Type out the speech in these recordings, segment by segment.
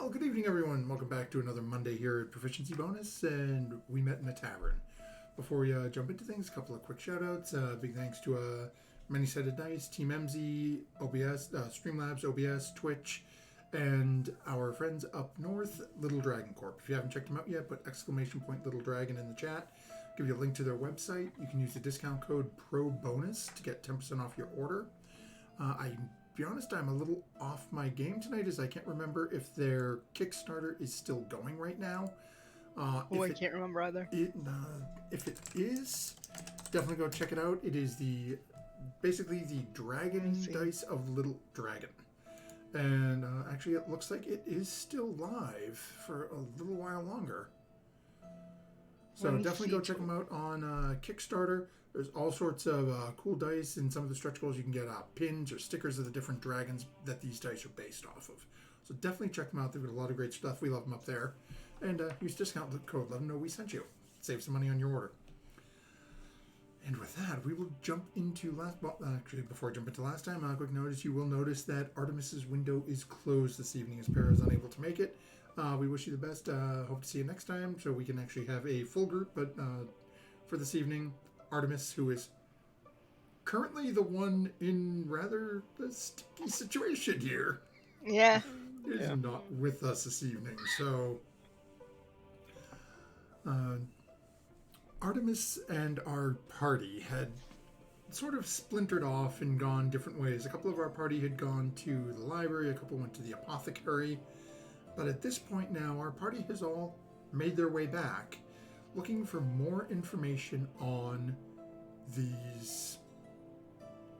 Well, good evening, everyone. Welcome back to another Monday here at Proficiency Bonus, and we met in a tavern. Before we jump into things, a couple of quick shout-outs. Big thanks to Many-Sided Dice, Team MZ, OBS, Streamlabs, OBS, Twitch, and our friends up north, Little Dragon Corp. If you haven't checked them out yet, put !Little Dragon in the chat. Give you a link to their website. You can use the discount code PROBONUS to get 10% off your order. Be honest, I'm a little off my game tonight as I can't remember if their Kickstarter is still going right now. I can't remember either. If it is, definitely go check it out. It is basically the Dragon Dice of Little Dragon. And actually it looks like it is still live for a little while longer. So definitely go check them out on Kickstarter. There's all sorts of cool dice, and some of the stretch goals you can get pins or stickers of the different dragons that these dice are based off of. So definitely check them out. They've got a lot of great stuff. We love them up there. And use discount code. Let them know we sent you. Save some money on your order. And with that, we will jump into before I jump into last time, a quick notice. You will notice that Artemis's window is closed this evening as Para is unable to make it. We wish you the best. Hope to see you next time so we can actually have a full group. But for this evening, Artemis, who is currently the one in rather a sticky situation here, is not with us this evening. So Artemis and our party had sort of splintered off and gone different ways. A couple of our party had gone to the library, a couple went to the apothecary. But at this point now, our party has all made their way back, looking for more information on these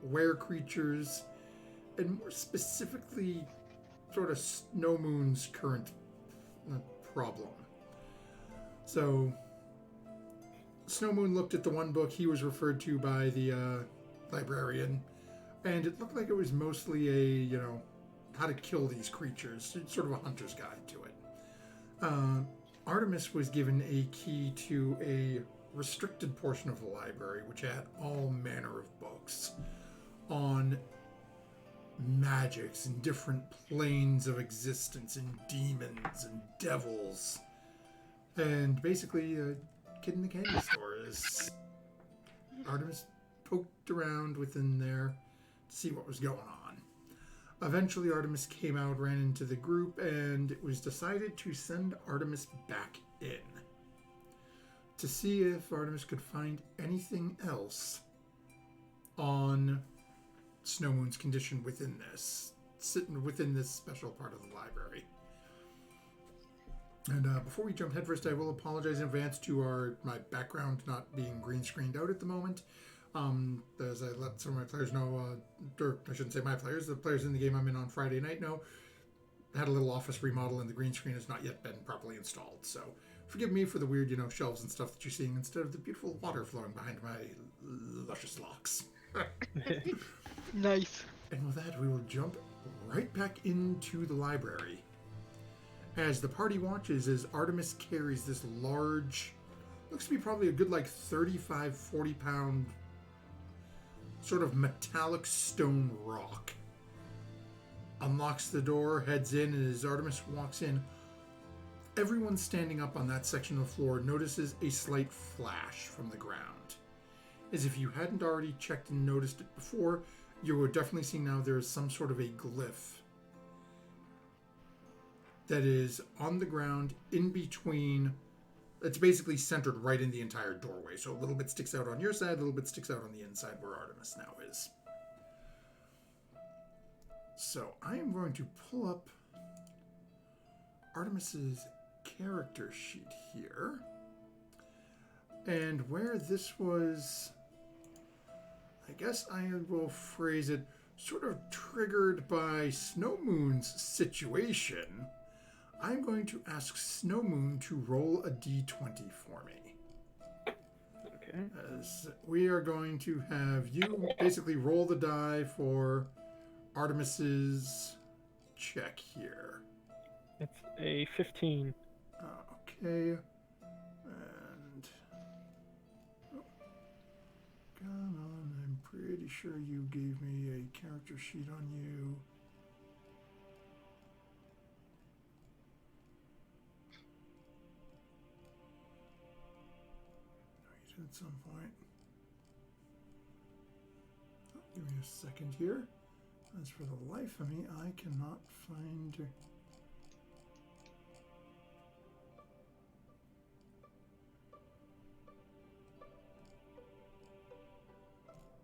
were creatures, and more specifically, sort of Snow Moon's current problem. So, Snow Moon looked at the one book he was referred to by the librarian, and it looked like it was mostly how to kill these creatures, sort of a hunter's guide to it. Artemis was given a key to a restricted portion of the library, which had all manner of books on magics and different planes of existence and demons and devils. And basically, Kid in the Candy Store is... Artemis poked around within there to see what was going on. Eventually, Artemis came out, ran into the group, and it was decided to send Artemis back in to see if Artemis could find anything else on Snow Moon's condition within this special part of the library. And before we jump headfirst, I will apologize in advance to my background not being green screened out at the moment. As I let some of my players know, or I shouldn't say my players, the players in the game I'm in on Friday night know, had a little office remodel and the green screen has not yet been properly installed. So forgive me for the weird, shelves and stuff that you're seeing instead of the beautiful water flowing behind my luscious locks. Nice. And with that, we will jump right back into the library. As the party watches, as Artemis carries this large, looks to be probably a good 35, 40 pound sort of metallic stone rock. Unlocks the door, heads in, and as Artemis walks in, everyone standing up on that section of the floor notices a slight flash from the ground. As if you hadn't already checked and noticed it before, you are definitely seeing now there is some sort of a glyph that is on the ground in between. It's basically centered right in the entire doorway. So a little bit sticks out on your side, a little bit sticks out on the inside where Artemis now is. So I am going to pull up Artemis's character sheet here. And where this was, I guess I will phrase it, sort of triggered by Snow Moon's situation, I'm going to ask Snow Moon to roll a d20 for me. Okay. As we are going to have you basically roll the die for Artemis's check here. It's a 15. Okay. And... oh, come on, I'm pretty sure you gave me a character sheet on you. at some point. Oh, give me a second here. As for the life of me, I cannot find her.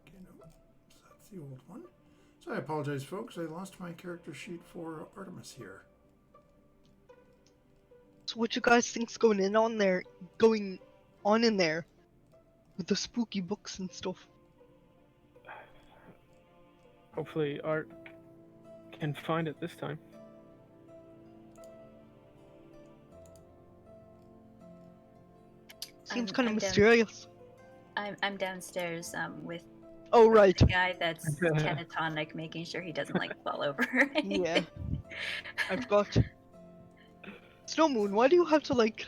Okay, no. So that's the old one. So I apologize, folks. I lost my character sheet for Artemis here. So what you guys think's going on in there with the spooky books and stuff? Hopefully Art can find it this time. Seems kind of mysterious. I'm downstairs with Oh, right. the guy that's catatonic, making sure he doesn't like fall over. or anything. Yeah. I've got... Snow Moon, why do you have to like...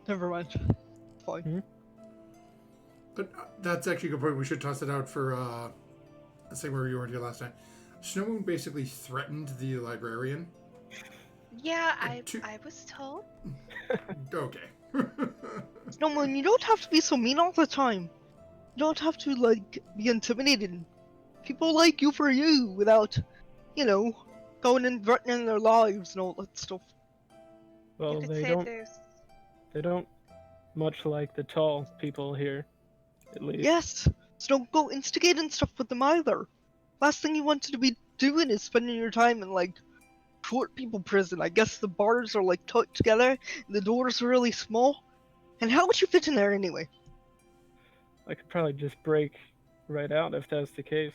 Never mind. Fine. But that's actually a good point. We should toss it out for, let's say where you were here last time. Snow Moon basically threatened the librarian. Yeah, I was told. Okay. Snow Moon, you don't have to be so mean all the time. You don't have to, like, be intimidated. People like you for you without, you know, going and threatening their lives and all that stuff. Well, you could they say don't. there's... They don't much like the tall people here, at least. Yes, so don't go instigating stuff with them either. Last thing you wanted to be doing is spending your time in, like, short people prison. I guess the bars are, like, tucked together, and the doors are really small. And how would you fit in there anyway? I could probably just break right out if that's the case.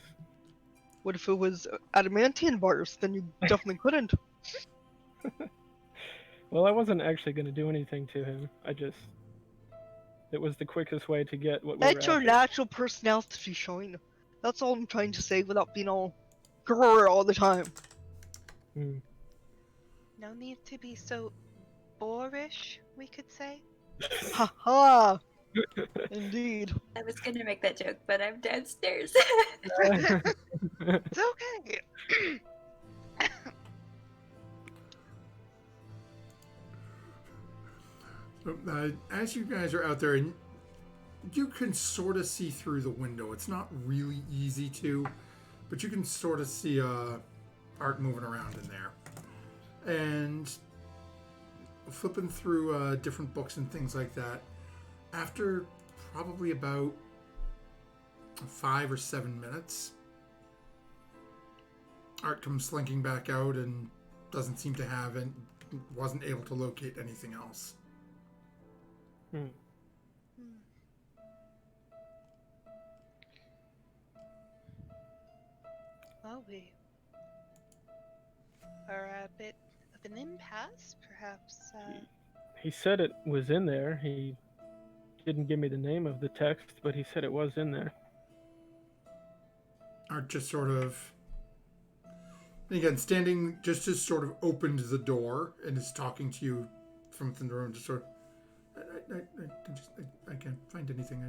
What if it was adamantium bars? Then you definitely couldn't. Well, I wasn't actually going to do anything to him. It was the quickest way to get what we were Let your after. natural personality shine. That's all I'm trying to say without being all grrr all the time. Hmm. No need to be so boorish, we could say. Ha ha! Indeed. I was gonna make that joke, but I'm downstairs. It's okay. So, as you guys are out there, and you can sort of see through the window. It's not really easy to, but you can sort of see Art moving around in there. And flipping through different books and things like that. After probably about 5 or 7 minutes, Art comes slinking back out and doesn't seem to have and wasn't able to locate anything else. Well, we are at a bit of an impasse, perhaps. He said it was in there. He didn't give me the name of the text, but he said it was in there. Art just sort of, and again, standing, just sort of opened the door and is talking to you from within the room, just sort of, I can't find anything.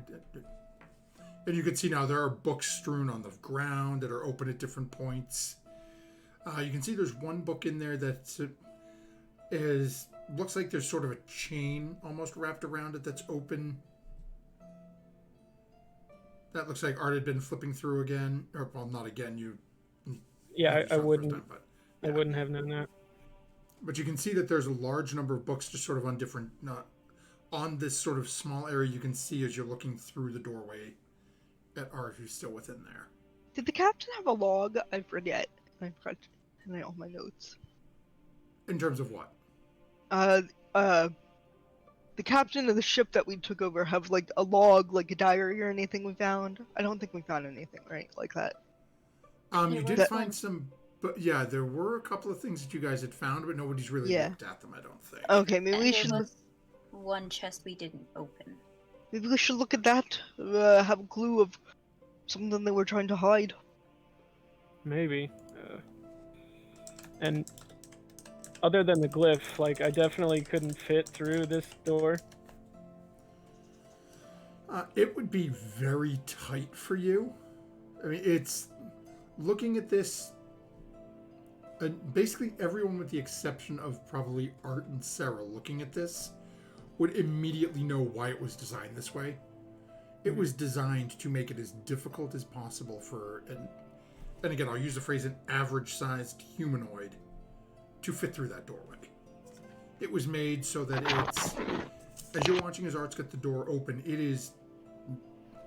And you can see now there are books strewn on the ground that are open at different points. You can see there's one book in there that looks like there's sort of a chain almost wrapped around it that's open. That looks like Art had been flipping through again, or well, not again. I wouldn't. Time, but, yeah. I wouldn't have known that. But you can see that there's a large number of books just sort of on different, on this sort of small area you can see as you're looking through the doorway at Art, who's still within there. Did the captain have a log? I forget. I forgot to write all my notes. In terms of what? The captain of the ship that we took over have like a log, like a diary or anything we found? I don't think we found anything, right? Like that. You did find some, but yeah, there were a couple of things that you guys had found, but nobody's really looked at them, I don't think. Okay, maybe we there should. was one chest we didn't open. Maybe we should look at that. Have a clue of something they were trying to hide. Maybe. And other than the glyph, like, I definitely couldn't fit through this door. It would be very tight for you. I mean, it's looking at this. Basically, everyone with the exception of probably Art and Sarah looking at this would immediately know why it was designed this way. It was designed to make it as difficult as possible for, and again, I'll use the phrase an average-sized humanoid to fit through that doorway. It was made so that it's, as you're watching as Art's got the door open,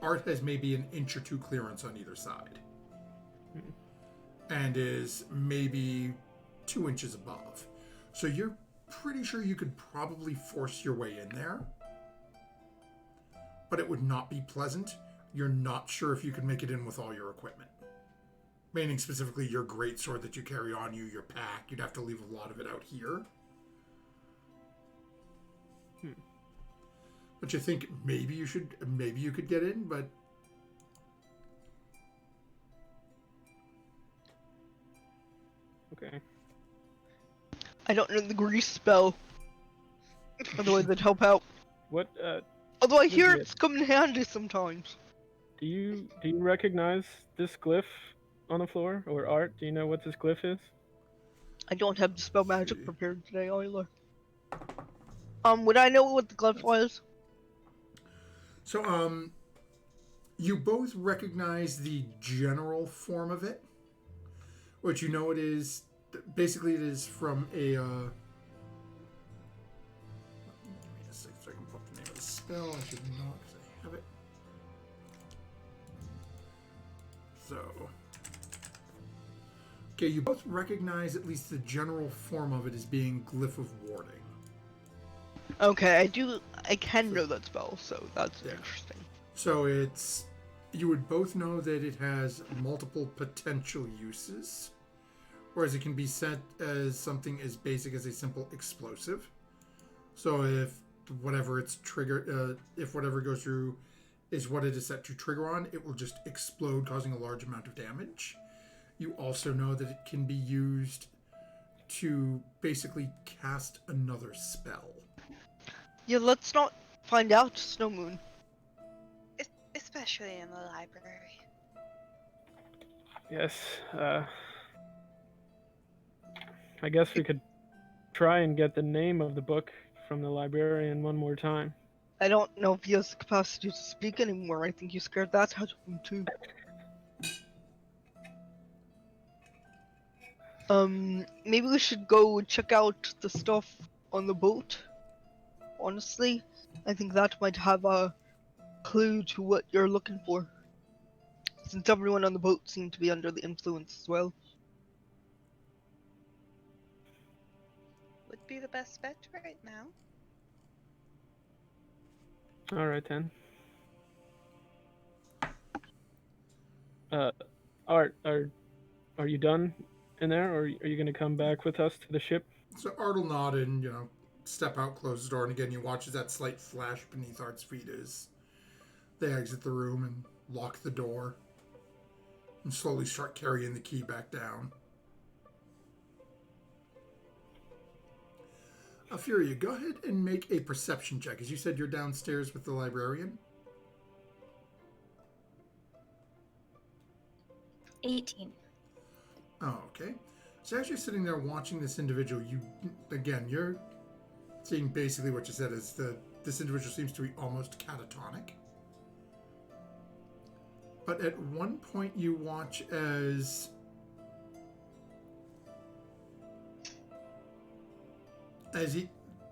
Art has maybe an inch or two clearance on either side. And is maybe 2 inches above. So you're pretty sure you could probably force your way in there. But it would not be pleasant. You're not sure if you could make it in with all your equipment. Meaning specifically your greatsword that you carry on you, your pack. You'd have to leave a lot of it out here. But you think maybe you could get in, but... Okay. I don't know the grease spell. Otherwise, it'd help out. What Although I hear Legit. it's come in handy sometimes. do you recognize this glyph on the floor, or Art? Do you know what this glyph is? I don't have dispel magic prepared today either. Would I know what the glyph was? So, you both recognize the general form of it. What you know it is, basically it is from a, give me a second so I can put the name of the spell. I should know because I have it. So, okay, you both recognize at least the general form of it as being Glyph of Warding. Okay, I can know that spell, so that's Yeah. interesting. So you would both know that it has multiple potential uses, whereas it can be set as something as basic as a simple explosive. So if whatever it's triggered, if whatever goes through is what it is set to trigger on, it will just explode, causing a large amount of damage. You also know that it can be used to basically cast another spell. Yeah, let's not find out, Snow Moon. Especially in the library. Yes. I guess we could try and get the name of the book from the librarian one more time. I don't know if he has the capacity to speak anymore. I think you scared that out of him too. Maybe we should go check out the stuff on the boat. Honestly, I think that might have a clue to what you're looking for. Since everyone on the boat seemed to be under the influence as well. Would be the best bet right now. All right then. Art, are you done in there, or are you going to come back with us to the ship? So Art will nod and, step out, close the door, and again you watch as that slight flash beneath Art's feet as they exit the room and lock the door and slowly start carrying the key back down. Furia, go ahead and make a perception check. As you said, you're downstairs with the librarian. 18. Oh, okay. So as you're sitting there watching this individual, you're seeing basically what you said is this individual seems to be almost catatonic. But at one point you watch as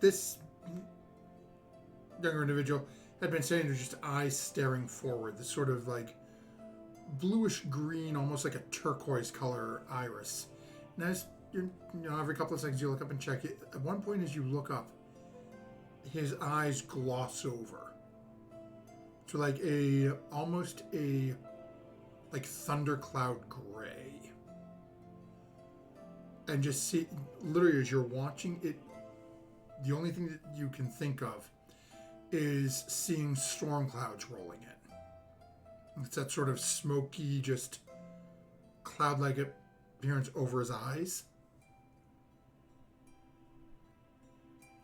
this younger individual had been sitting there, just eyes staring forward, this sort of like bluish green, almost like a turquoise color iris. And as every couple of seconds you look up and check it. At one point, as you look up, his eyes gloss over to almost a thundercloud gray, and just see literally as you're watching it. The only thing that you can think of is seeing storm clouds rolling in. It's that sort of smoky, just cloud-like appearance over his eyes.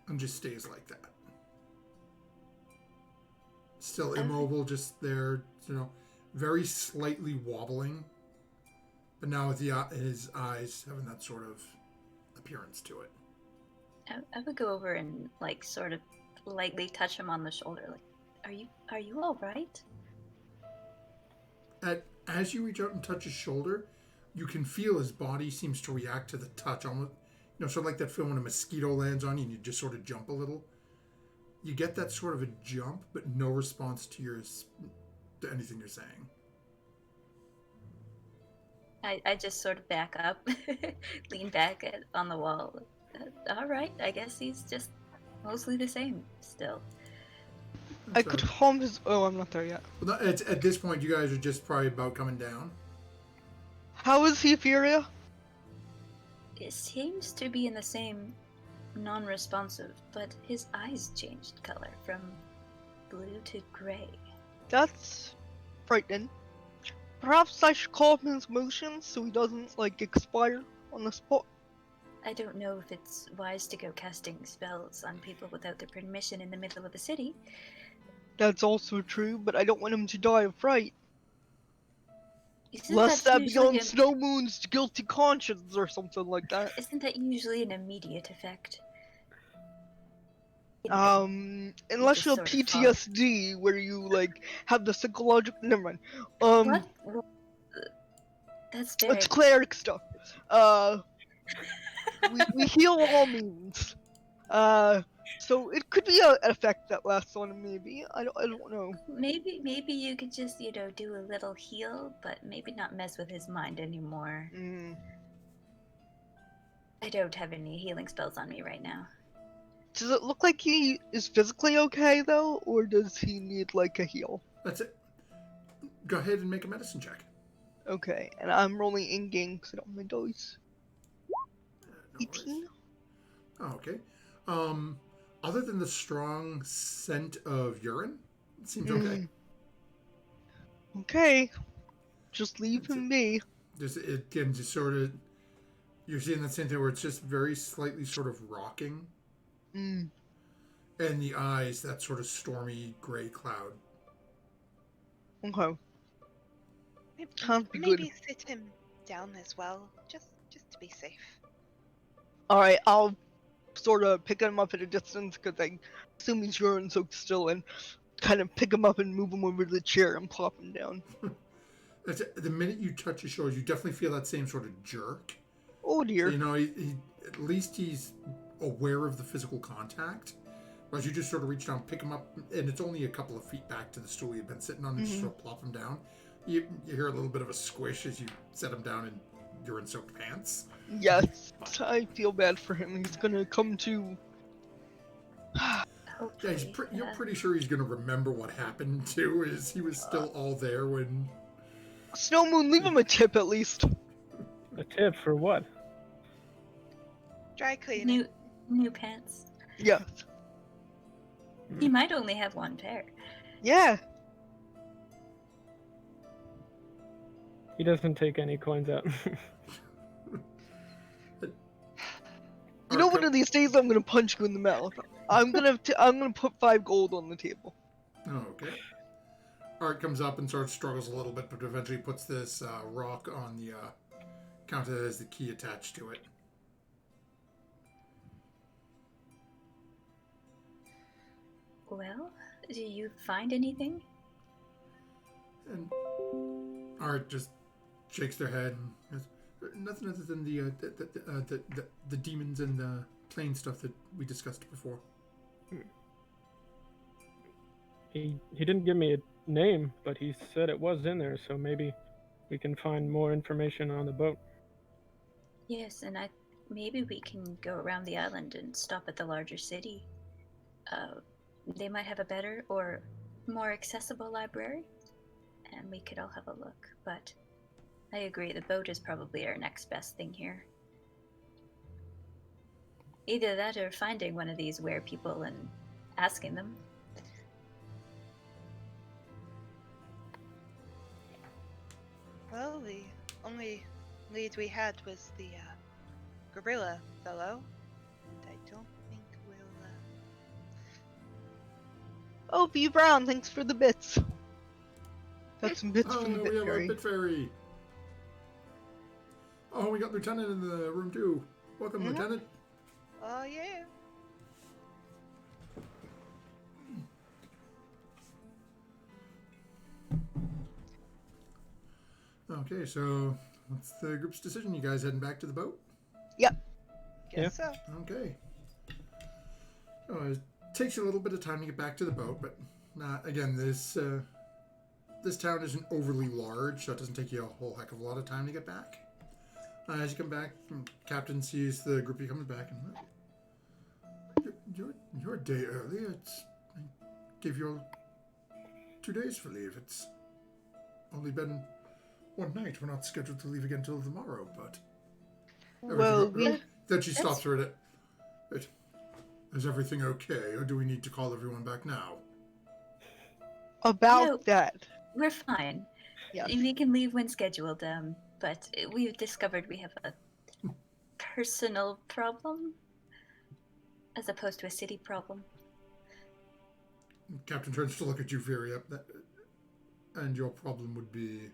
And just stays like that. Still immobile, just there, very slightly wobbling. But now with his eyes having that sort of appearance to it. I would go over and sort of lightly touch him on the shoulder. Like, are you all right? As you reach out and touch his shoulder, you can feel his body seems to react to the touch, almost, sort of like that film when a mosquito lands on you and you just sort of jump a little. You get that sort of a jump, but no response to anything you're saying. I just sort of back up, lean back on the wall. All right, I guess he's just mostly the same still. I could harm his. Oh, I'm not there yet. Well, at this point, you guys are just probably about coming down. How is he, Furia? It seems to be in the same non-responsive, but his eyes changed color from blue to gray. That's frightening. Perhaps I should call him his motions so he doesn't, like, expire on the spot. I don't know if it's wise to go casting spells on people without their permission in the middle of the city. That's also true, but I don't want him to die of fright. Isn't Lest that be usually on Snow Moon's guilty conscience or something like that. Isn't that usually an immediate effect? Unless you have Just sort of PTSD, where you, like, have the psychological. Never mind. What? Well, that's very... It's cleric stuff. We heal all means. So it could be an effect that lasts on him, maybe. I don't know. Maybe you could just, do a little heal, but maybe not mess with his mind anymore. I don't have any healing spells on me right now. Does it look like he is physically okay, though? Or does he need, like, a heal? That's it. Go ahead and make a medicine check. Okay, and I'm rolling in-game because I don't have my dice. No 18? Oh, okay. Other than the strong scent of urine, it seems okay. Okay. Just leave him be. Just sort of, you're seeing that same thing where it's just very slightly sort of rocking. And the eyes, that sort of stormy gray cloud. Okay. Can't be good. Maybe sit him down as well, just to be safe. Alright, I'll sort of pick him up at a distance because I assume he's urine soaked still and kind of pick him up and move him over to the chair and plop him down. The minute you touch his shoulders, you definitely feel that same sort of jerk. Oh dear. So, he at least he's aware of the physical contact. Whereas you just sort of reach down, pick him up, and it's only a couple of feet back to the stool you've been sitting on, and just sort of plop him down. You hear a little bit of a squish as you set him down in urine-soaked pants. Yes, I feel bad for him. He's gonna come to. Hopefully, You're pretty sure he's gonna remember what happened too. Is he was still all there when. Snow Moon, leave him a tip at least. A tip for what? Dry cleaning. New pants. Yes. He might only have one pair. Yeah. He doesn't take any coins out. You know, one of these days I'm gonna punch you in the mouth. I'm gonna put 5 gold on the table. Oh, okay. Art comes up and sort of struggles a little bit, but eventually puts this rock on the counter that has the key attached to it. Well, do you find anything? And Art just shakes their head and goes, nothing other than the demons and the plane stuff that we discussed before. He didn't give me a name, but he said it was in there, so maybe we can find more information on the boat. Yes, and maybe we can go around the island and stop at the larger city. They might have a better or more accessible library, and we could all have a look. But I agree, the boat is probably our next best thing here. Either that or finding one of these were-people and asking them. Well, the only lead we had was the gorilla fellow, and I don't think we'll. Oh, B. Brown, thanks for the bits. Got some bits from the Oh, bit we have fairy. a bit fairy. Oh, we got Lieutenant in the room too. Welcome, Lieutenant. Oh yeah. Okay, so what's the group's decision? You guys heading back to the boat? Guess Yeah. so. Okay. It takes you a little bit of time to get back to the boat, but again, this town isn't overly large, so it doesn't take you a whole heck of a lot of time to get back. As you come back, Captain sees the group you coming back, and you're a day early. I gave you all 2 days for leave. It's only been one night. We're not scheduled to leave again till tomorrow, but Well, then she stops her at it. Is everything okay, or do we need to call everyone back now? about No. that. We're fine. Yes. We can leave when scheduled, but we've discovered we have a personal problem as opposed to a city problem. Captain turns to look at you, Fury, and your problem would be...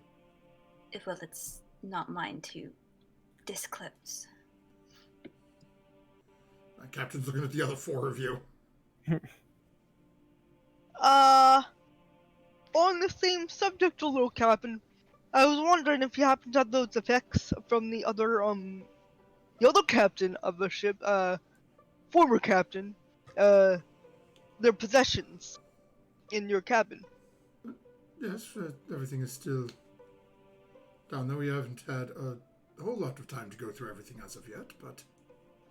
Well, it's not mine to disclose. Captain's looking at the other 4 of you. On the same subject a little, Captain. I was wondering if you happen to have those effects from the other captain of the ship, former captain, their possessions in your cabin. Yes, everything is still down there. We haven't had a whole lot of time to go through everything as of yet, but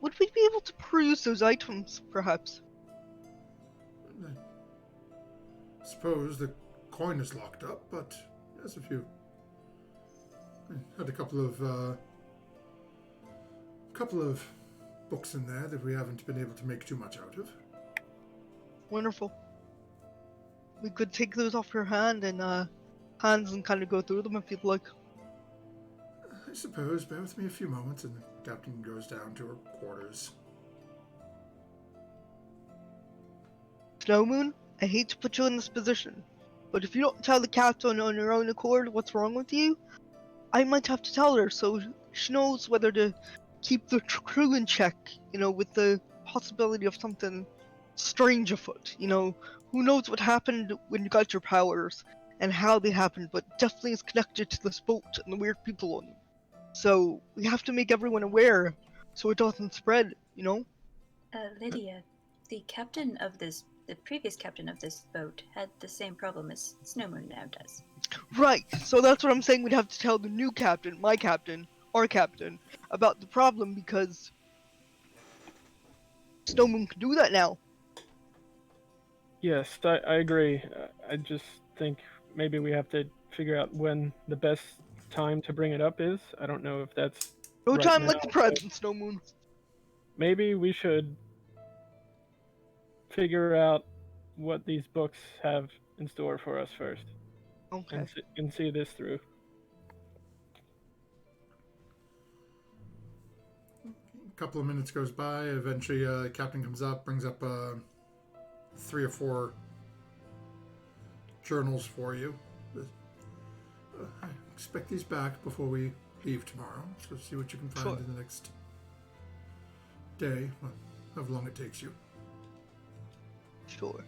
Would we be able to peruse those items, perhaps? I suppose the coin is locked up, but yes, if you had a couple of books in there that we haven't been able to make too much out of. Wonderful. We could take those off your hands and kind of go through them if you'd like. I suppose. Bear with me a few moments, and the captain goes down to her quarters. Snowmoon, I hate to put you in this position, but if you don't tell the captain on your own accord what's wrong with you, I might have to tell her so she knows whether to keep the crew in check, with the possibility of something strange afoot. Who knows what happened when you got your powers and how they happened, but definitely is connected to this boat and the weird people on it. So we have to make everyone aware so it doesn't spread, Lydia, the previous captain of this boat had the same problem as Snowmoon now does. Right, so that's what I'm saying. We'd have to tell the new captain, my captain, our captain, about the problem because Snowmoon can do that now. Yes, I agree. I just think maybe we have to figure out when the best time to bring it up is. I don't know if that's No right time now, like the present, Snowmoon. Maybe we should figure out what these books have in store for us first, Okay. and see this through. A couple of minutes goes by. Eventually, the captain comes up, brings up 3 or 4 journals for you. I expect these back before we leave tomorrow. So see what you can find Sure. in the next day, well, however long it takes you. Sure.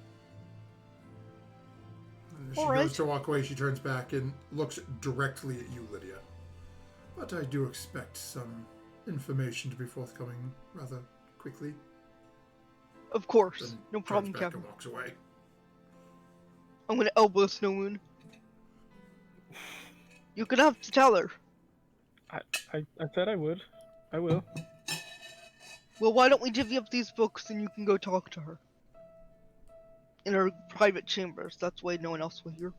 And as she All right. goes to walk away, she turns back and looks directly at you, Lydia. But I do expect some information to be forthcoming rather quickly. Of course. Then No turns problem, back Captain. and walks away. I'm gonna elbow Snowmoon. You're gonna have to tell her. I said I would. I will. Well, why don't we divvy up these books and you can go talk to her? In her private chambers. That's why no one else will hear.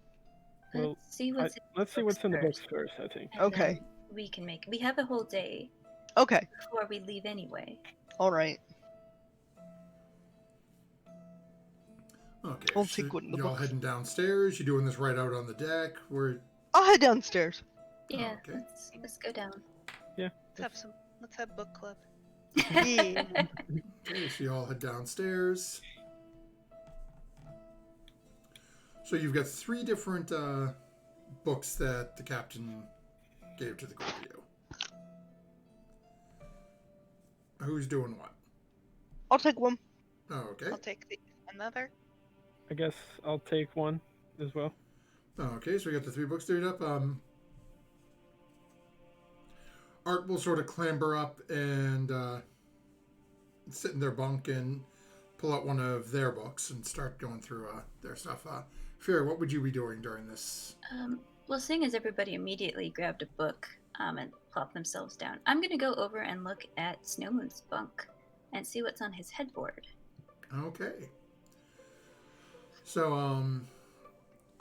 Well, Let's see what's let's see what's in the books first, I think. and Okay. then we have a whole day Okay. before we leave anyway. Alright. Okay, I'll so take one of the y'all books. heading downstairs. You doing this right out on the deck? Where? I'll head downstairs. Yeah, okay. let's go down. Let's have book club. Yeah. Okay, so y'all head downstairs. So you've got 3 different books that the captain gave to the group of you. Who's doing what? I'll take one. Oh, okay. I'll take another. I guess I'll take one as well. Oh, okay, so we got the 3 books stirred up. Art will sort of clamber up and sit in their bunk and pull out one of their books and start going through their stuff. Fury, what would you be doing during this? Well, seeing as everybody immediately grabbed a book and plopped themselves down, I'm going to go over and look at Snowmoon's bunk and see what's on his headboard. Okay. So,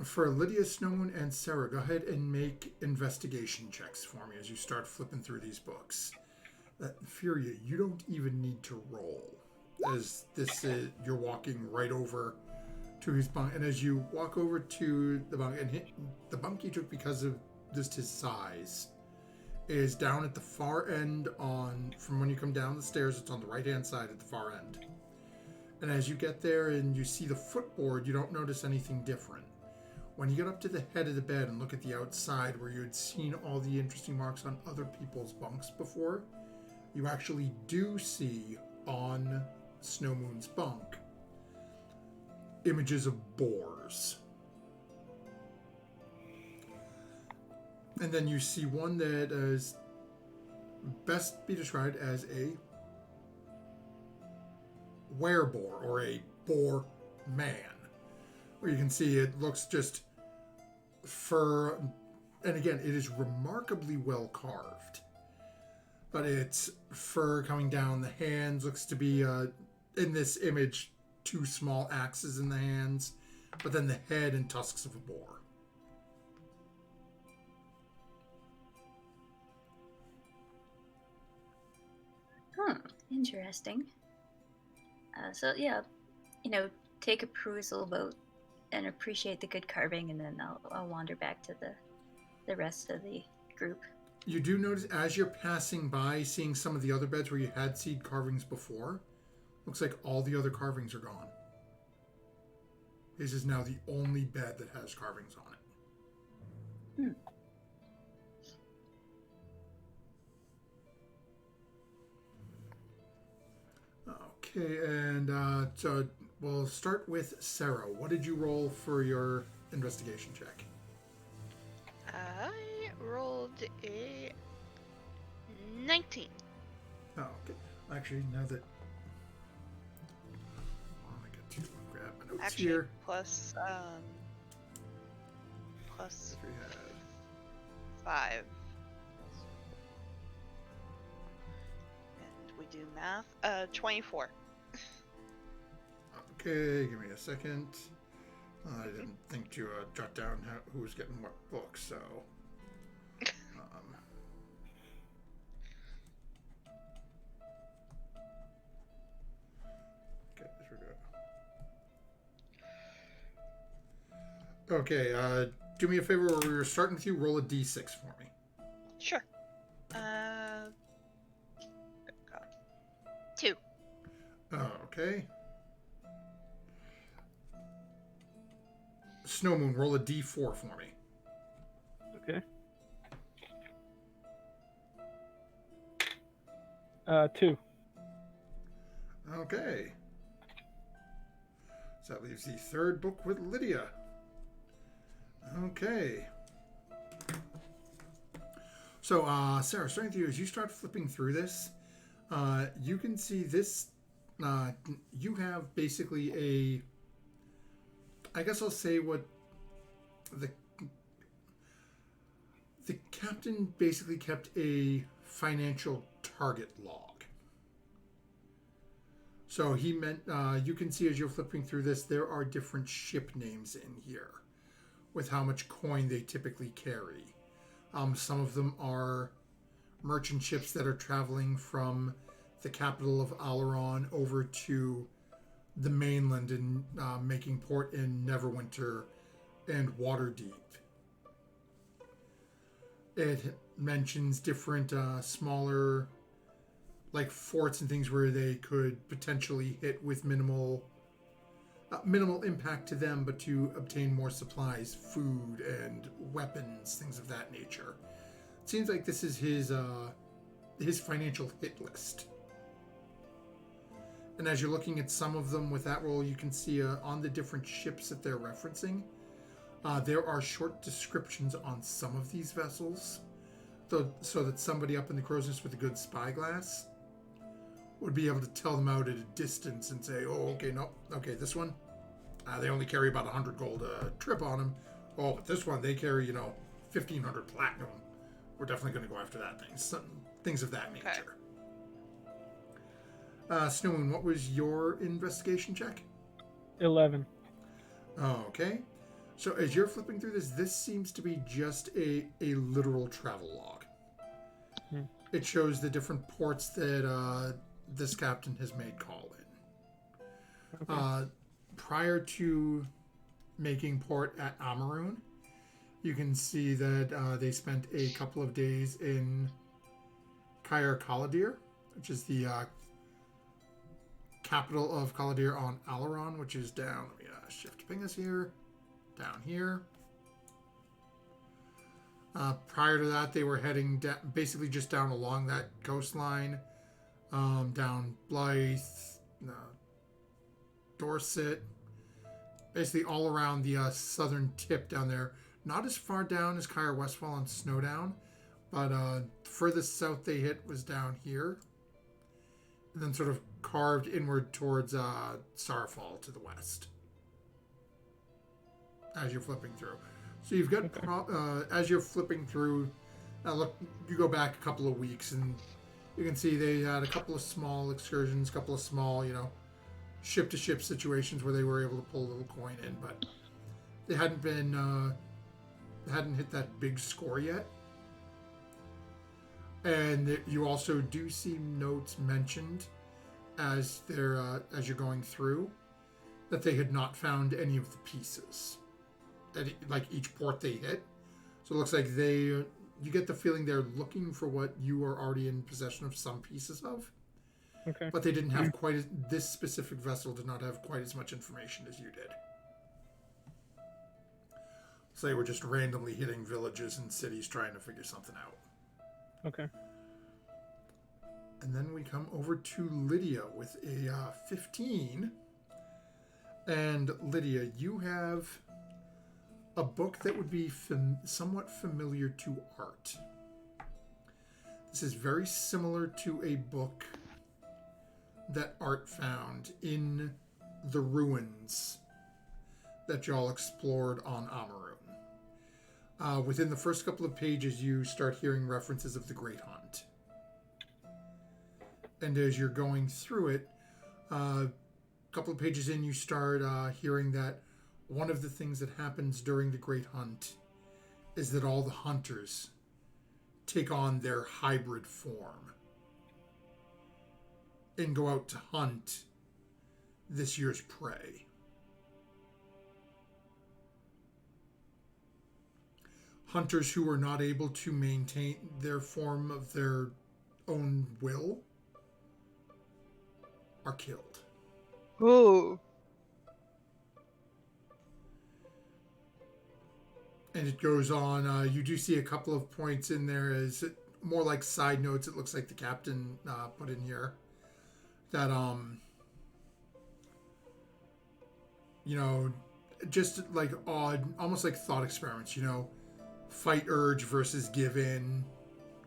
for Lydia, Snowmoon, and Sarah, go ahead and make investigation checks for me as you start flipping through these books. Furia, you don't even need to roll, as this is, you're walking right over to his bunk, and as you walk over to the bunk, and the bunk you took because of just his size is down at the far end from when you come down the stairs. It's on the right hand side at the far end, and as you get there and you see the footboard, you don't notice anything different. When you get up to the head of the bed and look at the outside where you had seen all the interesting marks on other people's bunks before, you actually do see on Snowmoon's bunk images of boars. And then you see one that is best be described as a wereboar or a boar man, where you can see it looks just fur, and again, it is remarkably well carved, but it's fur coming down the hands. Looks to be in this image 2 small axes in the hands, but then the head and tusks of a boar. Interesting. So yeah, take a perusal about and appreciate the good carving, and then I'll wander back to the rest of the group. You do notice as you're passing by, seeing some of the other beds where you had seed carvings before, looks like all the other carvings are gone. This is now the only bed that has carvings on it. Okay, and so we'll start with Sarah. What did you roll for your investigation check? I rolled a 19. Oh, okay. Actually, now that I get to grab my notes Actually, here. plus We had 5. And we do math. 24. Okay, give me a second. I didn't think to jot down who was getting what book, so. Okay, here we go. Okay, do me a favor. We're starting with you. Roll a d6 for me. Sure. 2. Okay. Snowmoon, roll a d4 for me. Okay. 2. Okay. So that leaves the third book with Lydia. Okay. So, Sarah, starting with you, as you start flipping through this, you can see this. You have basically I guess I'll say what the captain basically kept a financial target log. So he meant, you can see as you're flipping through this, there are different ship names in here with how much coin they typically carry. Some of them are merchant ships that are traveling from the capital of Alaron over to the mainland and making port in Neverwinter and Waterdeep. It mentions different smaller like forts and things where they could potentially hit with minimal impact to them, but to obtain more supplies, food and weapons, things of that nature. It seems like this is his financial hit list. And as you're looking at some of them with that roll, you can see on the different ships that they're referencing, there are short descriptions on some of these vessels. so that somebody up in the crow's nest with a good spyglass would be able to tell them out at a distance and say, oh, okay, no, okay, this one, they only carry about 100 gold a trip on them. Oh, but this one, they carry, 1,500 platinum. We're definitely going to go after that thing. Things of that nature. Snow Moon, what was your investigation check? 11. Okay. So as you're flipping through this seems to be just a literal travel log. It shows the different ports that this captain has made call in. Okay. Prior to making port at Amarune, you can see that they spent a couple of days in Kair Kaladir, which is the capital of Kaladir on Alaron, which is down. Let me shift ping us here. Down here. Prior to that, they were heading basically just down along that coastline, down Blythe, Dorset, basically all around the southern tip down there. Not as far down as Kair Westfall and Snowdown, but furthest south they hit was down here, and then sort of carved inward towards Starfall to the west. As you're flipping through. So you've got, as you're flipping through, look, you go back a couple of weeks and you can see they had a couple of small excursions, a couple of small, ship-to-ship situations where they were able to pull a little coin in, but they hadn't been, hadn't hit that big score yet. And you also do see notes mentioned as as you're going through that they had not found any of the pieces. Like each port they hit. So it looks like you get the feeling they're looking for what you are already in possession of some pieces of. Okay. But they didn't have this specific vessel did not have quite as much information as you did. So they were just randomly hitting villages and cities trying to figure something out. Okay. And then we come over to Lydia with a 15. And Lydia, you have a book that would be somewhat familiar to Art. This is very similar to a book that Art found in the ruins that y'all explored on Amarune. Within the first couple of pages, you start hearing references of the Great Hunt. And as you're going through it, a couple of pages in, you start hearing that one of the things that happens during the Great Hunt is that all the hunters take on their hybrid form and go out to hunt this year's prey. Hunters who are not able to maintain their form of their own will are killed. Oh. And it goes on. You do see a couple of points in there as more like side notes. It looks like the captain put in here that just like odd, almost like thought experiments. Fight urge versus give in?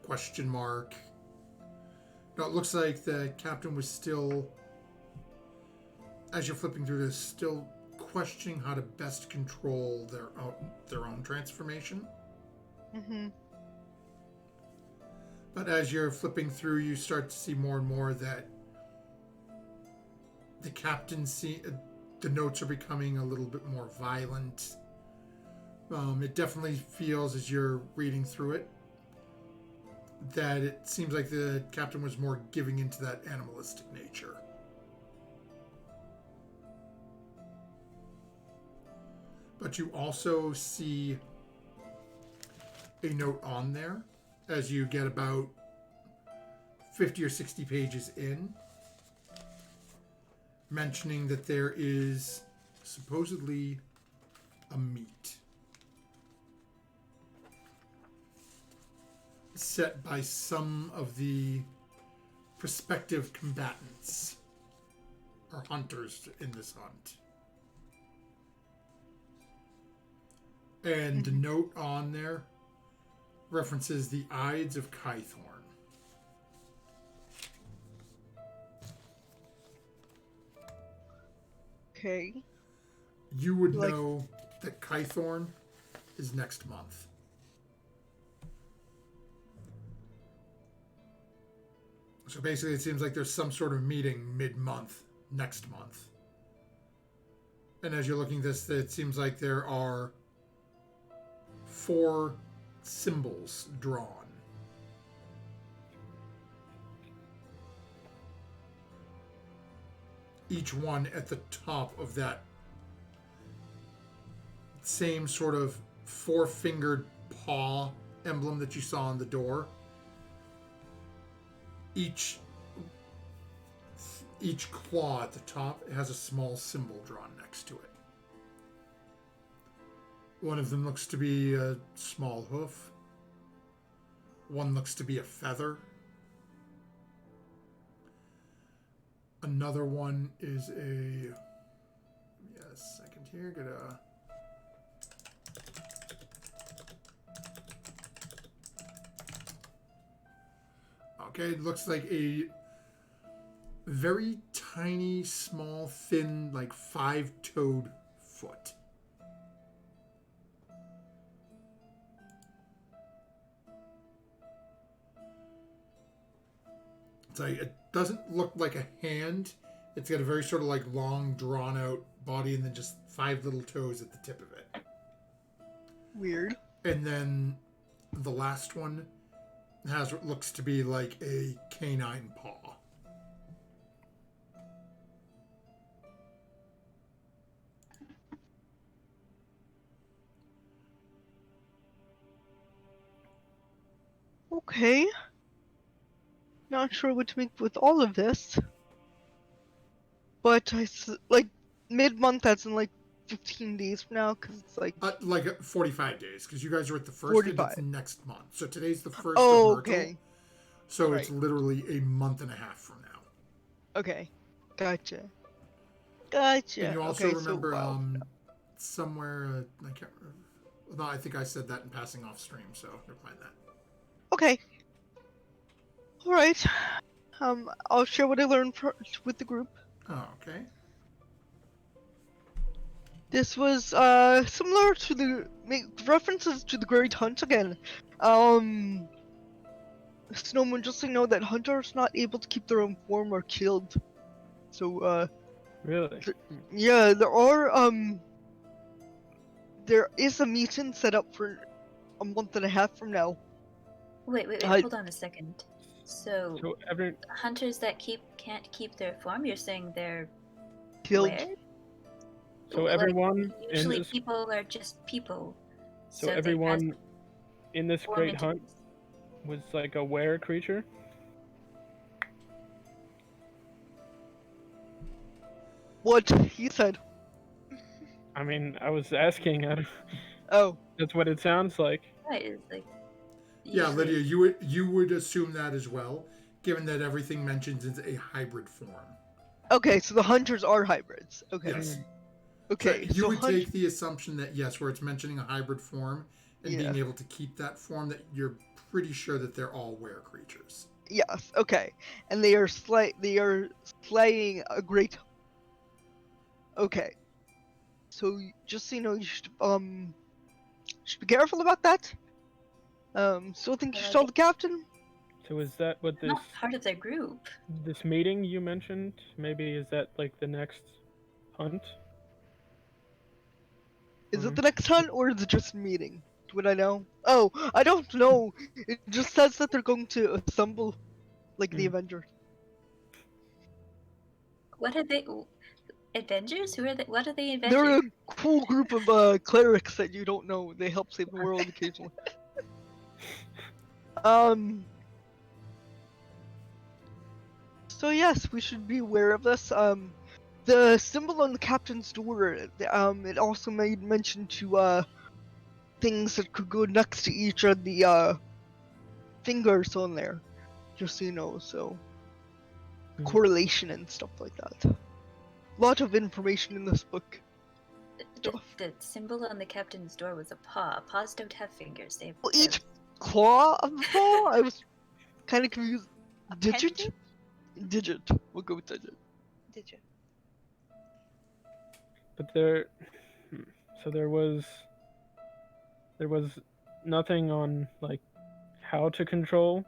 Question mark. No, it looks like the captain was still, as you're flipping through this, still questioning how to best control their own transformation. Mm-hmm. But as you're flipping through, you start to see more and more that the captain the notes are becoming a little bit more violent. It definitely feels, as you're reading through it, that it seems like the captain was more giving into that animalistic nature. But you also see a note on there as you get about 50 or 60 pages in, mentioning that there is supposedly a meet set by some of the prospective combatants or hunters in this hunt. And a note on there references the Ides of Kythorn. Okay. You would Like- know that Kythorn is next month. So basically, it seems like there's some sort of meeting mid-month, next month. And as you're looking at this, it seems like there are 4 symbols drawn. Each one at the top of that same sort of 4-fingered paw emblem that you saw on the door. Each claw at the top has a small symbol drawn next to it. One of them looks to be a small hoof. One looks to be a feather. Another one is a... Give me a second here. Okay, it looks like a very tiny, small, thin, like 5-toed foot. It's like, it doesn't look like a hand. It's got a very sort of like long, drawn out body and then just 5 little toes at the tip of it. Weird. And then the last one has what looks to be like a canine paw. Okay. Not sure what to make with all of this. But like mid-month, that's in like 15 days from now, because it's like. Like 45 days, because you guys are at the first 45. and it's next month. So today's the first Oh, of Myrtle. okay. So it's Right. literally a month and a half from now. Okay. Gotcha. Gotcha. And you also okay, remember so, wow. somewhere, I can't remember. No, I think I said that in passing off stream, so never mind that. Okay. Alright. I'll share what I learned with the group. Oh, okay. This was similar to the references to the Great Hunt again. Snowman, just so you know that hunters not able to keep their own form are killed. So Really? yeah, there is a meeting set up for a month and a half from now. Wait, I- hold on a second. So, So every hunters that can't keep their form, you're saying they're Killed. where? so Like, everyone in Usually this people are just people. so they everyone in this transform great into hunt was like a were creature. What he said. I mean, I was asking. Oh, That's what it sounds like. Right, it's like Yeah, usually- Lydia, you would assume that as well, given that everything mentions is a hybrid form. okay. So the hunters are hybrids. Okay. Yes. Okay. So you would hunt- take the assumption that, yes, where it's mentioning a hybrid form and being Yeah. able to keep that form, that you're pretty sure that they're all were creatures. Yes. Okay. And they are slaying a great. Okay. So just so you know, you should be careful about that. Still think you should tell the captain. So is that what this not part of their group. this meeting you mentioned? Maybe is that like the next hunt? Is it Mhm. the next hunt or is it just a meeting? Would I know? Oh, I don't know. It just says that they're going to assemble, like the Hmm. Avengers. What are they? Avengers? Who are they? What are they Avengers? They're a cool group of clerics that you don't know. They help save the world occasionally. So yes, we should be aware of this. The symbol on the captain's door. It also made mention to things that could go next to each of the fingers on there. Just so you know, so Mhm. correlation and stuff like that. Lot of information in this book. The symbol on the captain's door was a paw. Paws don't have fingers. They have Well, toes. claw of the paw? I was kind of confused. Digit? Appendage? Digit. We'll go with digit. Did you? But so there was nothing on like how to control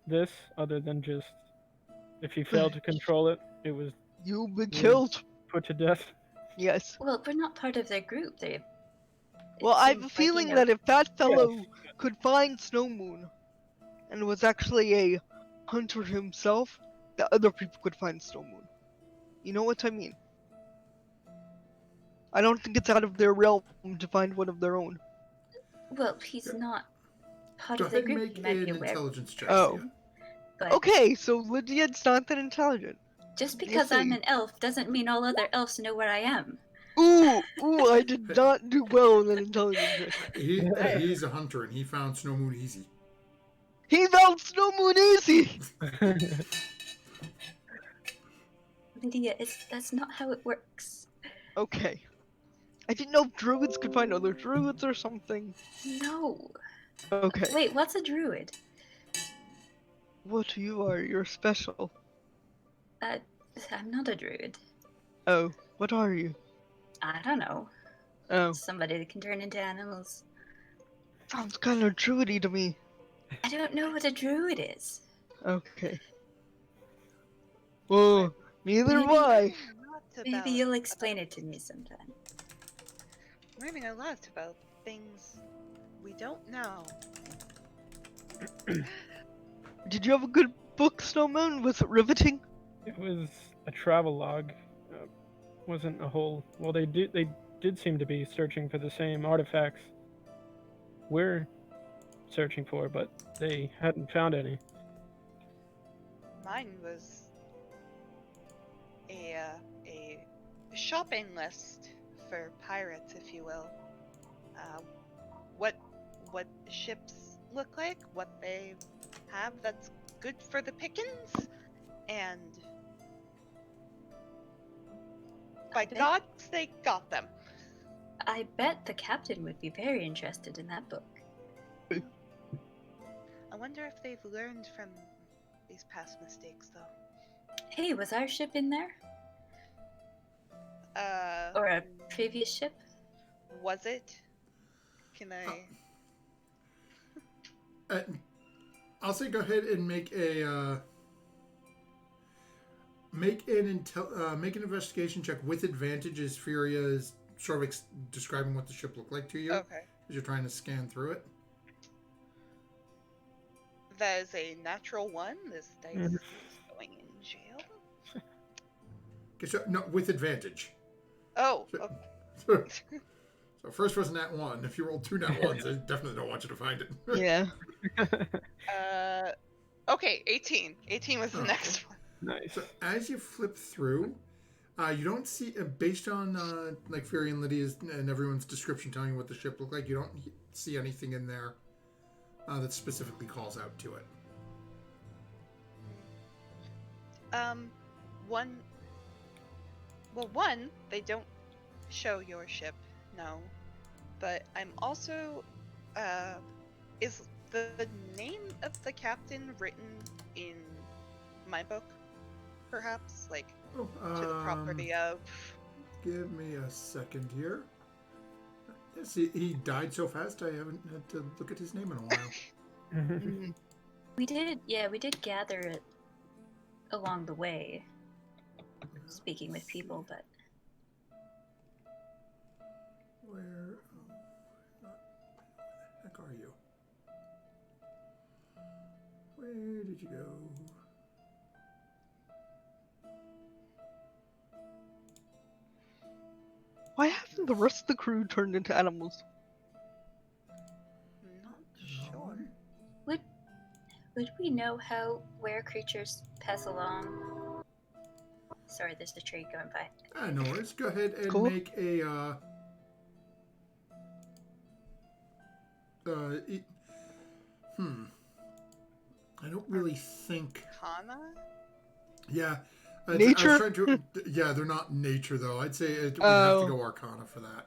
this other than just if you failed to control it, it was You've been Yeah. killed. put to death. Yes. Well, we're not part of their group. Well, I have a seems like, you feeling know, that if that fellow could find Snow Moon and was actually a hunter himself, the other people could find Snow Moon. You know what I mean? I don't think it's out of their realm to find one of their own. Well, he's not part Go of the ahead and group. make He might be an aware. intelligence check. Oh. Sia. But Okay, so Lydia's not that intelligent. just we'll because I'm see. an elf doesn't mean all other elves know where I am. Ooh, I did not do well in that intelligence check. He's a hunter and he found Snow Moon easy. He found Snow Moon easy! Lydia, that's not how it works. Okay. I didn't know if druids could find other druids or something. No. Okay. Wait, what's a druid? What you are, you're special. I'm not a druid. Oh, what are you? I don't know. Oh, Somebody that can turn into animals. sounds kind of druidy to me. I don't know what a druid is. Okay. Well, neither do Maybe- I. Maybe you'll explain it to me sometime. Learning a lot about things we don't know. Did you have a good book, Snowman? Was it riveting? It was a travel log. Wasn't a whole. Well, they did seem to be searching for the same artifacts we're searching for, but they hadn't found any. Mine was a shopping list for pirates, if you will. What ships look like, what they have that's good for the pickings, and by gods, they got them. I bet the captain would be very interested in that book. I wonder if they've learned from these past mistakes, though. Hey, was our ship in there? Or a previous ship? Was it? Can I? I'll say go ahead and make a make an investigation check with advantage as Furia is sort of describing what the ship looked like to you Okay. as you're trying to scan through it. That is a natural one. This dice Mhm. is going in jail. Okay, so no, with advantage. Oh. So, so first was nat 1. If you roll 2 nat 1s, I definitely don't want you to find it. Yeah. Okay, 18. 18 was the Okay. next one. Nice. So as you flip through, you don't see, based on like Fury and Lydia's and everyone's description telling you what the ship looked like, you don't see anything in there that specifically calls out to it. One, they don't show your ship, no. But I'm also, is the name of the captain written in my book, perhaps? Like, to the property of... Give me a second here. Yes, he died so fast I haven't had to look at his name in a while. Mhm. We did gather it along the way, speaking with people, but Where the heck are you? Where did you go? Why haven't the rest of the crew turned into animals? Not sure. would we know where creatures pass along? Sorry, there's the tree going by. No worries. Go ahead and Cool. make a I don't really think. Kana? Yeah. Nature? I was trying to, yeah, they're not nature though. I'd say we have to go Arcana for that.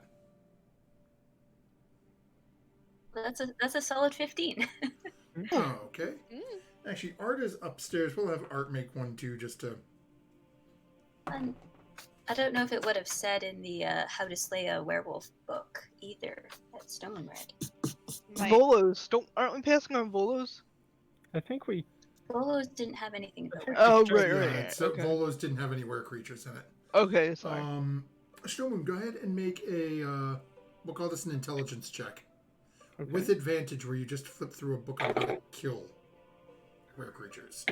that's a solid 15. Oh, okay. Mm. Actually, Art is upstairs. We'll have Art make one too, just to. And I don't know if it would have said in the How to Slay a Werewolf book either that Stone read. My, Volos. Aren't we passing on Volos? I think we. Bolos didn't have anything about think Oh, we right, tried- right. Yeah, right. so Okay. Volos didn't have any were creatures in it. Okay, sorry. Snowmoon, go ahead and make a. We'll call this an intelligence check. Okay. With advantage, where you just flip through a book on how to kill were creatures.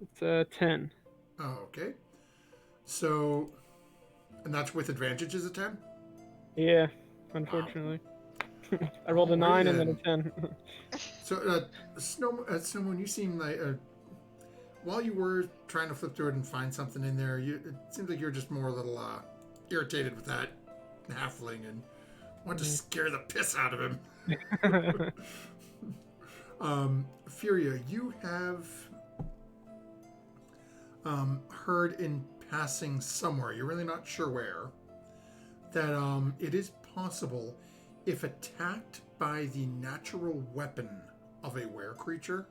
It's 10. Oh, okay. So, and that's with advantage is a 10? Yeah, unfortunately. I rolled a Alrighty 9 and then a then. 10. So, Snowmoon, you seem like, while you were trying to flip through it and find something in there, it seems like you're just more a little irritated with that halfling and want to scare the piss out of him. Furia, you have heard in passing somewhere, you're really not sure where, that it is possible, if attacked by the natural weapon of a were creature,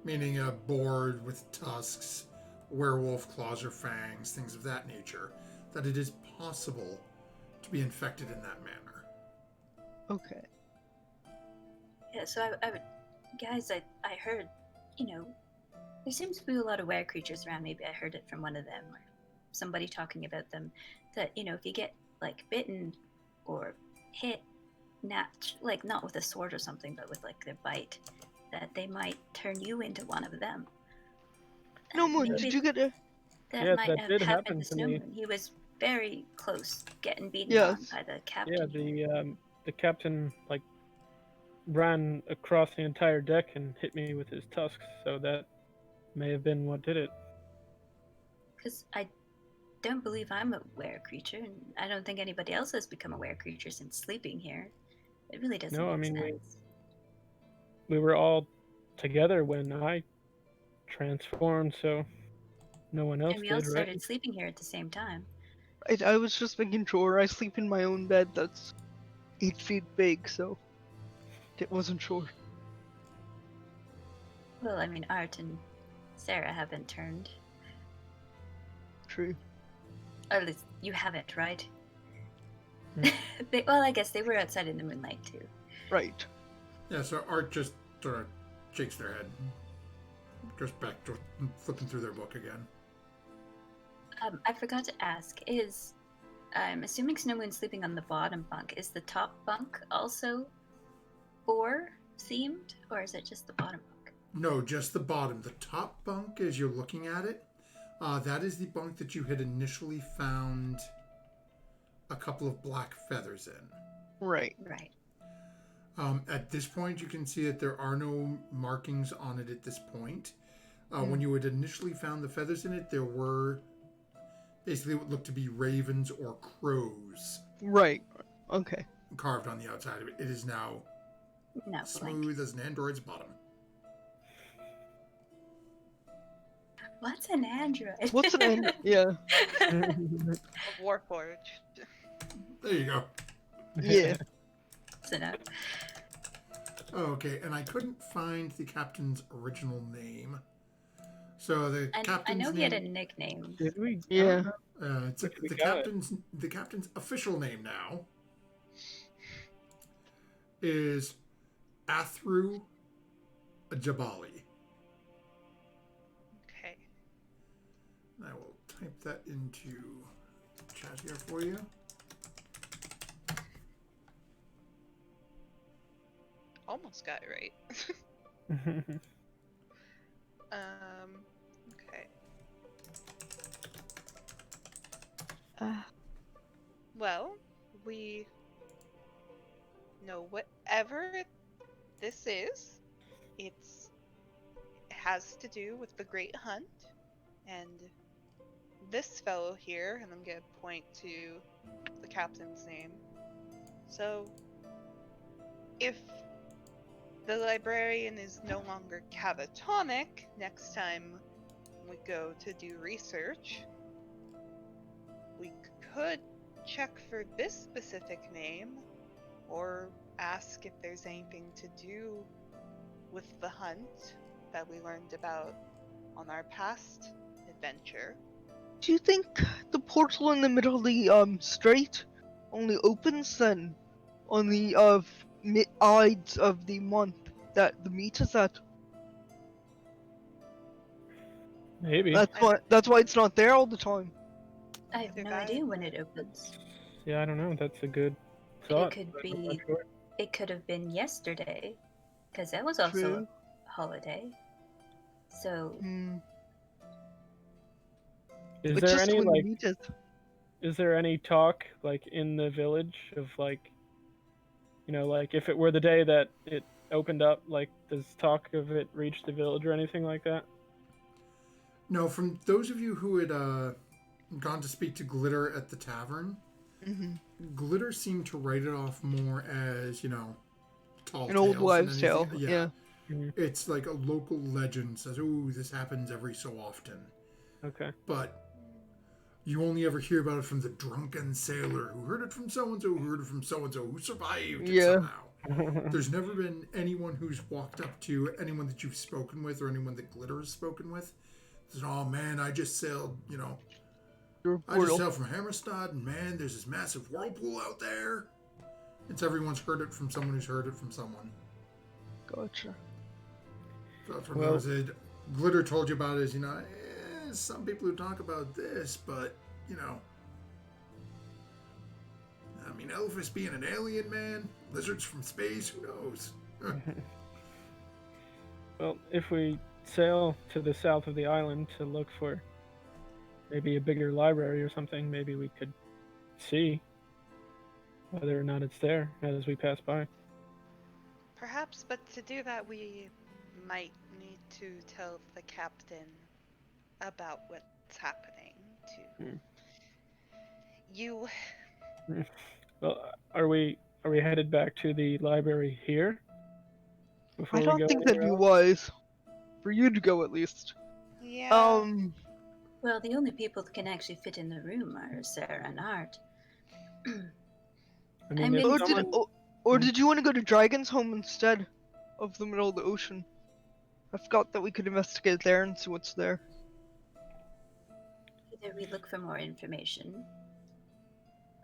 meaning a boar with tusks, werewolf claws or fangs, things of that nature, that it is possible to be infected in that manner. Okay. Yeah, so I would, guys, I heard, there seems to be a lot of were creatures around. Maybe I heard it from one of them or somebody talking about them. That if you get bitten or hit, not with a sword or something, but with their bite, that they might turn you into one of them. No, Moon, Maybe did you get a... that Yeah, might that have did happened happen to to me. Snowman. He was very close getting beaten Yes. on by the captain. Yeah, the captain ran across the entire deck and hit me with his tusks, so that may have been what did it. Because I don't believe I'm a were creature, and I don't think anybody else has become a were creature since sleeping here. It really doesn't No, I make mean, sense. We were all together when I transformed, so no one else And we all did, started right? sleeping here at the same time. I was just making sure. I sleep in my own bed that's 8 feet big, so... It wasn't sure. Well, I mean, Art and Sarah haven't turned. True. Or at least you haven't, right? Hmm. Well, I guess they were outside in the moonlight, too. Right. Yeah, so Art just sort of shakes their head. Just back to flipping through their book again. I forgot to ask, I'm assuming Snowmoon's sleeping on the bottom bunk. Is the top bunk also boar themed, or is it just the bottom bunk? No, just the bottom. The top bunk, as you're looking at it, that is the bunk that you had initially found a couple of black feathers in. Right. Right. At this point, you can see that there are no markings on it at this point. When you had initially found the feathers in it, there were basically what looked to be ravens or crows Right. Okay. carved on the outside of it. It is now No, smooth as an android's bottom. What's an android? What's an end? Yeah. a Warforged. There you go. Yeah. That's enough. Okay, and I couldn't find the captain's original name. So the I captain's know name, he had a nickname. Did we? Yeah. it's We the got it. captain's official name now is Athru Jabali. Okay. I will type that into chat here for you. Almost got it right. Okay. Well, we know whatever this is. It has to do with the Great Hunt, and this fellow here, and I'm gonna point to the captain's name. So, if the librarian is no longer catatonic next time we go to do research, could check for this specific name, or ask if there's anything to do with the hunt that we learned about on our past adventure. Do you think the portal in the middle of the strait only opens then on the ides of the month that the meet is at? Maybe. That's why it's not there all the time. I have Either no that idea when or- it opens. Yeah, I don't know. That's a good It thought. could but I'm be. not sure. It could have been yesterday, because that was also True. a holiday. So Hmm. Is But there just any when the like? meet is. Is there any talk like in the village of like, like if it were the day that it opened up, like does talk of it reach the village or anything like that? No, from those of you who had gone to speak to Glitter at the tavern, Mhm. Glitter seemed to write it off more as, tall An old tales wives' than tale. anything. Yeah. Mhm. It's like a local legend says, "Ooh, this happens every so often," Okay. but you only ever hear about it from the drunken sailor who heard it from so and so, who heard it from so and so, who survived it Yeah. somehow. There's never been anyone who's walked up to anyone that you've spoken with or anyone that Glitter has spoken with. Says, "Oh man, I just sailed, Your I just portal. sailed from Hammerstad, and man, there's this massive whirlpool out there." It's everyone's heard it from someone who's heard it from someone. Gotcha. So that's what Well- I said. Glitter told you about is, some people who talk about this, but, I mean, Elvis being an alien man, lizards from space, who knows? Well, if we sail to the south of the island to look for maybe a bigger library or something, maybe we could see whether or not it's there as we pass by. Perhaps, but to do that, we might need to tell the captain about what's happening to Hmm. you. Well, are we headed back to the library here? Before I we don't go think that'd be anywhere else? wise. For you to go at least. Yeah. well, the only people that can actually fit in the room are Sarah and Art. I mean, I'm if gonna Or do- someone- did you want to go to Dragon's Home instead of the middle of the ocean? I forgot that we could investigate there and see what's there. Either we look for more information.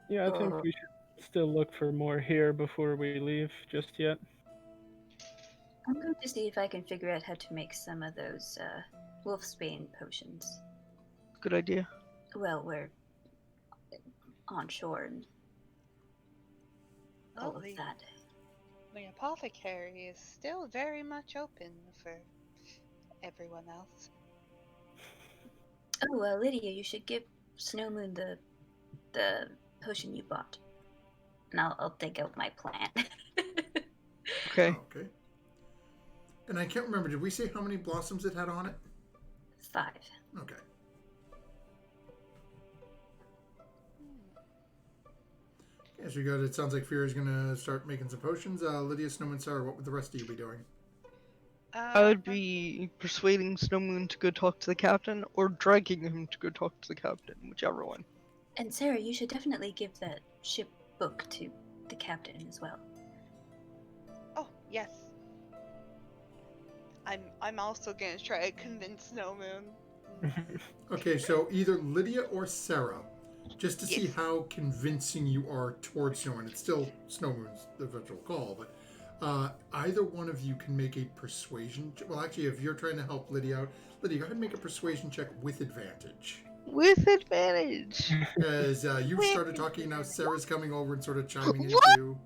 yeah, I think we should still look for more here before we leave just yet. I'm going to see if I can figure out how to make some of those wolfsbane potions. Good idea. Well, we're on shore and all of Lovely. that. The apothecary is still very much open for everyone else. Oh well, Lydia, you should give Snowmoon the potion you bought, and I'll think out my plan. Okay. Okay. And I can't remember, did we say how many blossoms it had on it? 5. Okay. Yeah, so you got, it sounds like Fear's gonna start making some potions. Lydia, Snowman, Sarah, what would the rest of you be doing? I would be persuading Snowmoon to go talk to the captain, or dragging him to go talk to the captain, whichever one. And Sarah, you should definitely give that ship book to the captain as well. Oh, yes. I'm also gonna try to convince Snowmoon. Okay, so either Lydia or Sarah, just to see Yes. how convincing you are towards Snowman. It's still Snowmoon's eventual call, but either one of you can make a persuasion. Well, actually, if you're trying to help Lydia out, Lydia, go ahead and make a persuasion check with advantage. With advantage! As you've started talking, now Sarah's coming over and sort of chiming in What? too.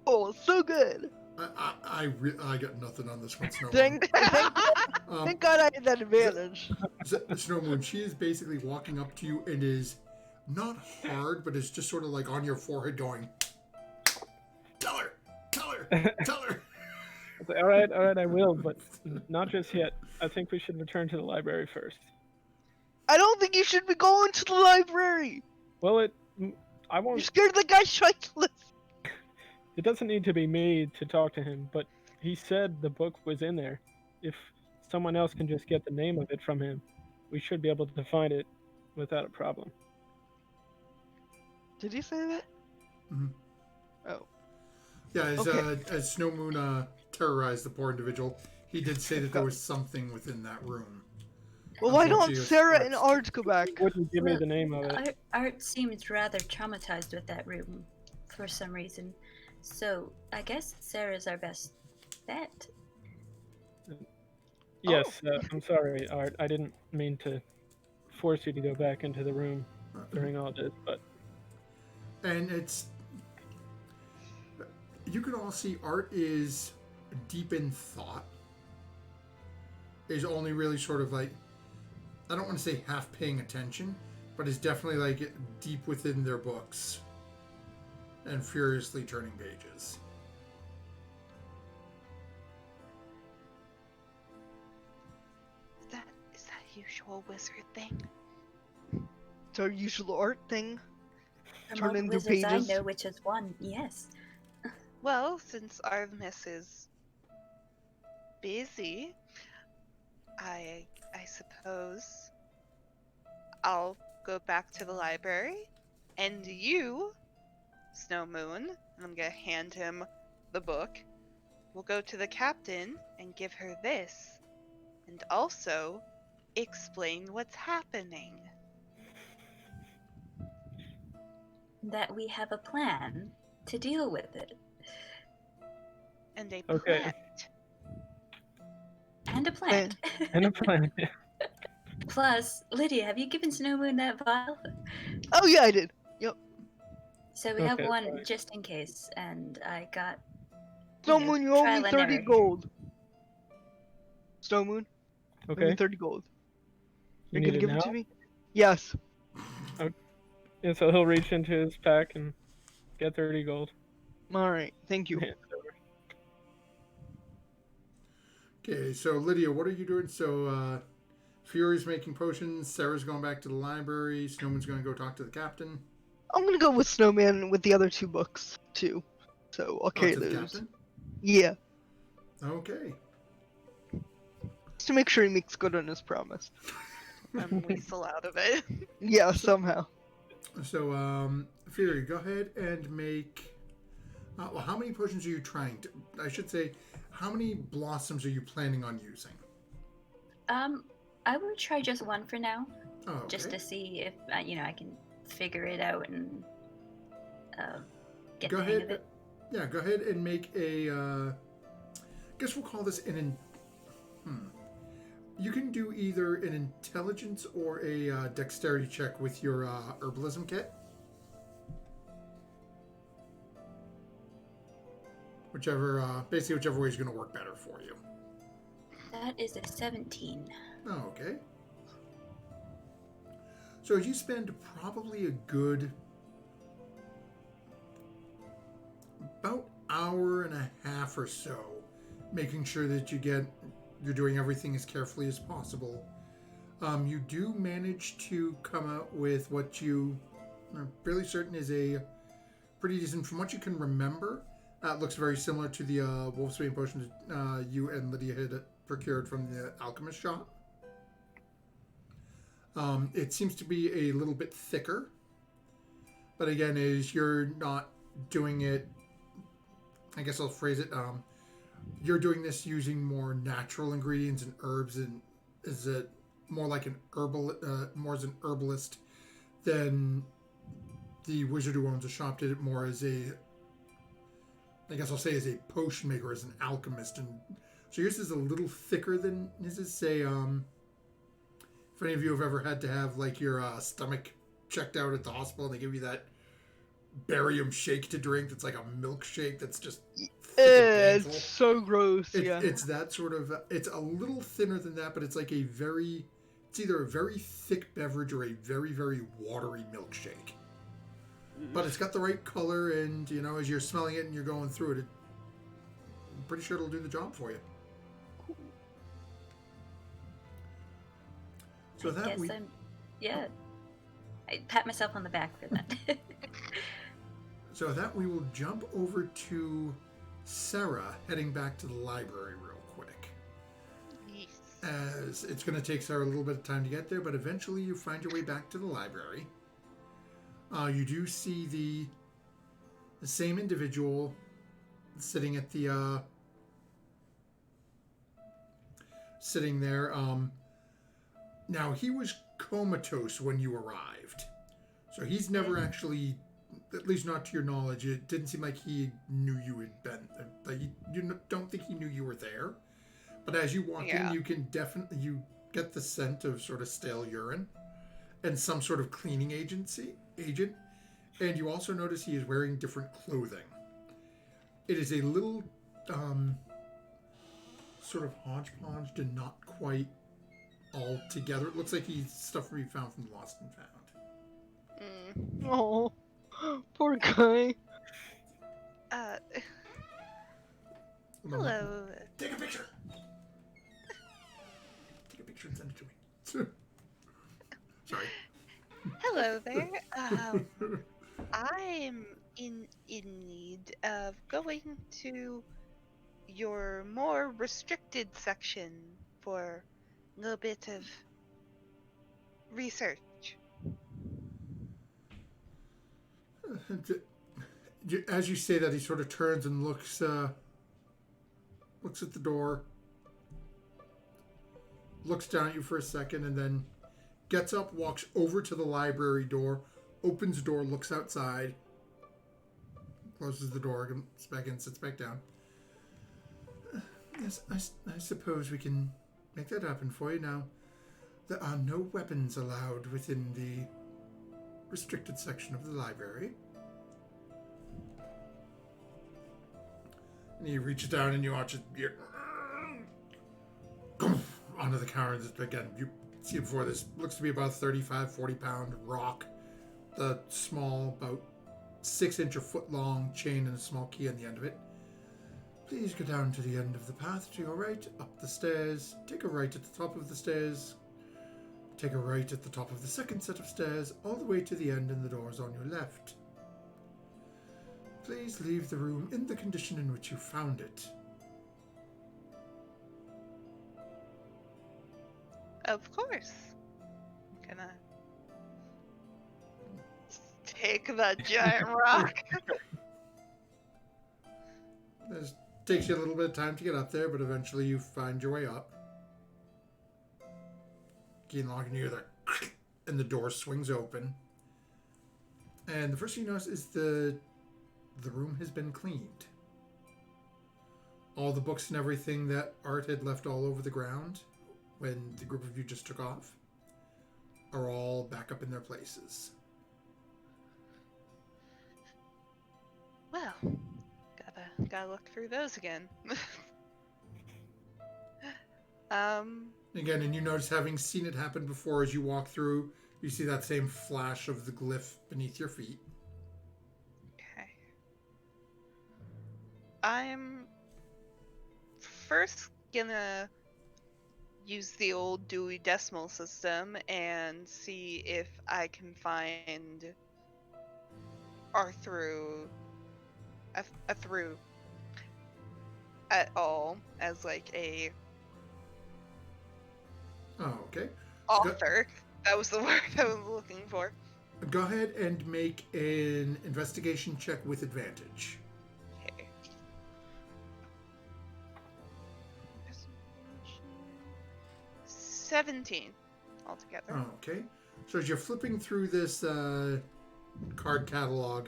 Oh, so good! I got nothing on this one, Snowmoon. Thank Um, God I had that advantage. Snowmoon, she is basically walking up to you and is not hard, but is just sort of like on your forehead going, "Tell her! Tell her! Tell her!" It's like, all right, I will, but not just yet. I think we should return to the library first. I don't think you should be going to the library! Well, I You're won't. scared of the guy shitless! It doesn't need to be me to talk to him, but he said the book was in there. If someone else can just get the name of it from him, we should be able to find it without a problem. Did he say that? Mhm. Oh. Yeah, Okay. As Snow Moon terrorized the poor individual, he did say that there was something within that room. Well, why don't Unfortunately, Sarah and Art's- Art go back? Wouldn't give me Well, the name of it. Art seems rather traumatized with that room for some reason. So I guess Sarah's our best bet. Yes, I'm sorry, Art. I didn't mean to force you to go back into the room during all this, but And it's... You can all see Art is deep in thought. Is only really sort of like... I don't want to say half paying attention, but is definitely like deep within their books. And furiously turning pages. Is that a usual wizard thing? It's our usual Art thing. From Turn all the into wizards pages. I know, which is one, yes. Well, since Artemis is busy, I suppose I'll go back to the library, and you, Snow Moon, and I'm gonna hand him the book, will go to the captain and give her this, and also explain what's happening. That we have a plan to deal with it. And a Okay. plant. And a plant. and a plan. Plus, Lydia, have you given Snow Moon that vial? Oh yeah, I did. Yep. So we have Okay, one sorry. just in case, and I got Snow Moon, you owe me trial and 30 error. gold. Snow Moon, you owe me Okay, 30 gold. you You're need gonna it give now. it to me? Yes. And so he'll reach into his pack and get 30 gold. Alright, thank you. Hand it over. Okay, so Lydia, what are you doing? So, Fury's making potions, Sarah's going back to the library, Snowman's going to go talk to the captain. I'm gonna go with Snowman with the other two books, too. So I'll carry to the those. captain? Yeah. Okay. Just to make sure he makes good on his promise. And weasel out of it. Yeah, somehow. So, Fury, go ahead and make... well, how many potions are you trying to... I should say, how many blossoms are you planning on using? I would try just one for now, Oh, okay. just to see if I can figure it out and get Go the hang ahead. of it. Yeah, go ahead and make a... I guess we'll call this an... You can do either an intelligence or a dexterity check with your herbalism kit. Basically whichever way is going to work better for you. That is a 17. Oh, okay. So you spend probably a good about hour and a half or so making sure that you're doing everything as carefully as possible. You do manage to come out with what you are fairly certain is a pretty decent, from what you can remember, it looks very similar to the Wolfsbane potion you and Lydia had procured from the alchemist shop. It seems to be a little bit thicker, but again, as you're not doing it, I guess I'll phrase it, you're doing this using more natural ingredients and herbs, and is it more like more as an herbalist than the wizard who owns a shop did it more as a, I guess I'll say as a potion maker, as an alchemist, and so yours is a little thicker than his is. Say, if any of you have ever had to have like your stomach checked out at the hospital, and they give you that barium shake to drink that's like a milkshake that's just painful. It's so gross, yeah. It's that sort of, it's a little thinner than that, but it's like it's either a very thick beverage or a very, very watery milkshake. But it's got the right color, and, as you're smelling it and you're going through it, I'm pretty sure it'll do the job for you. So I pat myself on the back for that. So that we will jump over to Sarah heading back to the library real quick. Yes. as it's going to take Sarah a little bit of time to get there, but eventually you find your way back to the library. You do see the same individual sitting at the sitting there. Now he was comatose when you arrived, so he's never actually, at least not to your knowledge, it didn't seem like he knew you had been. Like you don't think he knew you were there. But as you walk in, you can you get the scent of sort of stale urine and some sort of cleaning agent, and you also notice he is wearing different clothing. It is a little sort of hodgepodge and not quite all together. It looks like he's stuff we found from Lost and Found. Oh, poor guy. Hello. Take a picture. Take a picture and send it to me. Sorry. Hello there. I'm in need of going to your more restricted section for a little bit of research. As you say that, he sort of turns and looks at the door, looks down at you for a second, and then gets up, walks over to the library door, opens the door, looks outside, closes the door, comes back in, sits back down. Yes, I suppose we can make that happen for you now. There are no weapons allowed within the restricted section of the library. And he reaches down and you watch it onto the counter. Again, you see it before. This looks to be about 35, 40-pound rock. The small, about 6-inch or foot long chain and a small key on the end of it. Please go down to the end of the path to your right, up the stairs, take a right at the top of the stairs, take a right at the top of the second set of stairs, all the way to the end, and the doors on your left. Please leave the room in the condition in which you found it. Of course. I'm gonna take the giant rock. It takes you a little bit of time to get up there, but eventually you find your way up. Key and lock, and you hear that, and the door swings open. And the first thing you notice is the room has been cleaned. All the books and everything that Art had left all over the ground when the group of you just took off are all back up in their places. Well, gotta look through those again. Again, and you notice, having seen it happen before, as you walk through, you see that same flash of the glyph beneath your feet. Okay. I'm first gonna use the old Dewey Decimal System and see if I can find through at all as like a Okay. author. That was the word I was looking for. Go ahead and make an investigation check with advantage. Okay. 17 altogether. Okay. So as you're flipping through this card catalog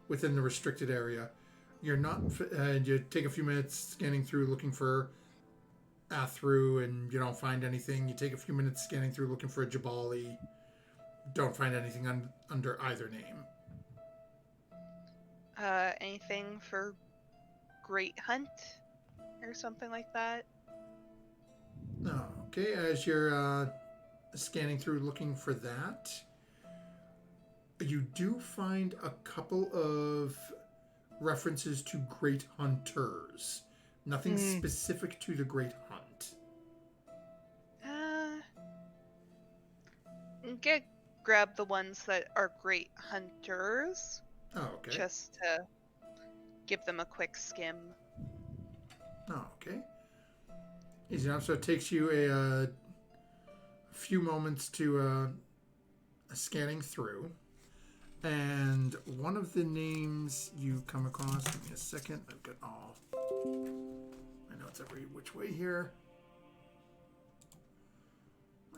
within the restricted area, you're not, and you take a few minutes scanning through, looking for Athru, and you don't find anything. You take a few minutes scanning through, looking for a Jabali. Don't find anything under either name. Anything for Great Hunt or something like that? Okay, as you're scanning through looking for that, you do find a couple of references to Great Hunters. Nothing specific to the Great Hunt. Grab the ones that are Great Hunters. Okay. Just to give them a quick skim. Okay. Easy enough. So it takes you a few moments to scanning through. And one of the names you come across, give me a second. I've got all my notes every which way here.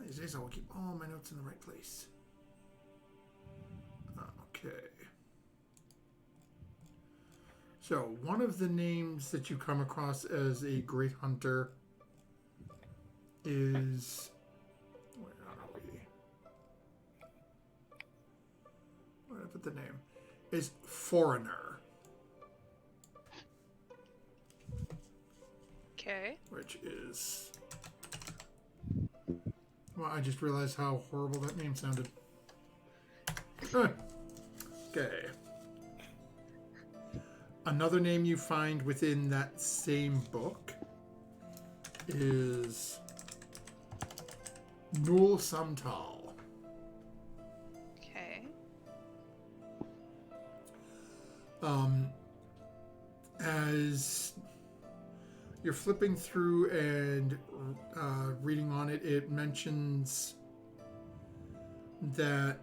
These days I will keep all my notes in the right place. Okay. So one of the names that you come across as a great hunter is... Where are we? Where did I put the name? Is Foreigner. Okay. Which is... Well, I just realized how horrible that name sounded. Okay. Another name you find within that same book is Nul Samtal. Okay. As you're flipping through and reading on it, it mentions that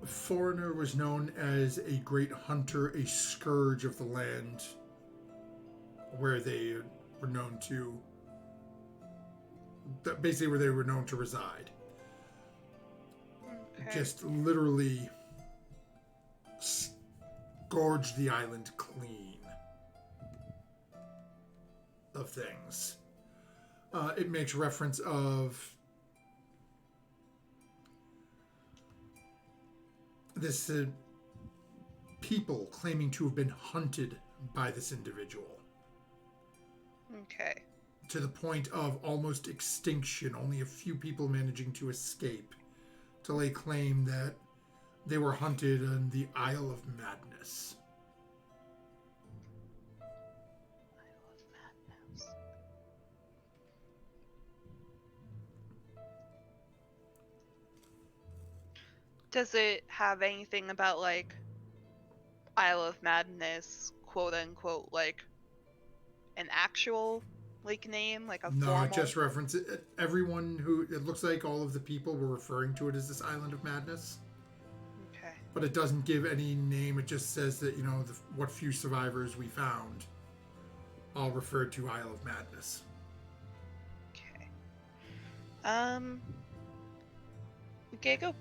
Foreigner was known as a great hunter, a scourge of the land where they were known to, basically where they were known to reside. Okay. Just literally scourged the island clean of things. It makes reference of this people claiming to have been hunted by this individual Okay. to the point of almost extinction, only a few people managing to escape, to lay claim that they were hunted in the Isle of Madness. Isle of Madness. Does it have anything about like Isle of Madness, quote unquote, like an actual like name, like a No, formal? it just references everyone who, it looks like all of the people were referring to it as this Island of Madness. Okay. But it doesn't give any name. It just says that, you know, what few survivors we found all referred to Isle of Madness. Okay. Okay, go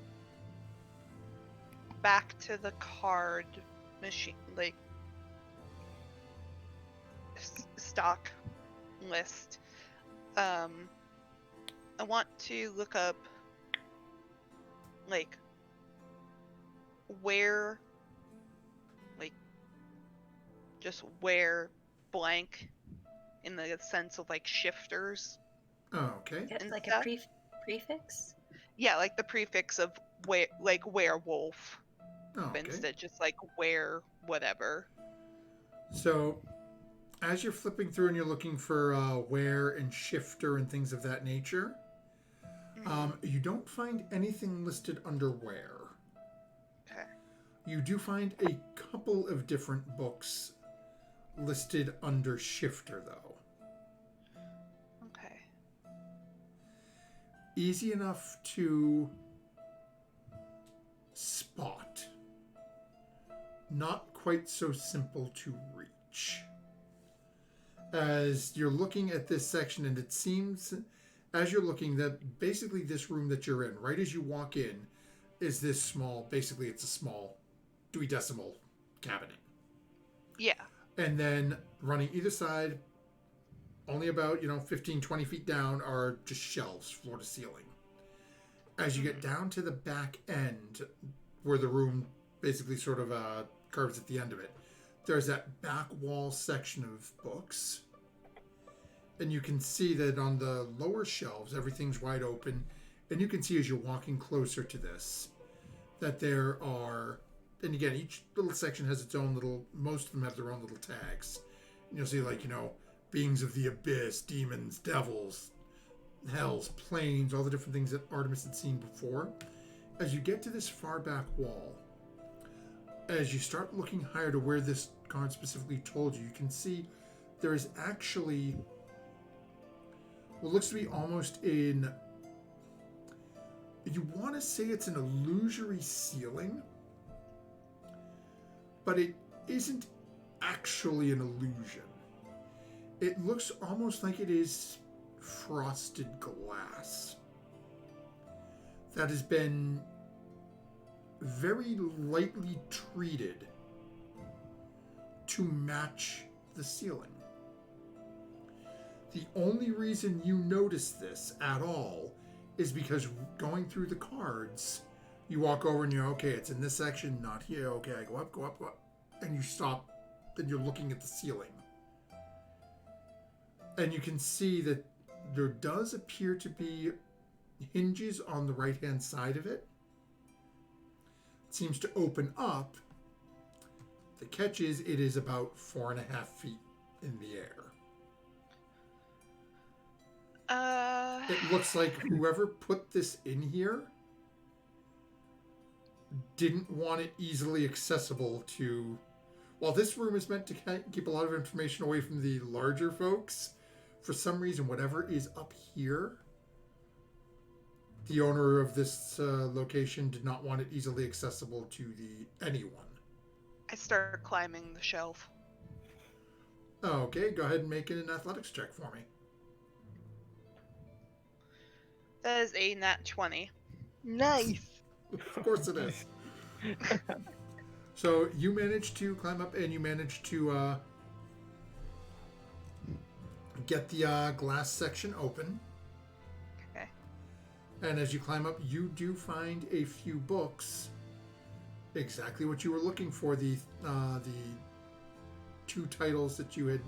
back to the card machine, like stock list. I want to look up like where, like just where blank in the sense of like shifters. Oh, okay. Get And like stuff? a prefix? Yeah, like the prefix of like werewolf, Oh, okay. instead just like where whatever. So, as you're flipping through and you're looking for where and shifter and things of that nature, you don't find anything listed under where. Okay. You do find a couple of different books listed under shifter, though. Okay. Easy enough to spot. Not quite so simple to reach. As you're looking at this section, and it seems, as you're looking, that basically this room that you're in, right as you walk in, is this small, basically it's a small Dewey Decimal cabinet. Yeah. And then running either side, only about, 15, 20 feet down, are just shelves, floor to ceiling. As you get down to the back end, where the room basically sort of curves at the end of it, there's that back wall section of books. And you can see that on the lower shelves, everything's wide open. And you can see as you're walking closer to this, that there are, and again, each little section has its own little, most of them have their own little tags. And you'll see, like, beings of the abyss, demons, devils, hells, planes, all the different things that Artemis had seen before. As you get to this far back wall, as you start looking higher to where this card specifically told you. You can see there is actually what looks to be almost in. You want to say it's an illusory ceiling, but it isn't actually an illusion. It looks almost like it is frosted glass that has been very lightly treated to match the ceiling. The only reason you notice this at all is because going through the cards, you walk over and you're, okay, it's in this section, not here. Okay, I go up, go up, go up. And you stop, then you're looking at the ceiling. And you can see that there does appear to be hinges on the right-hand side of it. It seems to open up. The catch is it is about 4.5 feet in the air. It looks like whoever put this in here didn't want it easily accessible to... While this room is meant to keep a lot of information away from the larger folks, for some reason, whatever is up here, the owner of this location did not want it easily accessible to anyone. I start climbing the shelf. Okay, go ahead and make an athletics check for me. That is a nat 20. Nice. Of course it is. So you managed to climb up and you managed to get the glass section open. Okay. And as you climb up, you do find a few books. Exactly what you were looking for. The two titles that you had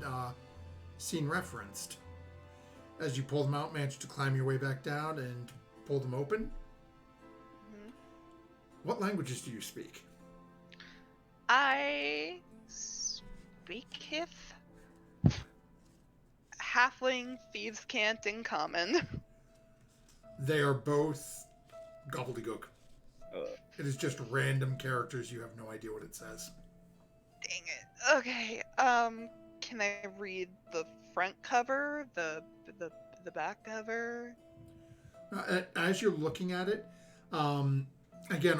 seen referenced. As you pull them out, managed to climb your way back down and pull them open. Mm-hmm. What languages do you speak? I speaketh Halfling, Thieves' Cant, and Common. They are both gobbledygook. It is just random characters. You have no idea what it says. Dang it. Okay. Can I read the front cover, the back cover? As you're looking at it, again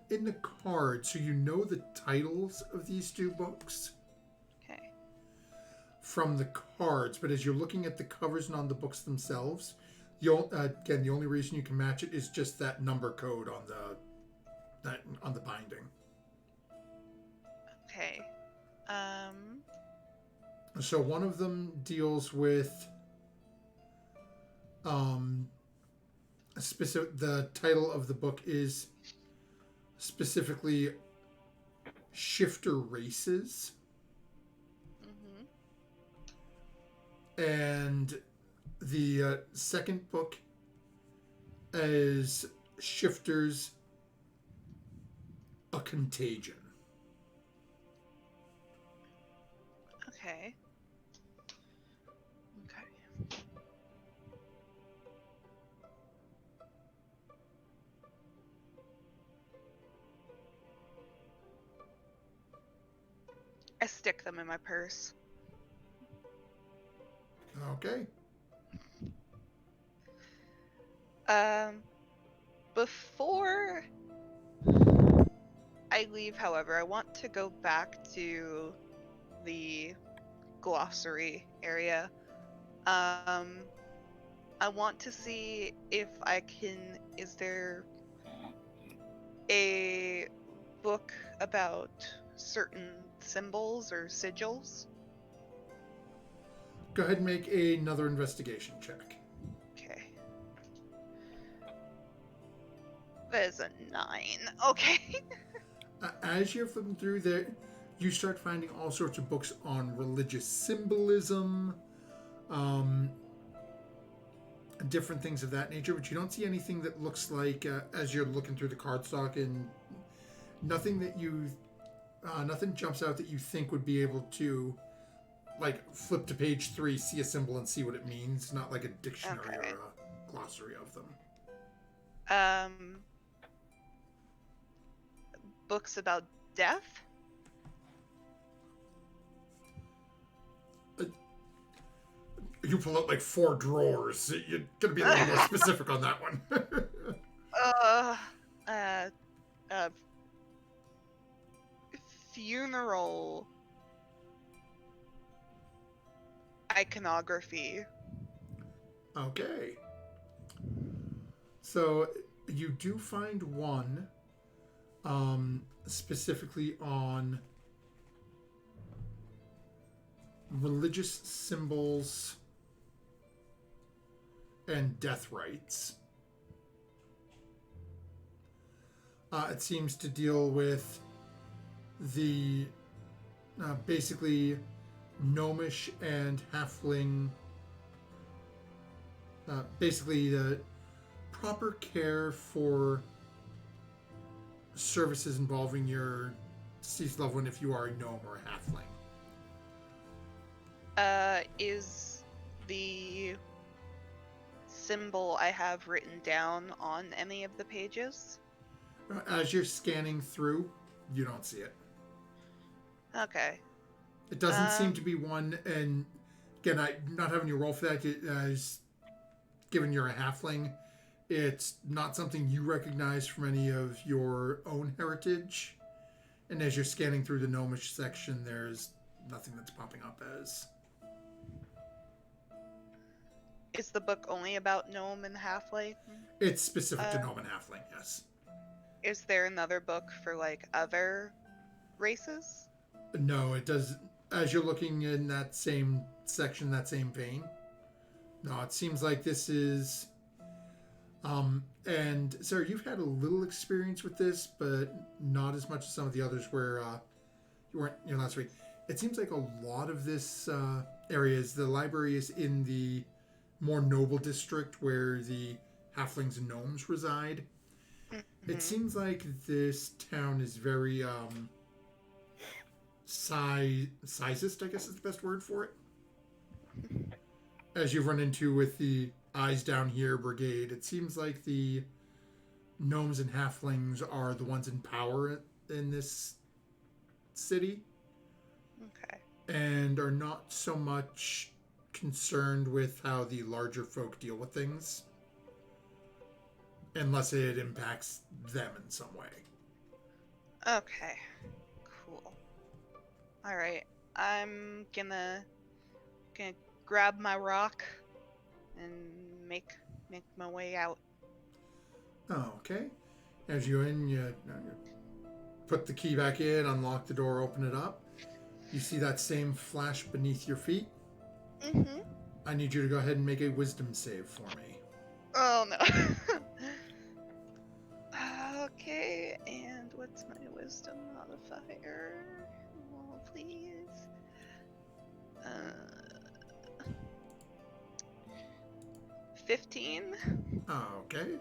in the card, so you know the titles of these two books. Okay. From the cards, but as you're looking at the covers and on the books themselves, again, the only reason you can match it is just that number code on the binding. Okay. So one of them deals with the title of the book is specifically Shifter Races. Mm-hmm. And the second book is Shifters, A Contagion. Okay. Okay. I stick them in my purse. Okay. Before I leave, however, I want to go back to the glossary area. I want to see if I can... Is there a book about certain symbols or sigils? Go ahead and make another investigation check. Okay. That is a 9. Okay. As you're flipping through there, you start finding all sorts of books on religious symbolism, different things of that nature, but you don't see anything that looks like, as you're looking through the cardstock, and nothing that nothing jumps out that you think would be able to, like, flip to page 3, see a symbol, and see what it means. Not like a dictionary or a glossary of them. Books about death? you pull out like 4 drawers. You're gonna be a little more specific on that one. Uh, uh, uh, funeral iconography. Okay. So you do find one specifically on religious symbols and death rites. It seems to deal with the basically gnomish and halfling, basically the proper care for services involving your deceased loved one if you are a gnome or a halfling. Is the symbol I have written down on any of the pages? As you're scanning through, you don't see it. Okay. It doesn't seem to be one, and again, not having you roll for that, as given you're a halfling, it's not something you recognize from any of your own heritage. And as you're scanning through the gnomish section, there's nothing that's popping up as. Is the book only about gnome and halfling? It's specific to gnome and halfling, yes. Is there another book for like other races? No, it does. As you're looking in that same section, that same vein. No, it seems like this is. And Sarah, you've had a little experience with this, but not as much as some of the others where you weren't here last week. It seems like a lot of this area is the library is in the more noble district where the halflings and gnomes reside. Mm-hmm. It seems like this town is very sizist, I guess is the best word for it. As you've run into with the Eyes Down Here brigade, it seems like the gnomes and halflings are the ones in power in this city. Okay. And are not so much concerned with how the larger folk deal with things. Unless it impacts them in some way. Okay. Cool. Alright. I'm gonna grab my rock and make my way out. Oh, okay. As you you put the key back in, unlock the door, open it up. You see that same flash beneath your feet. Mm-hmm. I need you to go ahead and make a wisdom save for me. Oh no. Okay, and what's my wisdom modifier? Oh, please. 15. Okay.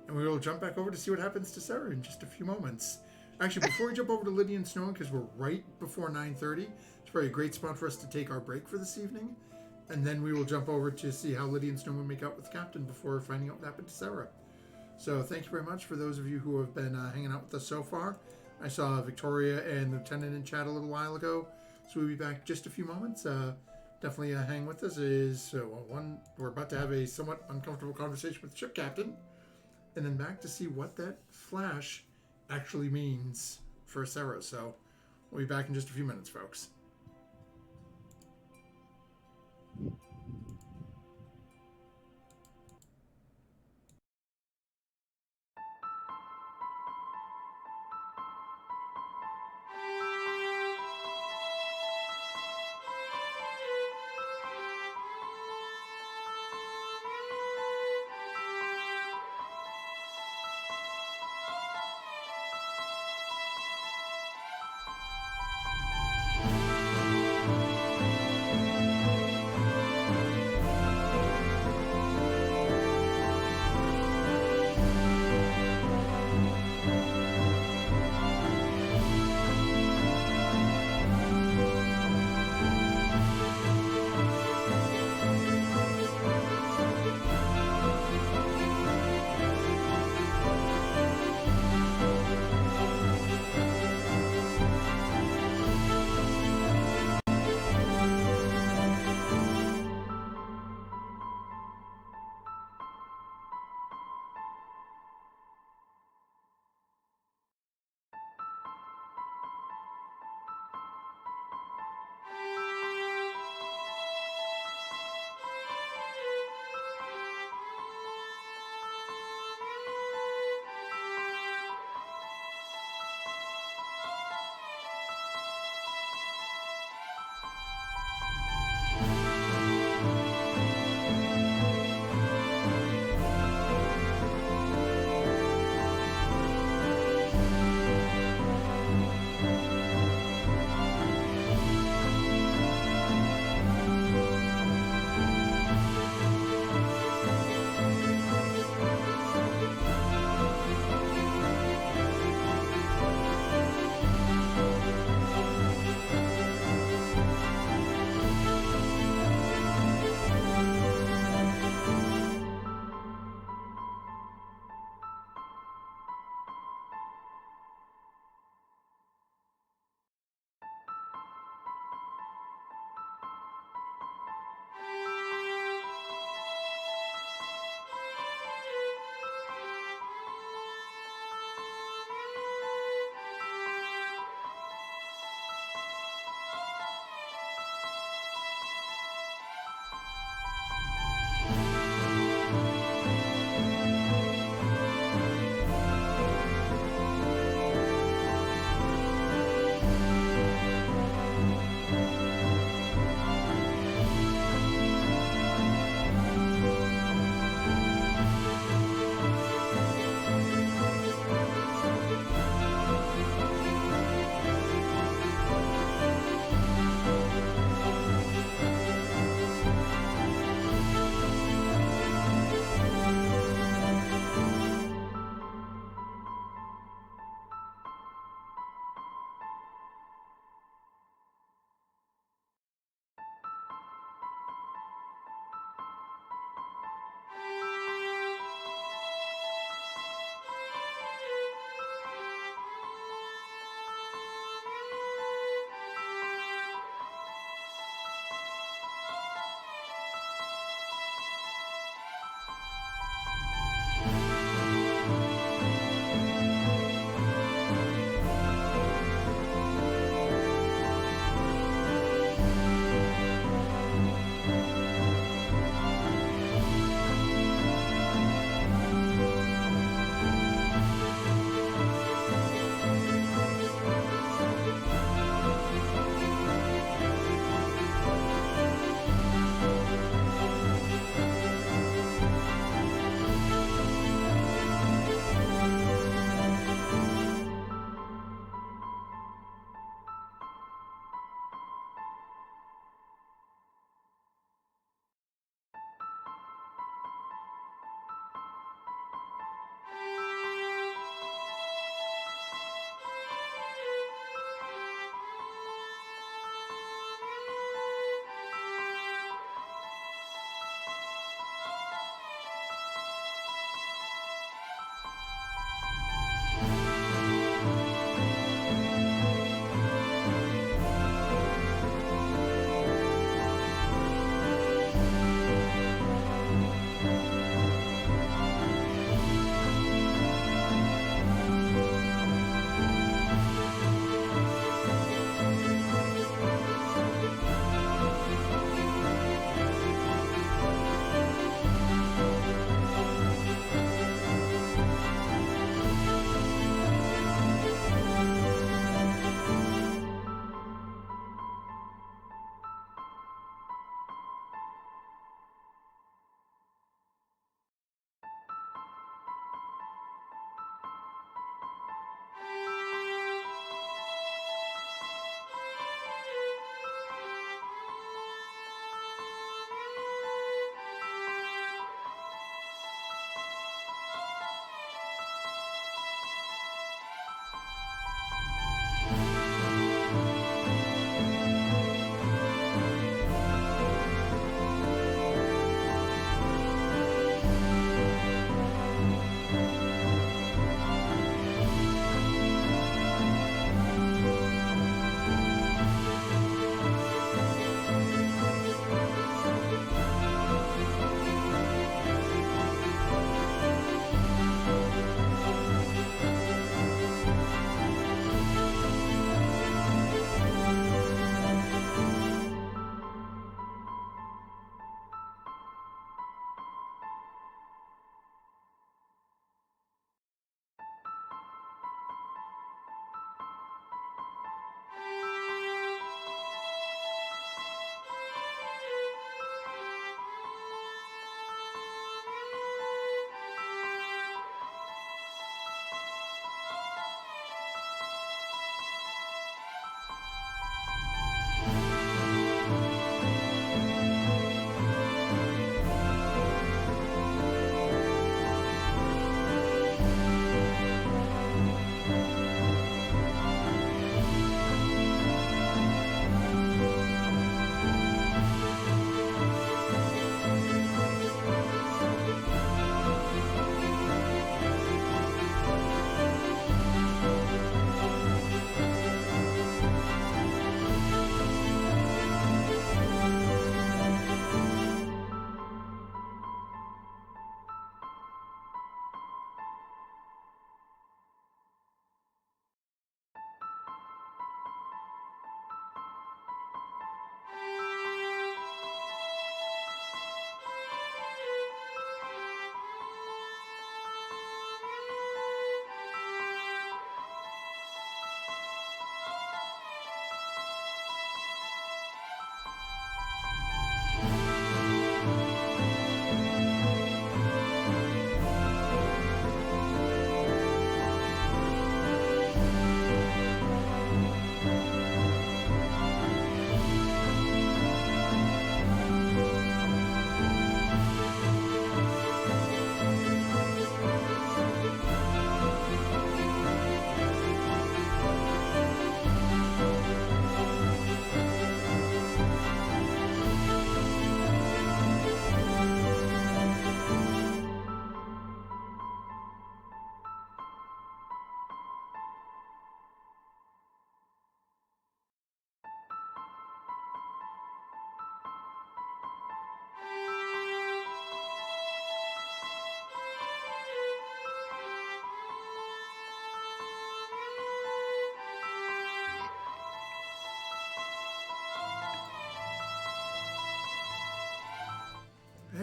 And we will jump back over to see what happens to Sarah in just a few moments. Actually, before we jump over to Lydia and Snow, because we're right before 9:30, it's probably a great spot for us to take our break for this evening. And then we will jump over to see how Lydia and Snow will make out with the captain before finding out what happened to Sarah. So thank you very much for those of you who have been hanging out with us so far. I saw Victoria and Lieutenant in chat a little while ago, so we'll be back just a few moments. Definitely hang with us. We're about to have a somewhat uncomfortable conversation with the ship captain, and then back to see what that flash actually means for Sarah. So we'll be back in just a few minutes, folks.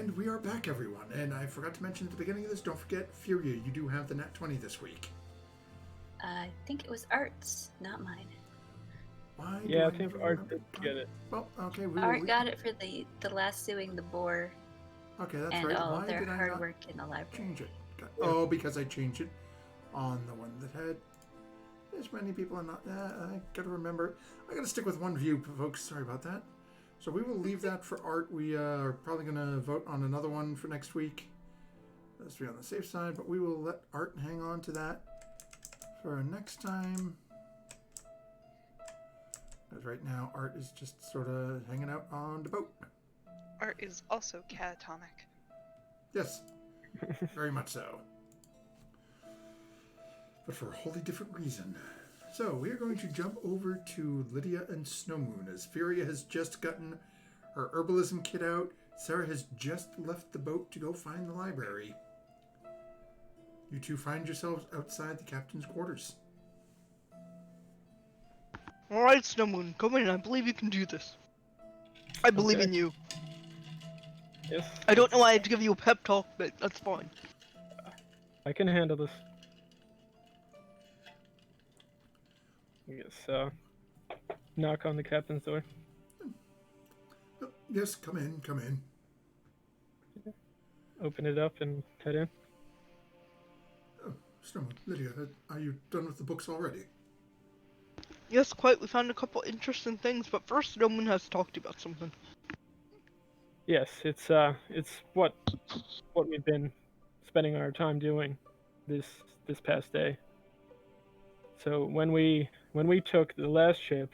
And we are back, everyone. And I forgot to mention at the beginning of this, don't forget, Furia, you do have the Nat 20 this week. I think it was Art's, not mine. Why do Yeah, I I think never Art remember? did get it. Well, okay, we Art will got it for the lassoing the boar Okay, that's and right. all Why their did I hard not work in the library. change it? Oh, because I changed it on the one that had as many people. I'm not. I gotta remember. I gotta stick with one view, folks. Sorry about that. So we will leave that for Art. We are probably gonna vote on another one for next week. Let's be on the safe side, but we will let Art hang on to that for next time. Because right now, Art is just sort of hanging out on the boat. Art is also catatonic. Yes, very much so. But for a wholly different reason. So we are going to jump over to Lydia and Snowmoon as Furia has just gotten her herbalism kit out. Sarah has just left the boat to go find the library. You two find yourselves outside the captain's quarters. Alright, Snowmoon, come in. I believe you can do this. I believe Okay. in you. Yes, I don't know why I had to give you a pep talk, but that's fine. I can handle this. Yes, knock on the captain's door. Oh, yes, come in, come in. Open it up and head in. Oh, Snowmoon, Lydia, are you done with the books already? Yes, quite. We found a couple interesting things, but first, Snowmoon has to talk to you about something. Yes, it's what we've been spending our time doing this past day. So when we took the last ship,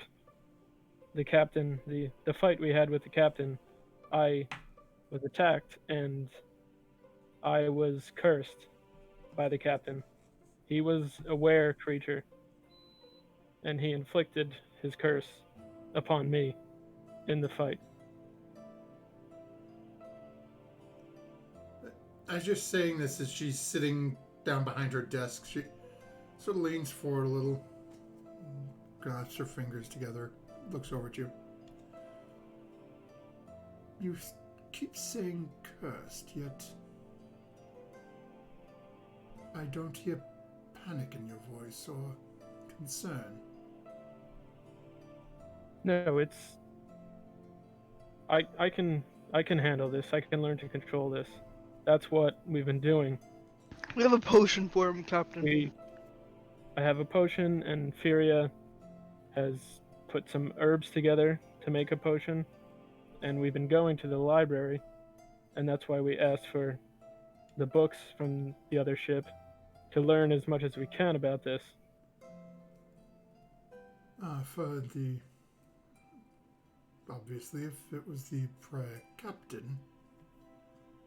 the captain, the fight we had with the captain, I was attacked and I was cursed by the captain. He was a were creature, and he inflicted his curse upon me in the fight. As you're saying this, as she's sitting down behind her desk, she sort of leans forward a little, grasps her fingers together, looks over at you. You keep saying cursed, yet I don't hear panic in your voice or concern. No, it's I can handle this. I can learn to control this. That's what we've been doing. We have a potion for him, Captain. I have a potion, and Furia has put some herbs together to make a potion, and we've been going to the library, and that's why we asked for the books from the other ship to learn as much as we can about this. For the... Obviously, if it was the prior captain,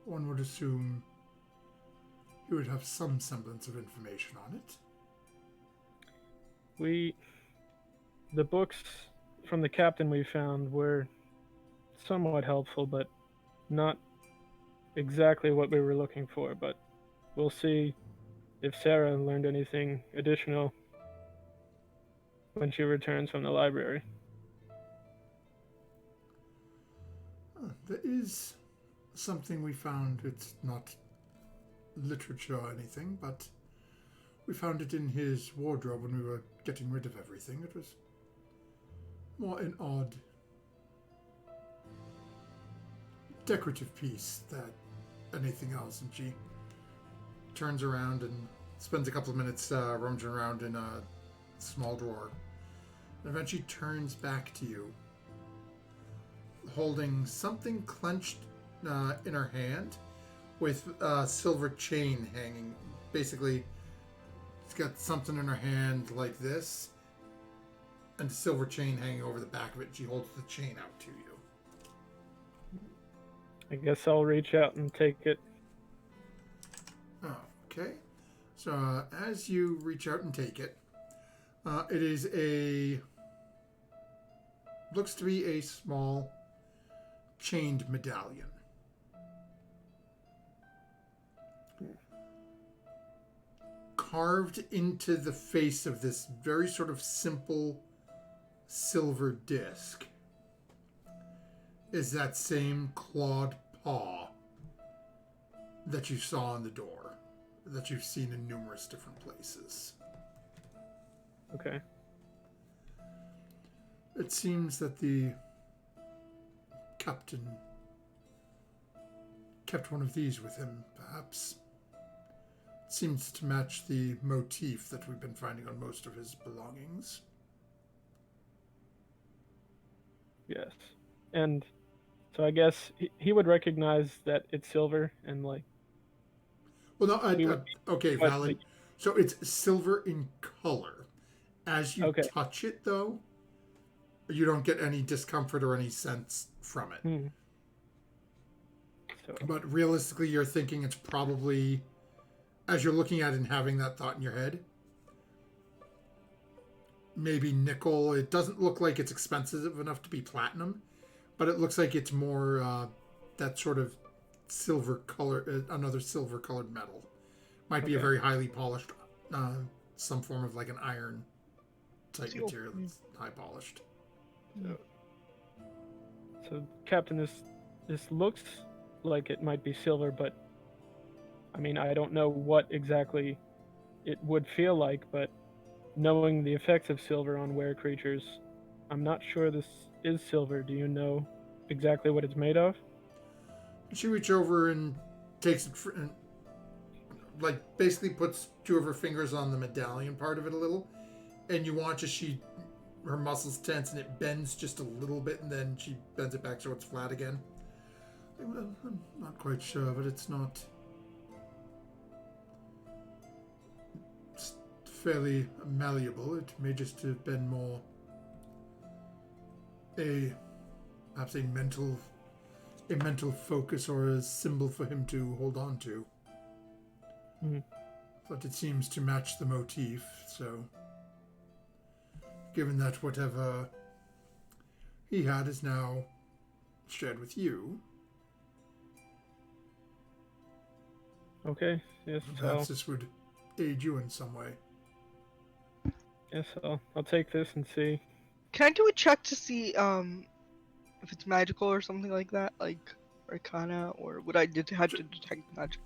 one would assume he would have some semblance of information on it. The books from the captain we found were somewhat helpful, but not exactly what we were looking for. But we'll see if Sarah learned anything additional when she returns from the library. There is something we found. It's not literature or anything, but we found it in his wardrobe when we were getting rid of everything. It was more an odd decorative piece than anything else. And she turns around and spends a couple of minutes rummaging around in a small drawer. And eventually turns back to you, holding something clenched in her hand with a silver chain hanging. Basically, it's got something in her hand like this and a silver chain hanging over the back of it. She holds the chain out to you. I guess I'll reach out and take it. Okay. So as you reach out and take it, it is looks to be a small chained medallion. Carved into the face of this very sort of simple silver disc is that same clawed paw that you saw on the door, that you've seen in numerous different places. Okay. It seems that the captain kept one of these with him, perhaps. It seems to match the motif that we've been finding on most of his belongings. Yes. And so I guess he would recognize that it's silver and like Well, no, we would okay, but, valid. like, So it's silver in color. As you okay. touch it, though, you don't get any discomfort or any sense from it. Hmm. So But realistically, you're thinking it's probably, as you're looking at it and having that thought in your head, maybe nickel. It doesn't look like it's expensive enough to be platinum, but it looks like it's more that sort of silver color, another silver colored metal. Might be a Okay. very highly polished, some form of like an iron type Steel. material that's high polished. So Captain, this looks like it might be silver, but I mean I don't know what exactly it would feel like, but knowing the effects of silver on were creatures, I'm not sure this is silver. Do you know exactly what it's made of? She reaches over and takes it, and, like basically puts two of her fingers on the medallion part of it a little, and you watch as her muscles tense and it bends just a little bit, and then she bends it back so it's flat again. Well, I'm not quite sure, but it's not. It's fairly malleable. It may just have been more perhaps a mental focus or a symbol for him to hold on to. Mhm. But it seems to match the motif, so given that whatever he had is now shared with you, Okay. Yes. perhaps this would aid you in some way. I'll take this and see. Can I do a check to see if it's magical or something like that, like Arcana, or would I have to detect magic?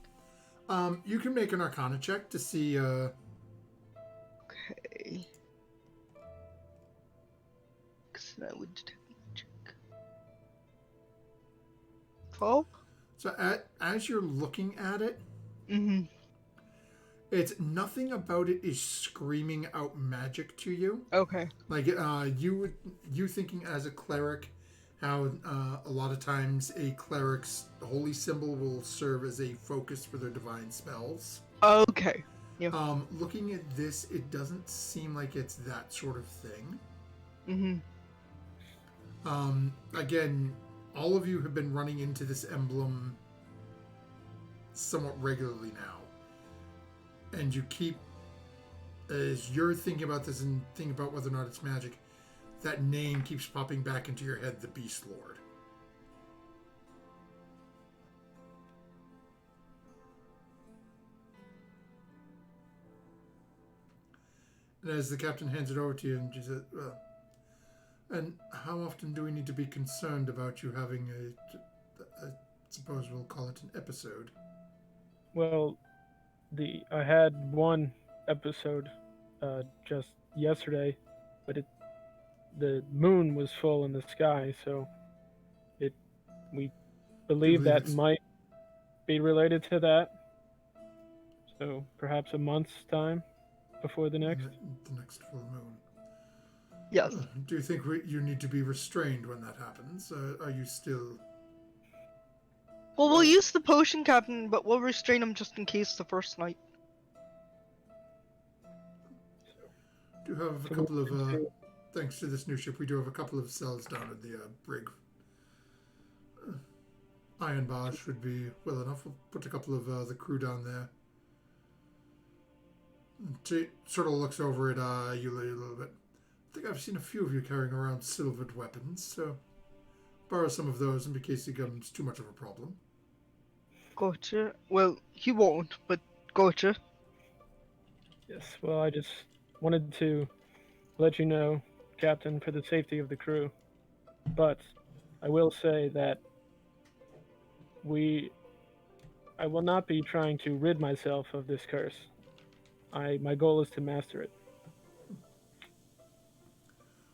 You can make an Arcana check to see. Okay. Because I would detect magic. 12. So as you're looking at it, Mm-hmm. it's nothing about it is screaming out magic to you. Okay. Like you thinking as a cleric, how a lot of times a cleric's holy symbol will serve as a focus for their divine spells. Okay. Yeah. Looking at this, it doesn't seem like it's that sort of thing. Mm-hmm. Again, all of you have been running into this emblem somewhat regularly now. And you keep, as you're thinking about this and thinking about whether or not it's magic, that name keeps popping back into your head, the Beast Lord. And as the captain hands it over to you, and she says, well, and how often do we need to be concerned about you having I suppose we'll call it an episode? Well, I had one episode just yesterday, but the moon was full in the sky, so we believe that it's- might be related to that. So perhaps a month's time before the next. The next full moon. Yes. Do you think you need to be restrained when that happens? Are you still... Well, we'll use the potion, Captain, but we'll restrain him just in case the first night. Do you have a couple of... thanks to this new ship, we do have a couple of cells down at the brig. Iron bar should be well enough. We'll put a couple of the crew down there. She sort of looks over at Yuli a little bit. I think I've seen a few of you carrying around silvered weapons, so borrow some of those in case it becomes too much of a problem. Gotcha. Well, he won't, but gotcha. Yes, well, I just wanted to let you know, Captain, for the safety of the crew. But I will say that we I will not be trying to rid myself of this curse. My goal is to master it.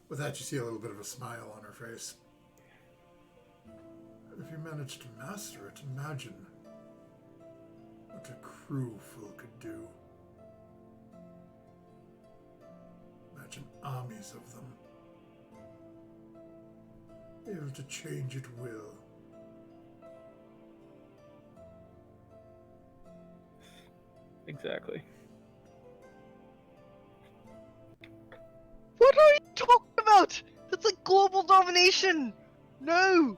With that, you see a little bit of a smile on her face. If you manage to master it, imagine what a crew full could do. Imagine armies of them, able to change at will. Exactly. What are you talking about? That's like global domination. No.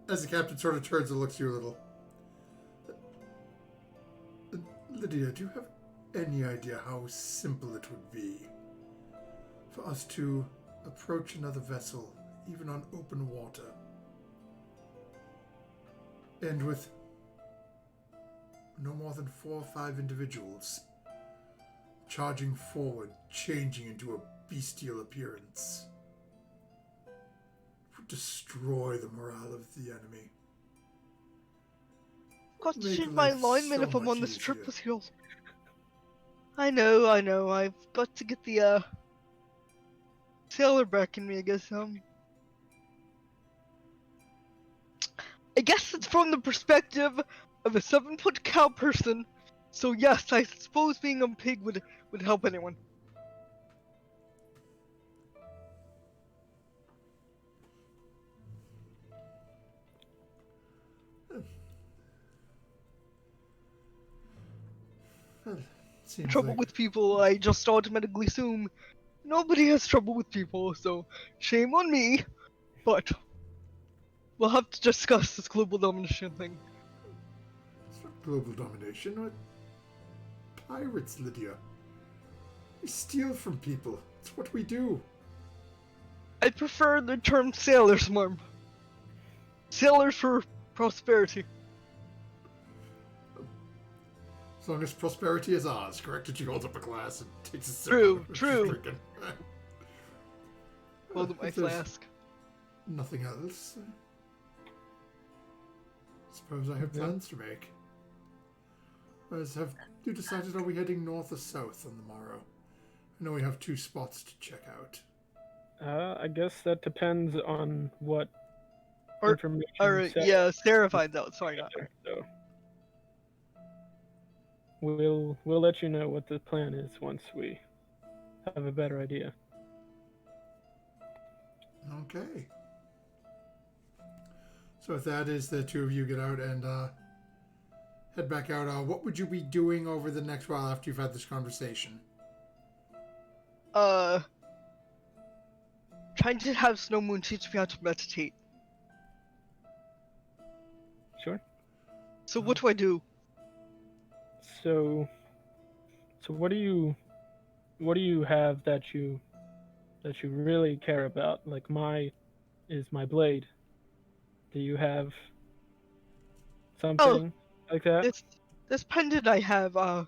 As the captain sort of turns and looks at you a little. Lydia, do you have any idea how simple it would be for us to approach another vessel, even on open water, and with no more than 4 or 5 individuals charging forward, changing into a bestial appearance? It would destroy the morale of the enemy. Got to Make change my life alignment so if I'm much on this trip easier. with you. I know. I've got to get the sailor back in me, I guess. I guess it's from the perspective of a 7-foot cow person. So yes, I suppose being a pig would help anyone. Seems Trouble like with people, I just automatically assume nobody has trouble with people, so shame on me. But we'll have to discuss this global domination thing. it's not global domination. We're pirates, Lydia. We steal from people. It's what we do. I prefer the term sailors, Marm. Sailors for prosperity. As long as prosperity is ours, correct? And she holds up a glass and takes a sip True, out of it. true. She's drinking. Hold up my If there's flask. nothing else, I suppose I have plans to make. As have you decided, are we heading north or south on the morrow? I know we have 2 spots to check out. I guess that depends on what Or- information. Alright, Sarah yeah, Sarah has finds out, sorry not. together, So we'll let you know what the plan is once we have a better idea. Okay. So if that is the 2 of you get out and head back out, what would you be doing over the next while after you've had this conversation? Trying to have Snow Moon teach me how to meditate. Sure. So what do I do? So what do you have that you really care about? Like my blade. Do you have something like that? This pendant I have, I've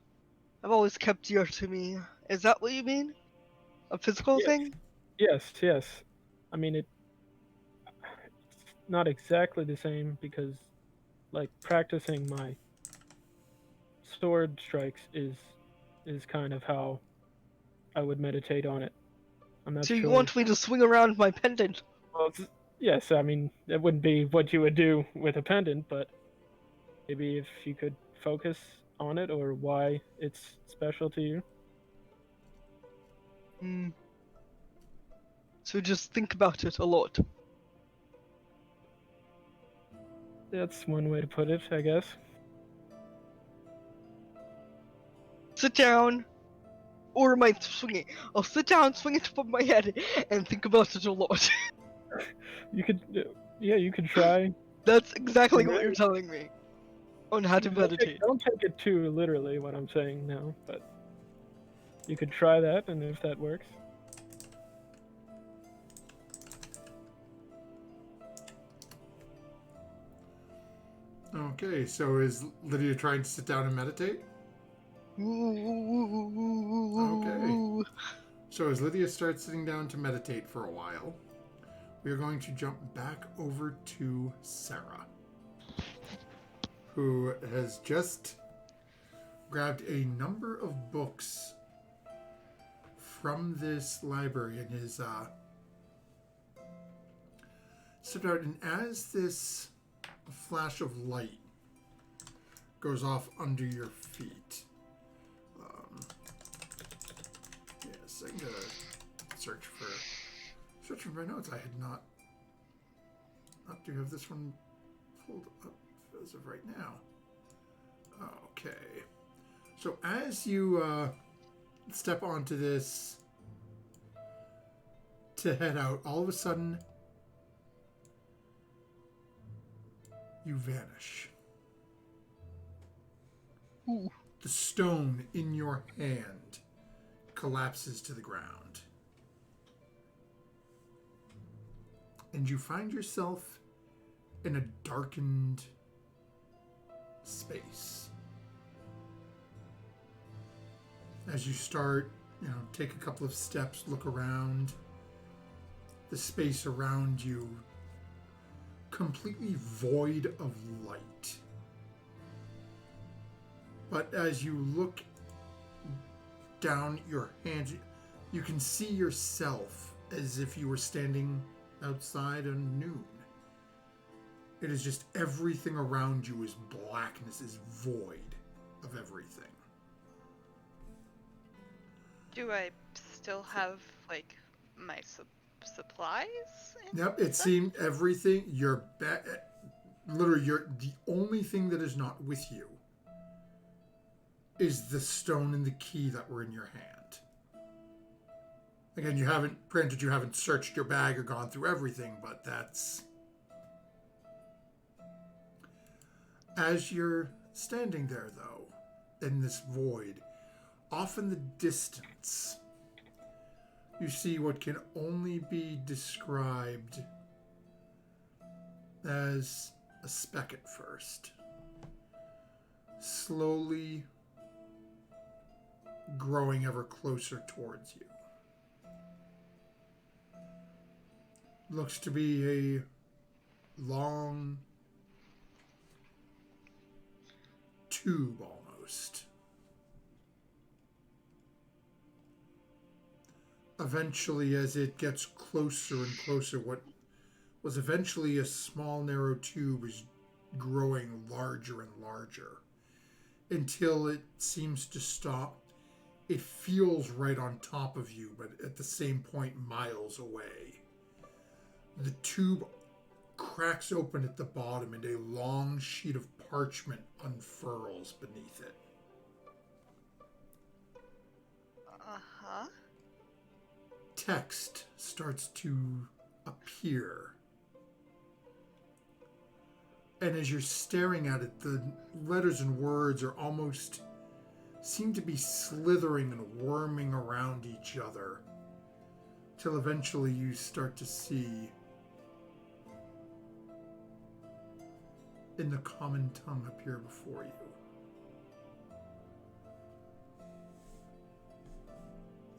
always kept dear to me. Is that what you mean? A physical Yes. thing? Yes. I mean it's not exactly the same because like practicing my sword strikes is kind of how I would meditate on it. I'm not So you sure. want me to swing around my pendant? Well, yes, I mean, that wouldn't be what you would do with a pendant, but maybe if you could focus on it or why it's special to you. Hmm. So just think about it a lot. That's one way to put it, I guess. Sit down. Or am I swinging? I'll sit down, swing it above my head, and think about it a lot. You could, you could try. That's exactly what Really? you're telling me. On how to meditate. Don't take it too literally, what I'm saying now, but you could try that, and if that works. Okay, so is Lydia trying to sit down and meditate? Okay. So as Lydia starts sitting down to meditate for a while, we are going to jump back over to Sarah. who has just grabbed a number of books from this library in his stepped out, and as this flash of light goes off under your feet, yes, I'm gonna search for my notes. I had not do have this one pulled up as of right now. Okay, so as you step onto this to head out, all of a sudden you vanish. Ooh. The stone in your hand collapses to the ground. And you find yourself in a darkened space. As you start, take a couple of steps, look around, the space around you completely void of light. But as you look down your hands, you can see yourself as if you were standing outside on noon. It is just everything around you is blackness, is void of everything. Do I still have, like, my supplies? Yep, it seemed everything, literally, the only thing that is not with you is the stone and the key that were in your hand. Again, you haven't searched your bag or gone through everything, but that's... As you're standing there, though, in this void, off in the distance, you see what can only be described as a speck at first. Slowly growing ever closer towards you. Looks to be a long tube almost. Eventually, as it gets closer and closer, what was eventually a small narrow tube is growing larger and larger until it seems to stop. It feels right on top of you, but at the same point miles away. The tube cracks open at the bottom and a long sheet of parchment unfurls beneath it. Uh-huh. Text starts to appear. And as you're staring at it, the letters and words are almost seem to be slithering and worming around each other till eventually you start to see in the common tongue appear before you.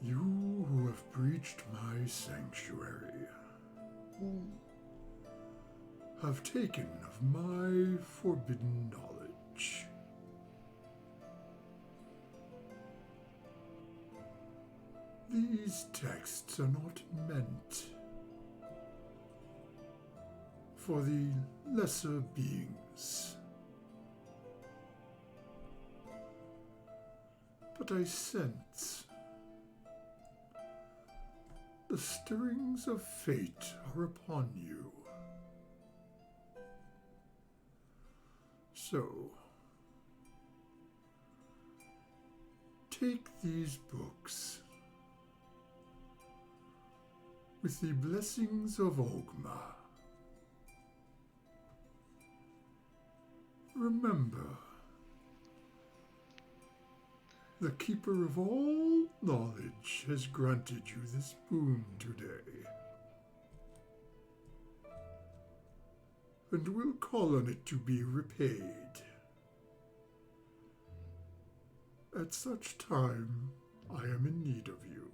You who have breached my sanctuary have taken of my forbidden knowledge. These texts are not meant for the lesser beings, but I sense the stirrings of fate are upon you. So, take these books with the blessings of Ogma. Remember, the Keeper of all knowledge has granted you this boon today, and will call on it to be repaid at such time I am in need of you.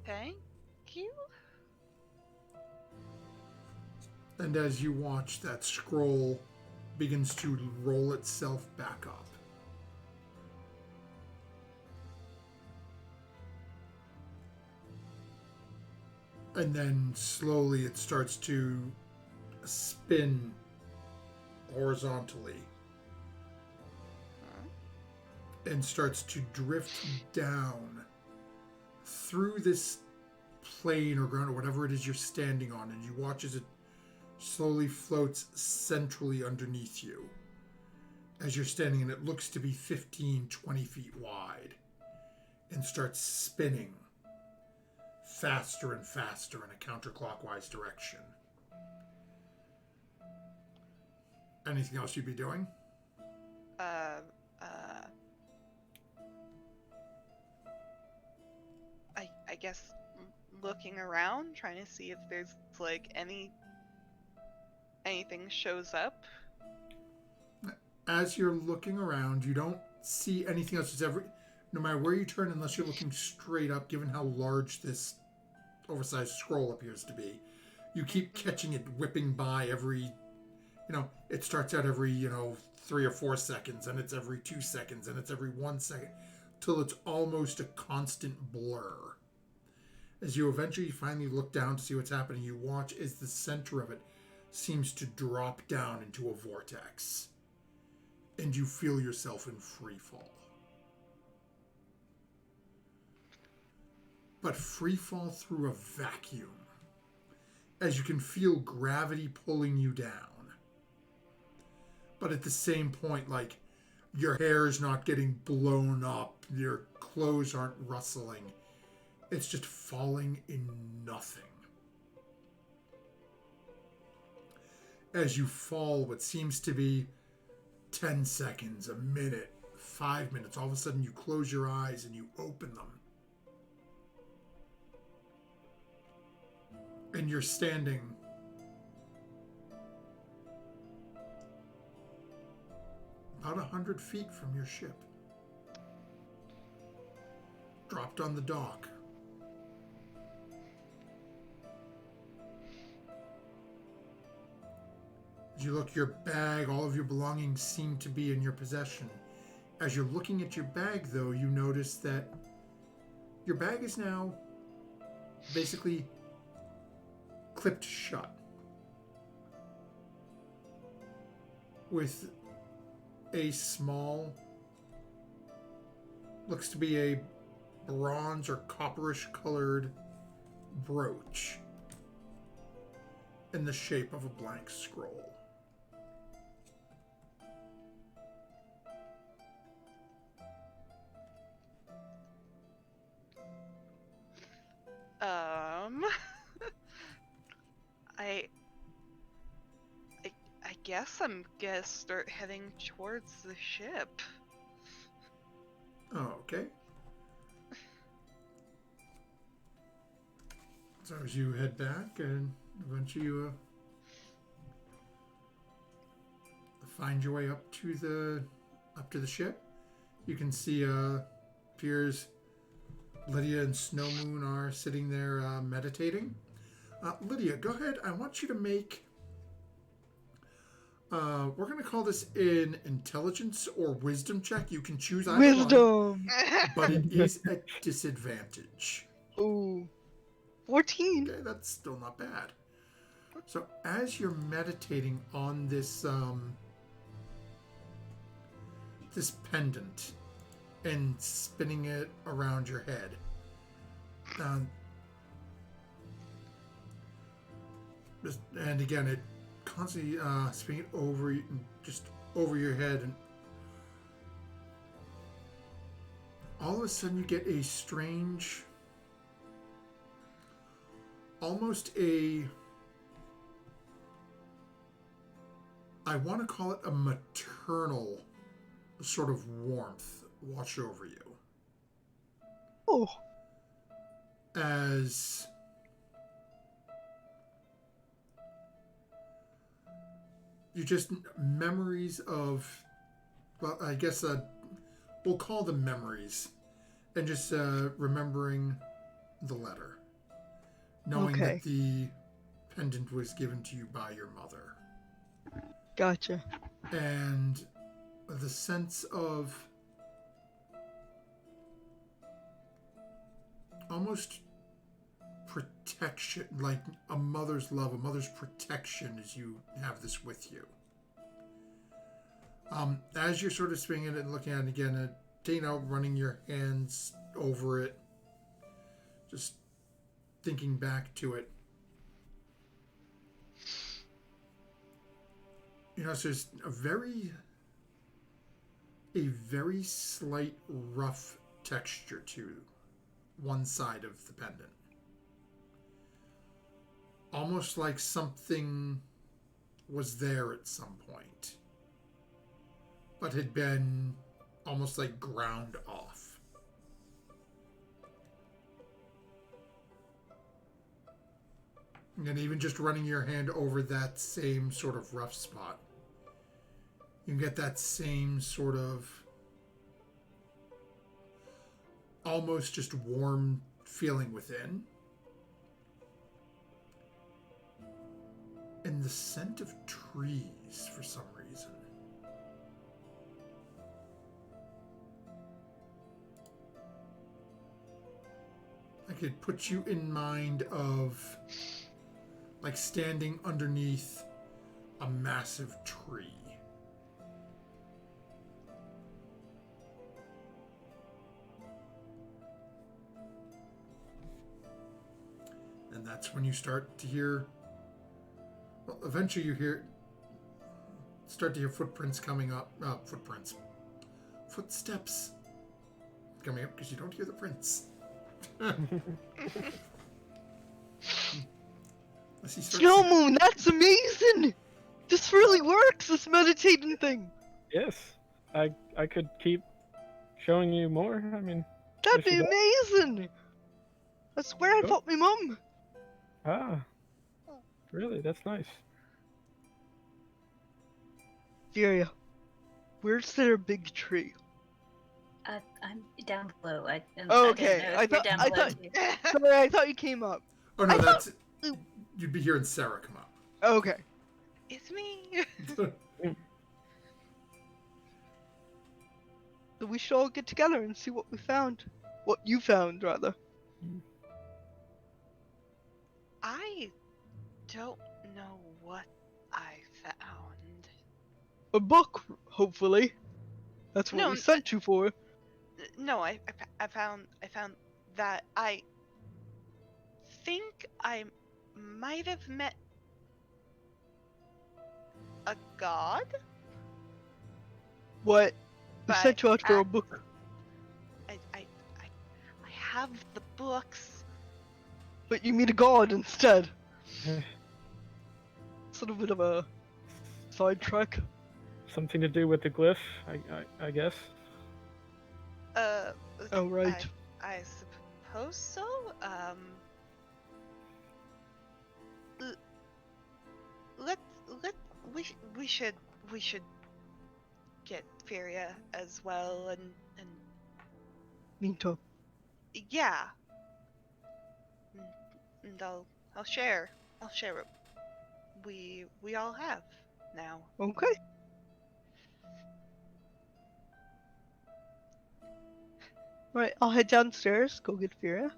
Thank you? And as you watch, that scroll begins to roll itself back up. And then slowly it starts to spin horizontally and starts to drift down through this plane or ground or whatever it is you're standing on, and you watch as it slowly floats centrally underneath you as you're standing, and it looks to be 15, 20 feet wide, and starts spinning faster and faster in a counterclockwise direction. Anything else you'd be doing? I guess looking around, trying to see if there's like anything shows up. As you're looking around, you don't see anything else. No matter where you turn, unless you're looking straight up, given how large this oversized scroll appears to be, you keep catching it whipping by every, it starts out every, 3 or 4 seconds, and it's every 2 seconds, and it's every 1 second, till it's almost a constant blur. As you eventually finally look down to see what's happening, you watch as the center of it seems to drop down into a vortex. And you feel yourself in free fall. But free fall through a vacuum. As you can feel gravity pulling you down. But at the same point, like, your hair is not getting blown up, your clothes aren't rustling. It's just falling in nothing. As you fall what seems to be 10 seconds, a minute, 5 minutes, all of a sudden you close your eyes and you open them. And you're standing about 100 feet from your ship. Dropped on the dock. As you look, your bag, all of your belongings seem to be in your possession. As you're looking at your bag, though, you notice that your bag is now basically clipped shut. With a small, looks to be a bronze or copperish colored brooch in the shape of a blank scroll. I guess I'm gonna start heading towards the ship. Oh, okay. So as you head back, and eventually you find your way up to the ship, you can see Piers, Lydia, and Snow Moon are sitting there meditating. Lydia, go ahead. I want you to make. We're going to call this an intelligence or wisdom check. You can choose either one, Wisdom! but it is at disadvantage. Ooh. 14. Okay, that's still not bad. So as you're meditating on this this pendant and spinning it around your head, and again, it constantly spinning over, just over your head, and all of a sudden you get a strange, almost I want to call it a maternal sort of warmth wash over you. Oh. As you just memories of, well, I guess we'll call them memories, and just remembering the letter, knowing Okay. that the pendant was given to you by your mother. Gotcha. And the sense of almost protection, like a mother's love, a mother's protection as you have this with you. As you're sort of swinging it and looking at it again, Dana, running your hands over it, just thinking back to it. You know, so there's a very slight rough texture to one side of the pendant. Almost like something was there at some point, but had been almost like ground off. And even just running your hand over that same sort of rough spot, you get that same sort of almost just warm feeling within. And the scent of trees for some reason. Like it puts you in mind of like standing underneath a massive tree. And that's when you start to hear, well, eventually you start to hear footprints coming up. Footsteps coming up because you don't hear the prints. Snow Moon, that's amazing! This really works, this meditating thing! Yes, I could keep showing you more. I mean, That'd if be you don't- amazing! I swear I Oh. fought my mum! Ah, really? That's nice. Furia, where's there a big tree? I'm down below. I don't Okay, know if I you're thought- down I below thought- too. Sorry, I thought you came up. Oh no, I thought- you'd be hearing Sarah come up. Okay. It's me. So we should all get together and see what we found. What you found, rather. I don't know what I found. A book, hopefully. That's what No, we sent you for. No, I found that I think I might have met a god. What? We But sent you out for a book. I have the books. But you meet a god instead. It's a little bit of a sidetrack. Something to do with the glyph, I guess. Oh, right. I suppose so. We should get Furia as well, and Minto. yeah, and I'll share what we all have now. Okay. Right, I'll head downstairs, go get Furia.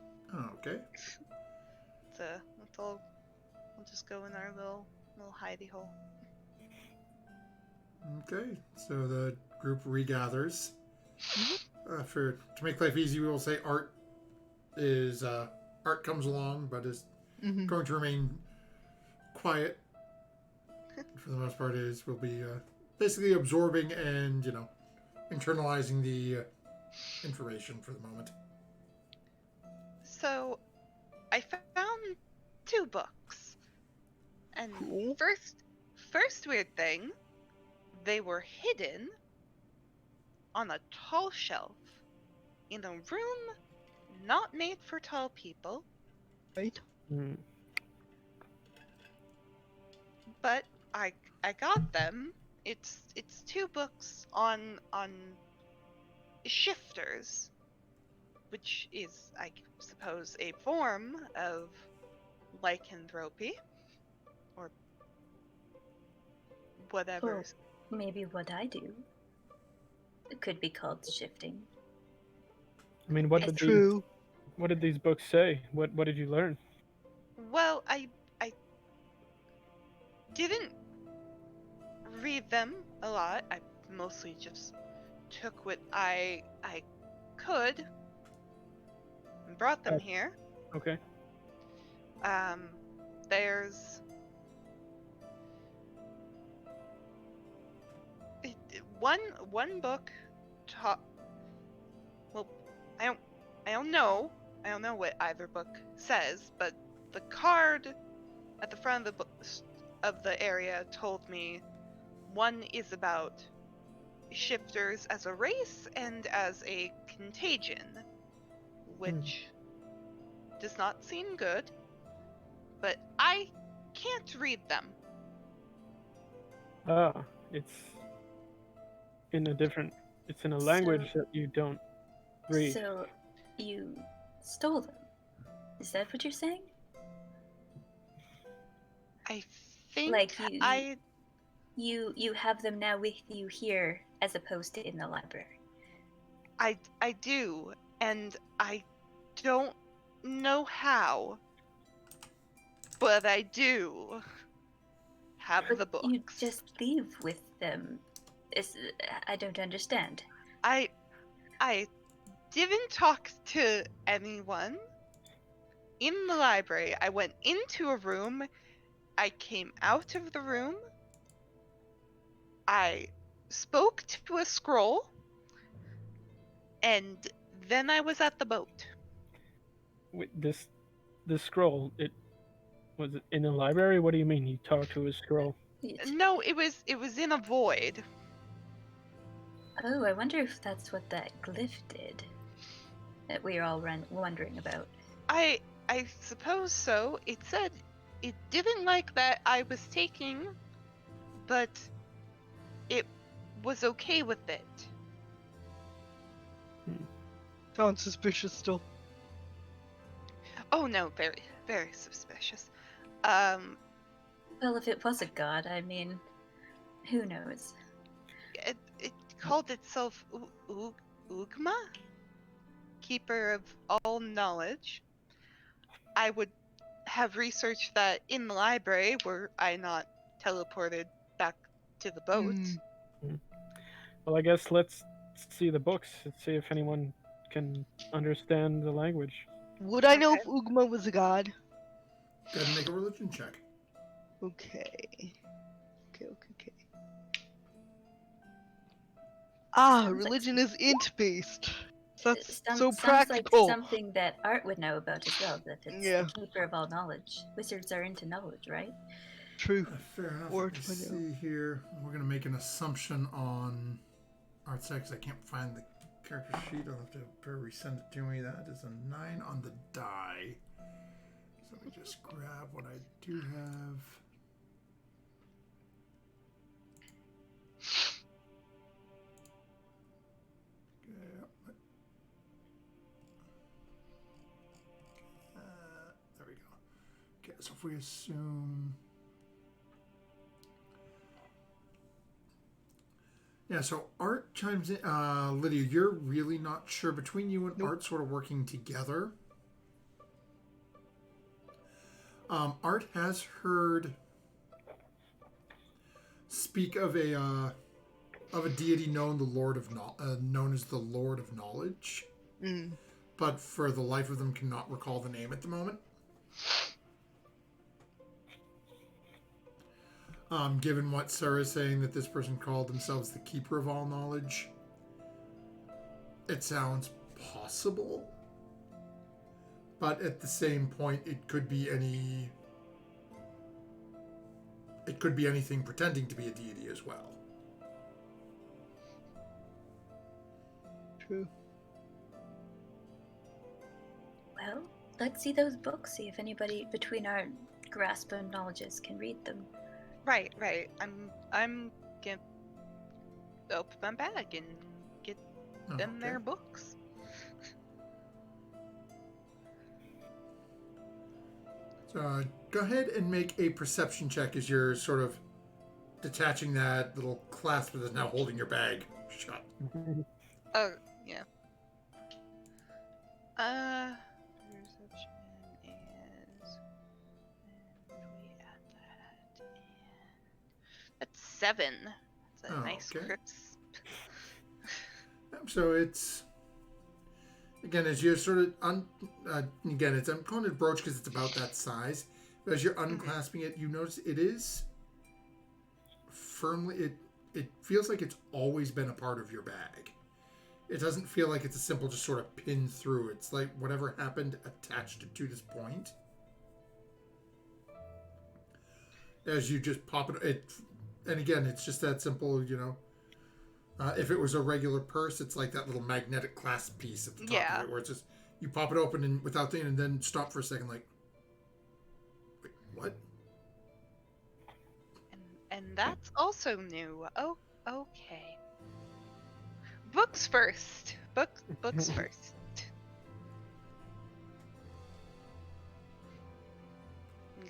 Okay. So we'll just go in our little hidey hole. Okay. So the group regathers. To make life easy, we will say Art comes along, but is Mm-hmm. going to remain quiet. For the most part, will be basically absorbing and internalizing the information for the moment. So I found 2 books, and Cool. first weird thing, they were hidden on a tall shelf in a room not made for tall people, Right? Hmm. but I got them. It's 2 books on shifters, which is, I suppose, a form of lycanthropy. whatever. Or maybe what I do could be called shifting. I mean, It's True. what did these books say? What did you learn? Well, I didn't read them a lot. I mostly just took what I could and brought them Oh. here. Okay. There's one book taught. Well, I don't know. I don't know what either book says, but the card at the front of the book of the area told me one is about shifters as a race and as a contagion, which does not seem good. But I can't read them. Ah, it's in a different. It's in a language that you don't read. So, you stole them. Is that what you're saying? I think Like you- I You have them now with you here, as opposed to in the library. I do, and I don't know how, but I do have But the books. you just leave with them. I don't understand. I didn't talk to anyone in the library. I went into a room. I came out of the room. I spoke to a scroll, and then I was at the boat. Wait, this scroll. It was it in the library. What do you mean? You talked to a scroll? No, it was in a void. Oh, I wonder if that's what that glyph did. That we're all wondering about. I suppose so. It said it didn't like that I was taking, but it was okay with it. Sounds suspicious still. Oh no, very, very suspicious. Well, if it was a god, I mean, who knows? It called itself Ugma, keeper of all knowledge. I would have researched that in the library were I not teleported back to the boat. Well, I guess let's see the books and see if anyone can understand the language. Would I know Okay. if Ugma was a god? Go ahead and make a religion check. Okay. Okay. Ah, Sounds like religion is int based. That's so Sounds practical. like something that Art would know about as well. That it's Yeah. the keeper of all knowledge. Wizards are into knowledge, right? True. Fair enough. Or Let me to know. see here. We're going to make an assumption on art sex. I can't find the character sheet. I'll have to resend it to me. That is a 9 on the die. So let me just grab what I do have. There we go. Okay, so if we assume... Yeah, so Art chimes in. Lydia, you're really not sure. Between you and Art sort of working together, Art has heard speak of a deity known as the Lord of Knowledge, but for the life of them cannot recall the name at the moment. Given what Sarah is saying, that this person called themselves the Keeper of All Knowledge, it sounds possible. But at the same point, it could be anything pretending to be a deity as well. True. Well, let's see those books. See if anybody between our grasp of knowledges can read them. Right. I'm gonna open my bag and get them their books. So go ahead and make a perception check as you're sort of detaching that little clasp that is now holding your bag shut. Oh, yeah. Perception is, and we add that in. That's 7. That's a Oh, nice okay. crisp. So it's again as you're sort of again it's I'm calling it brooch because it's about that size. But as you're unclasping it, you notice it is firmly. It feels like it's always been a part of your bag. It doesn't feel like it's a simple just sort of pin through. It's like whatever happened attached it to this point. As you just pop it, and again, it's just that simple, you know. If it was a regular purse, it's like that little magnetic clasp piece at the top of it, where it's just you pop it open and without thinking, and then stop for a second, like, wait, what? And that's also new. Oh, okay. Books first. Books first.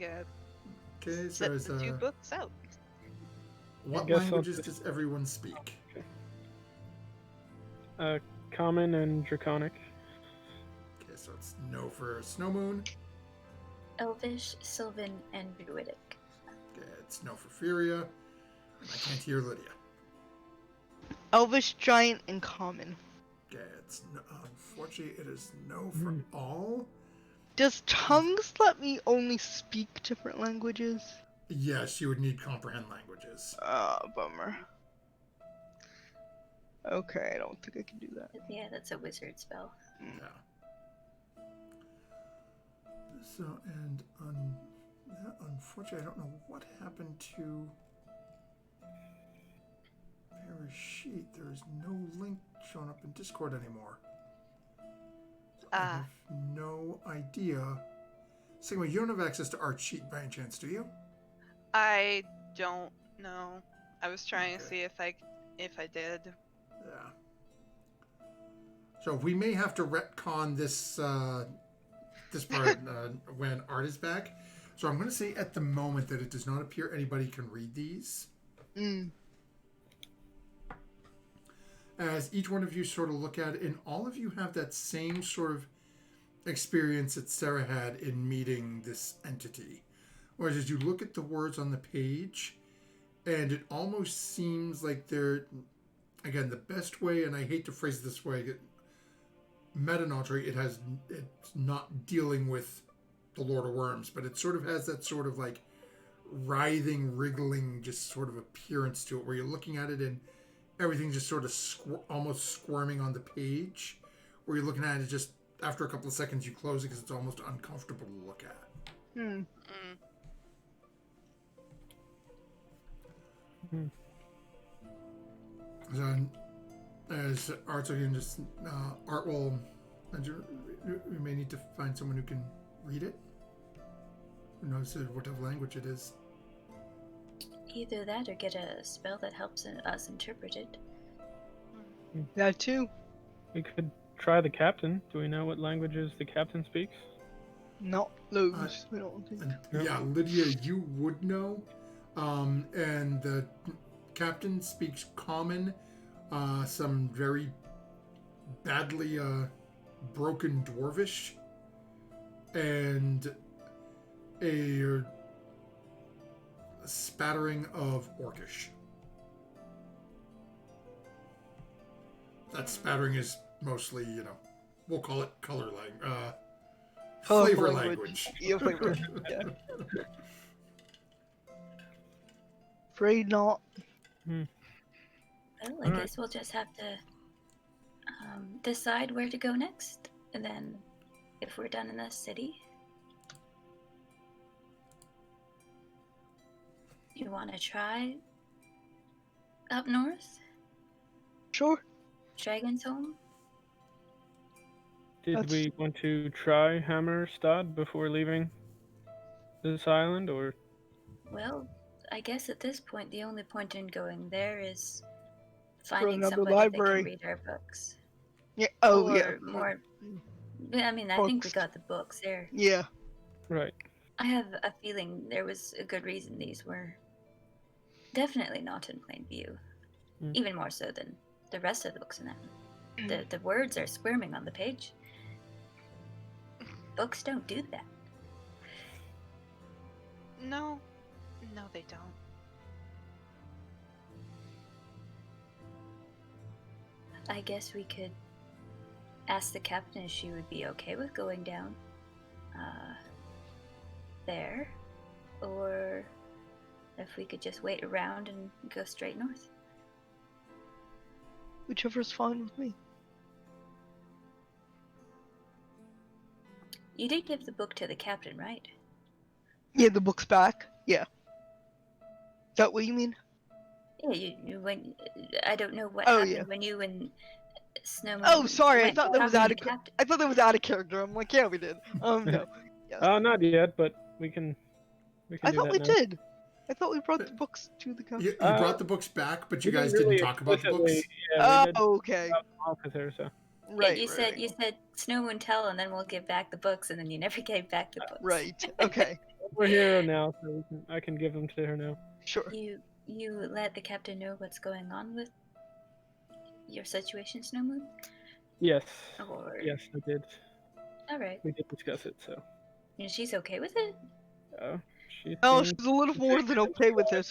Yeah. Okay, so Set is the 2 books out. what guess I'll languages just- does everyone speak? Common and Draconic. Okay, so it's no for Snow Moon. Elvish, Sylvan, and Druidic. Okay, it's no for Furia. And I can't hear Lydia. Elvish, Giant, and Common. Okay, it's no, unfortunately it is no for all. Does tongues let me only speak different languages? Yes, you would need comprehend languages. Bummer. Okay, I don't think I can do that. Yeah, that's a wizard spell. Yeah. So, and unfortunately, I don't know what happened to Vera's sheet. There is no link showing up in Discord anymore. I have no idea. Sigma, you don't have access to Art Sheet by any chance, do you? I don't know. I was trying to Okay. see if I did. Yeah. So we may have to retcon this this part when Art is back. So I'm going to say at the moment that it does not appear anybody can read these. As each one of you sort of look at it, and all of you have that same sort of experience that Sarah had in meeting this entity. Whereas as you look at the words on the page, and it almost seems like they're, again, the best way, and I hate to phrase it this way, meta-nautry, it's not dealing with the Lord of Worms, but it sort of has that sort of like writhing, wriggling, just sort of appearance to it, where you're looking at it and everything just sort of almost squirming on the page, where you're looking at it just after a couple of seconds you close it because it's almost uncomfortable to look at. So, as Art's again, just Art will. We may need to find someone who can read it. Who knows what type of language it is? Either that or get a spell that helps us interpret it. That too. We could try the captain. Do we know what languages the captain speaks? Not those. I don't think. Yeah, Lydia, you would know. And the captain speaks Common, some very badly broken Dwarvish, and a spattering of Orcish. That spattering is mostly, we'll call it flavor language. Yeah, flavor. Yeah. Afraid not. Well, I Alright. guess we'll just have to decide where to go next, and then if we're done in this city, you want to try up north, Sure. Dragon's Home? Did That's- we want to try Hammerstad before leaving this island, or Well, I guess at this point the only point in going there is finding another somebody library. that can read our books. Yeah. Oh or yeah. more. I mean, I think we Books. got the books there. right? I have a feeling there was a good reason these were Definitely not in plain view. Hmm. Even more so than the rest of the books in that. The words are squirming on the page. Books don't do that. No, no, they don't. I guess we could ask the captain if she would be okay with going down there, or if we could just wait around and go straight north. Whichever's fine with me. You did give the book to the captain, right? Yeah, the book's back. Yeah. Is that what you mean? Yeah, you when I don't know what Oh, happened yeah. when you and Snowman. Oh, sorry. I went thought that was talking out to of. the captain. I thought that was out of character. I'm like, yeah, we did. No. Yes. Not yet, but we can I do thought that we now. did. I thought we brought the books to the captain. You brought the books back, but you We guys really didn't talk about the books. explicitly- Yeah, we did Oh, okay. talk with her, so. Right. you right, said Snowman tell, and then we'll give back the books, and then you never gave back the books. Right. Okay. We're here now, so I can give them to her now. Sure. You let the captain know what's going on with your situation, Snowmoon? Yes. Or Yes, I did. all right, We did discuss it, so. and she's okay with it. She Oh, seemed- she's a little more than okay with it.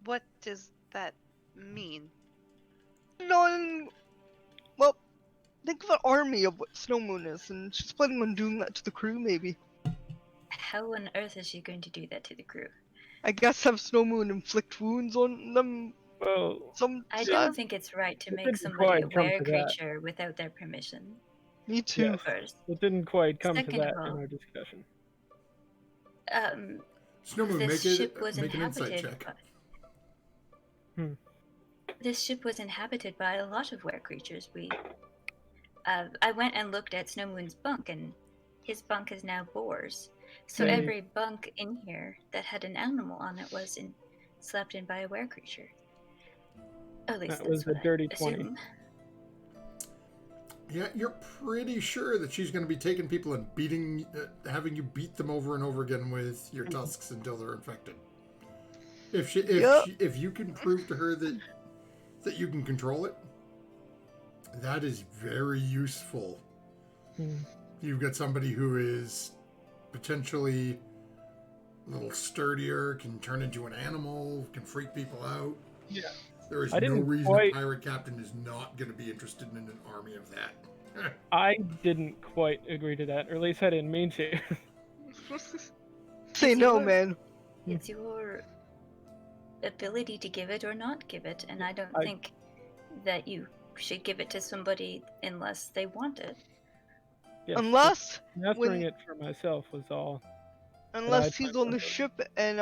What does that mean? No, well, think of an army of what Snowmoon is, and she's planning on doing that to the crew, maybe. How on earth is she going to do that to the crew? I guess have Snowmoon inflict wounds on them. Well, I don't think it's right to it make didn't somebody a quite come were to that. creature without their permission. Me too. Yes. First, it didn't quite come Second to of that in all- our discussion. Snowmoon, this ship was make an insight inhabited. check. This ship was inhabited by a lot of were creatures. I went and looked at Snowmoon's bunk, and his bunk is now boars. So Hmm. every bunk in here that had an animal on it was slept in by a were creature. At least That was that's a what dirty I 20. assume. Yeah, you're pretty sure that she's going to be taking people and having you beat them over and over again with your tusks until they're infected. If you can prove to her that you can control it, that is very useful. You've got somebody who is potentially a little sturdier, can turn into an animal, can freak people out. Yeah. There is I no didn't reason quite- a pirate captain is not going to be interested in an army of that. I didn't quite agree to that, or at least I didn't mean to. Say It's no, your- man. It's your ability to give it or not give it, and I don't I- think that you should give it to somebody unless they want it. Yes, Unless mastering it for myself was all. Unless I he's tried on the to- ship and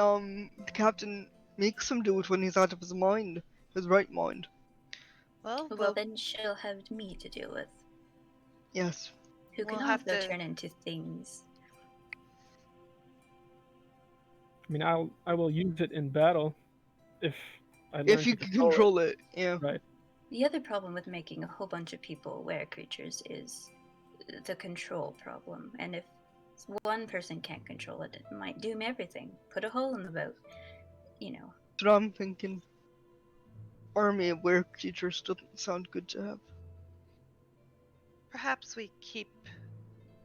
the captain makes him do it when he's out of his mind, his right mind. Well, Well, then she'll have me to deal with, Yes. who can We'll have also to- turn into things. I mean, I will use it in battle if I learn If you to can control it. control it, yeah. Right. The other problem with making a whole bunch of people were creatures is the control problem, and if one person can't control it, it might doom everything. Put a hole in the boat, you know. That's what I'm thinking. Army of were creatures doesn't sound good to have. perhaps we keep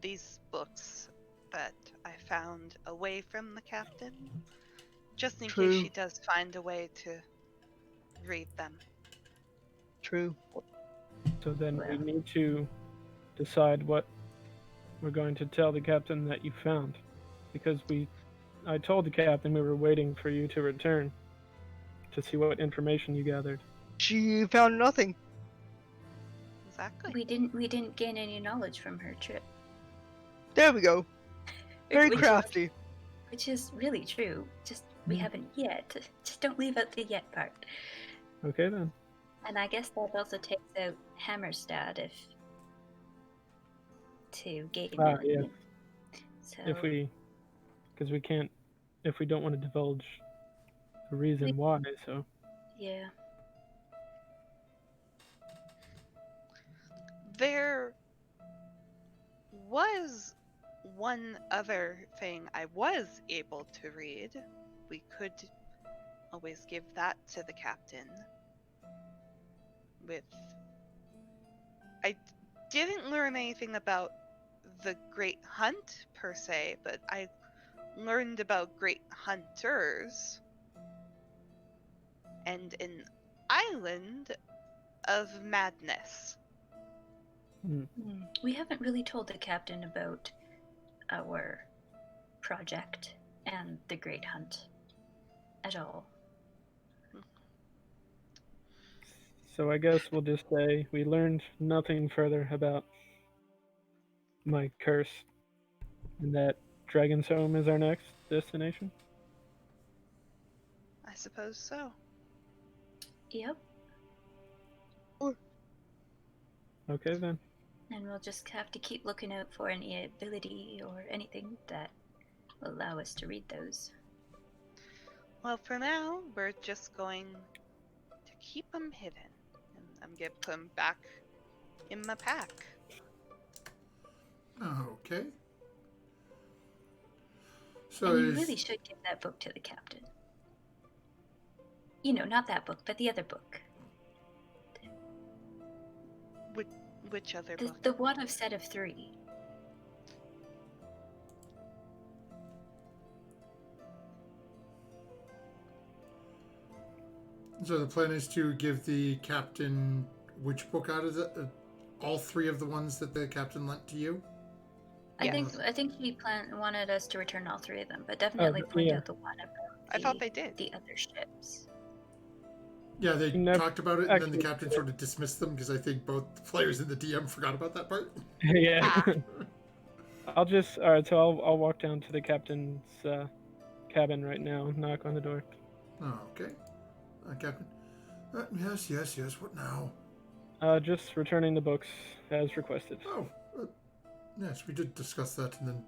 these books that I found away from the captain, just in True. case she does find a way to read them. True. So then we Well. need to decide what we're going to tell the captain that you found, because I told the captain we were waiting for you to return to see what information you gathered. She found nothing. Exactly. We didn't gain any knowledge from her trip. There we go. Very Which is- crafty. Which is really true. Just we Hmm. haven't yet. Just don't leave out the yet part. Okay then. And I guess that also takes out Hammerstad to gain Ah, anything. yeah. So Because we can't, if we don't want to divulge the reason why. So yeah. There was one other thing I was able to read. We could always give that to the captain. I didn't learn anything about the Great Hunt per se, but I learned about great hunters and an island of madness. We haven't really told the captain about our project and the Great Hunt at all. So I guess we'll just say we learned nothing further about my curse, and that Dragon's Home is our next destination. I suppose so. Yep. Okay then. And we'll just have to keep looking out for any ability or anything that will allow us to read those. Well, for now, we're just going to keep them hidden. And I'm going to put them back in my pack. Okay. So And it you is, really should give that book to the captain. You know, not that book, but the other book. Which other The, book? the one of set of 3. so the plan is to give the captain which book out of the all 3 of the ones that the captain lent to you? I Yes. think he wanted us to return all 3 of them, but definitely point yeah. out the one about I thought they did. the other ships. Yeah, they Never- talked about it, and then the actually- captain sort of dismissed them because I think both the players and the DM forgot about that part. Yeah. Ah. All right. So I'll walk down to the captain's cabin right now and knock on the door. Oh, okay. Captain. Yes. What now? Just returning the books as requested. Oh, yes, we did discuss that, and then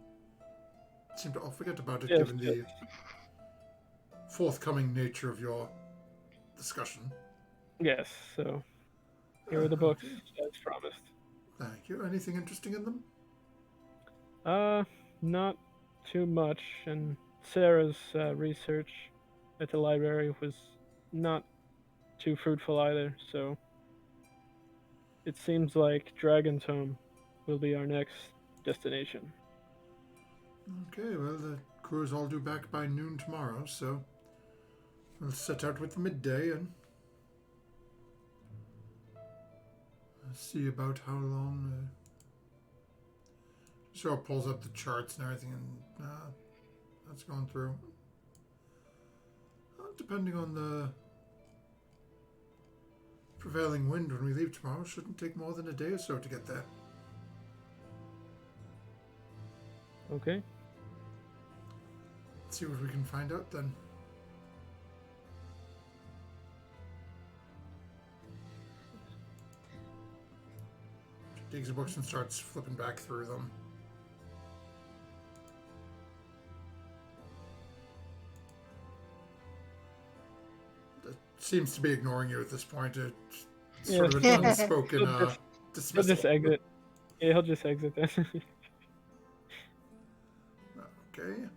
seemed to all forget about it, Yes, given the forthcoming nature of your discussion. Yes. So here are the books as promised. Thank you. Anything interesting in them? Not too much, and Sarah's research at the library was not too fruitful either, so it seems like Dragon's Home will be our next destination. Okay, well, the crew is all due back by noon tomorrow, so we'll set out with midday and see about how long. So it pulls up the charts and everything, and that's going through. Depending on the prevailing wind when we leave tomorrow, shouldn't take more than a day or so to get there. Okay. Let's see what we can find out then. She takes the books and starts flipping back through them. It seems to be ignoring you at this point. It's sort of Yeah. an unspoken He'll dismissal. just exit. Yeah, he'll just exit then. Okay.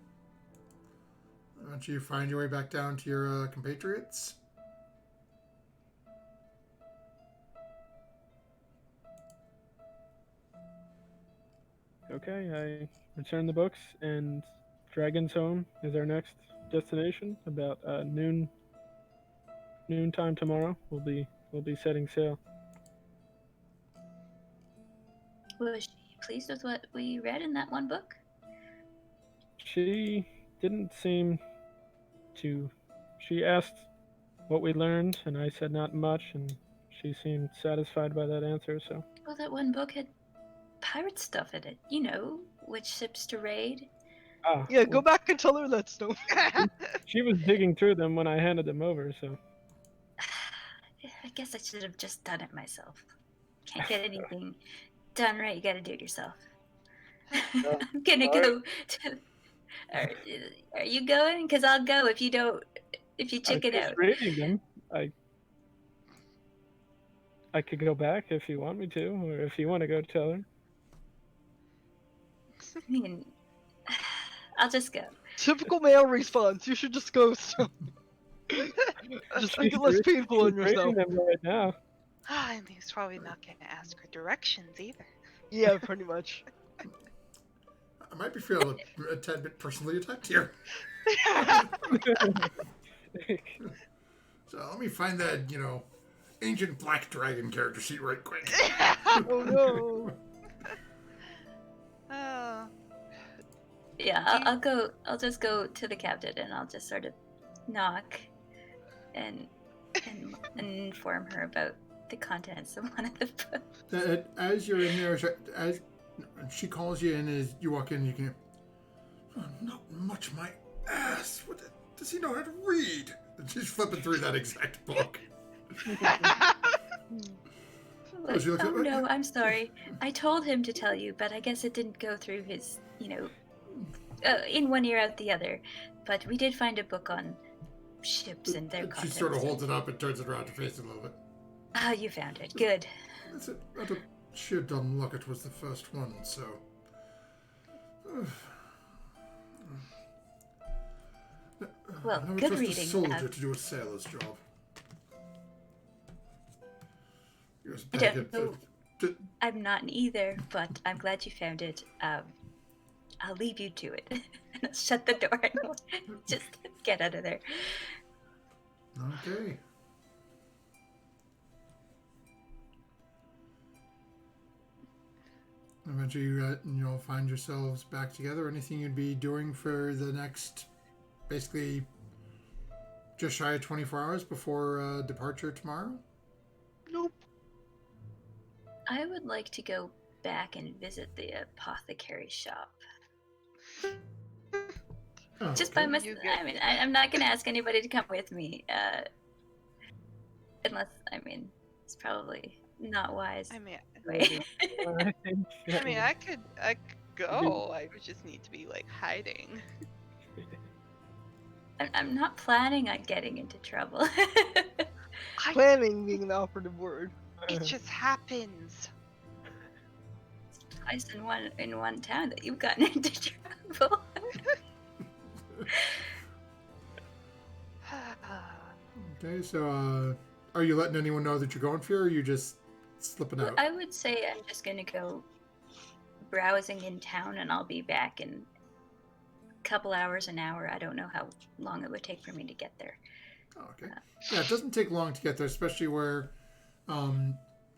Why don't you find your way back down to your compatriots? Okay, I return the books, and Dragon's Home is our next destination. About noontime tomorrow, we'll be setting sail. Was she pleased with what we read in that one book? She didn't seem to. She asked what we learned, and I said not much, and she seemed satisfied by that answer. So Well, that one book had pirate stuff in it. You know, which ships to raid. Yeah, well, go back and tell her that's no. She was digging through them when I handed them over. So I guess I should have just done it myself. Can't get anything done right, you gotta do it yourself. I'm gonna go to... Are you going? Because I'll go if you don't... If you chicken she's out. reading them. I could go back if you want me to, or if you want to go tell her. I mean... I'll just go. Typical male response. You should just go. So. Just make it less painful on She's rating yourself. them right now. And he's probably not gonna ask for directions either. Yeah, pretty much. I might be feeling a tad bit personally attacked here. So let me find that, ancient black dragon character sheet right quick. Oh no. Oh, Yeah, Do you- I'll go. I'll just go to the captain and I'll just sort of knock and inform her about the contents of one of the books. As you're in there, as she calls you in, as you walk in, you can. Oh, not much, my ass. What does he know how to read? And she's flipping through that exact book. Like, she looks oh at- no, I'm sorry. I told him to tell you, but I guess it didn't go through his, in one ear out the other. But we did find a book on ships and their She contents. sort of holds it up and turns it around to face it a little bit. Ah, you found it. Good. That's it. I don't, sheer dumb luck. It was the first one, so. Well, I never good trust reading. a soldier to do a sailor's job. Yes, I back don't at- know. I'm not either, but I'm glad you found it. I'll leave you to it. Shut the door and just get out of there. Okay. Eventually, you'll find yourselves back together. Anything you'd be doing for the next, basically, just shy of 24 hours before departure tomorrow? Nope. I would like to go back and visit the apothecary shop. Oh, Just okay. by myself. You get- I mean, I'm not going to ask anybody to come with me. Unless, it's probably not wise. I mean, Anyway. I could go. I would just need to be like hiding. I'm not planning on getting into trouble. Planning being the operative word. It just happens. Twice in one town that you've gotten into trouble. Okay, so are you letting anyone know that you're going for, or are you just slipping out? I would say I'm just gonna go browsing in town, and I'll be back in a couple hours, an hour. I don't know how long it would take for me to get there. Oh, okay. Yeah, it doesn't take long to get there, especially where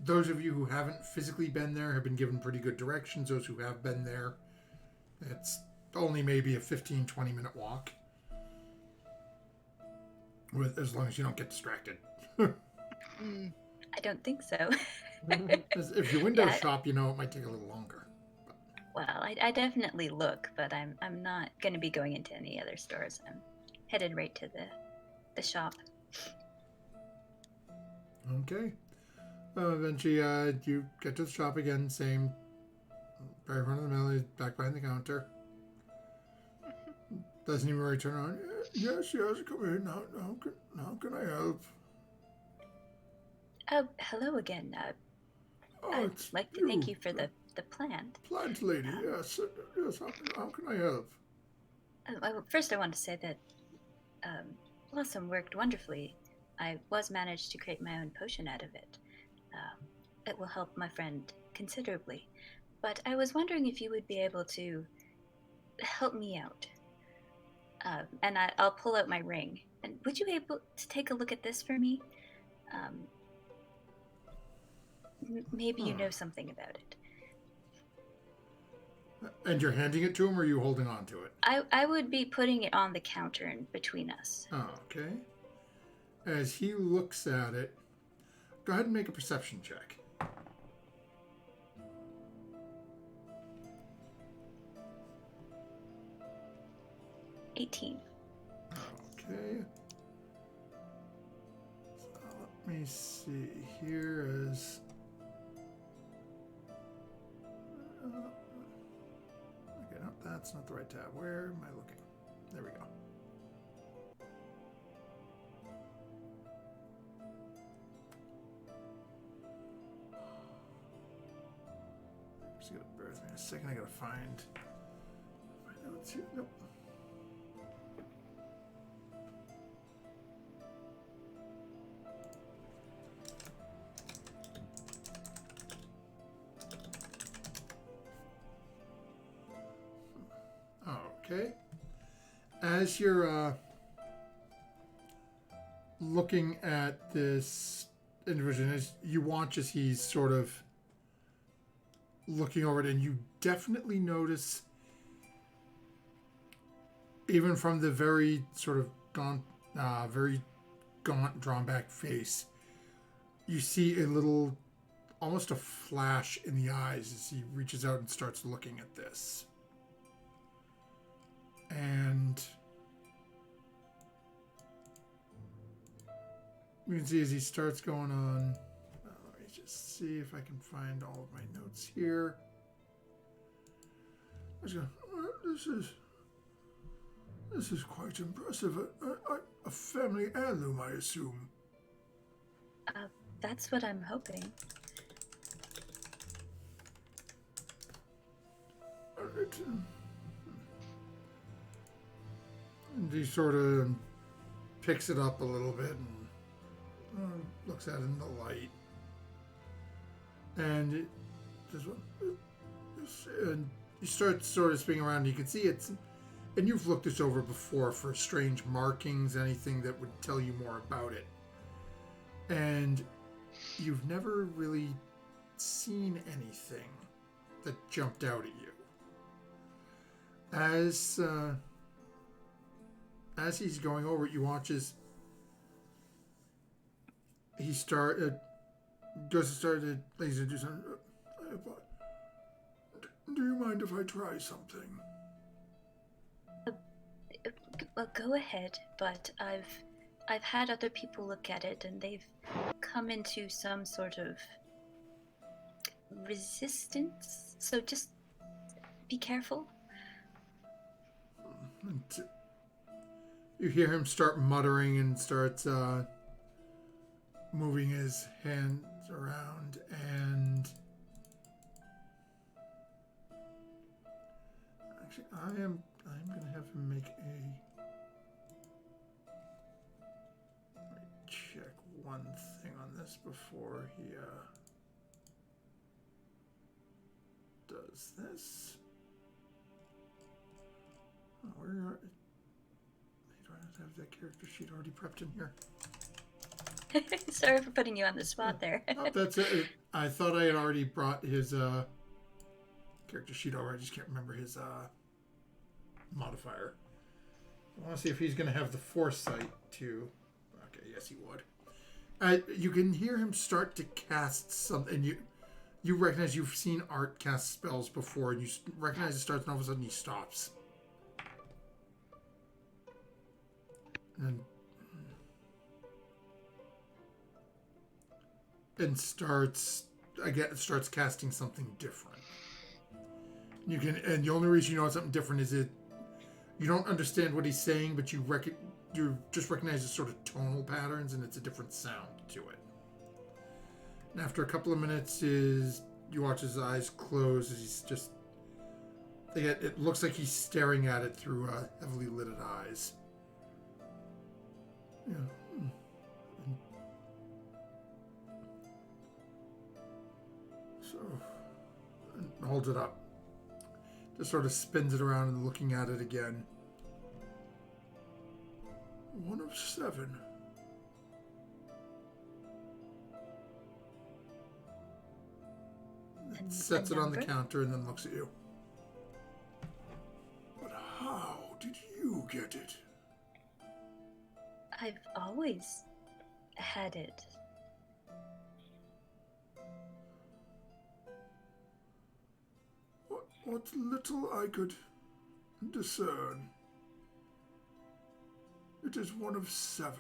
those of you who haven't physically been there have been given pretty good directions. Those who have been there, it's only maybe a 15, 20-minute walk. As long as you don't get distracted. Mm. I don't think so. If you window Yeah. shop, it might take a little longer. Well, I definitely look, but I'm not gonna be going into any other stores. I'm headed right to the shop. Okay. Eventually, you get to the shop again, same, very front of the mill, back behind the counter. Doesn't even really turn on. Yes, come in. How can I help? Oh, hello again. Oh, I'd it's like to thank you for the plant. plant lady. Yes, yes. How can I help? First, I want to say that Blossom worked wonderfully. I managed to create my own potion out of it. It will help my friend considerably. But I was wondering if you would be able to help me out. And I'll pull out my ring. And would you be able to take a look at this for me? Maybe you know something about it. And you're handing it to him, or are you holding on to it? I would be putting it on the counter and between us. Oh, okay. As he looks at it, go ahead and make a perception check. 18. Okay. So let me see here as. Okay, no, that's not the right tab. Where am I looking? There we go. Just gotta bear with me a second. I gotta find my notes here. Nope. Okay. As you're looking at this individual, as you watch as he's sort of looking over it, and you definitely notice, even from the very sort of very gaunt, drawn back face, you see a little, almost a flash in the eyes as he reaches out and starts looking at this. And you can see as he starts going on, let me just see if I can find all of my notes here. This is quite impressive. A family heirloom, I assume. That's what I'm hoping. And he sort of picks it up a little bit and looks at it in the light. And it just, and you start sort of spinning around, and you can see it's, and you've looked this over before for strange markings, anything that would tell you more about it. And you've never really seen anything that jumped out at you. As he's going over it, you watch as he goes to start to, ladies and gentlemen, do you mind if I try something? Well, go ahead, but I've had other people look at it and they've come into some sort of resistance. So just be careful. And you hear him start muttering and starts moving his hands around, and actually I'm gonna have him make a, let me check one thing on this before he does this. Oh, where are, do I have that character sheet already prepped in here? Sorry for putting you on the spot there. Oh, that's it. I thought I had already brought his character sheet over. I just can't remember his modifier. I want to see if he's going to have the foresight to. Okay, yes, he would. You can hear him start to cast something. You recognize you've seen Art cast spells before, and you recognize it starts, and all of a sudden he stops. And starts casting something different. And the only reason you know it's something different is you don't understand what he's saying, but you just recognize the sort of tonal patterns, and it's a different sound to it. And after a couple of minutes, you watch his eyes close as he's just. It looks like he's staring at it through heavily lidded eyes. Yeah. So, and holds it up. Just sort of spins it around and looking at it again. 1 of 7. And sets it on the counter and then looks at you. But how did you get it? I've always had it. What little I could discern. It is 1 of 7.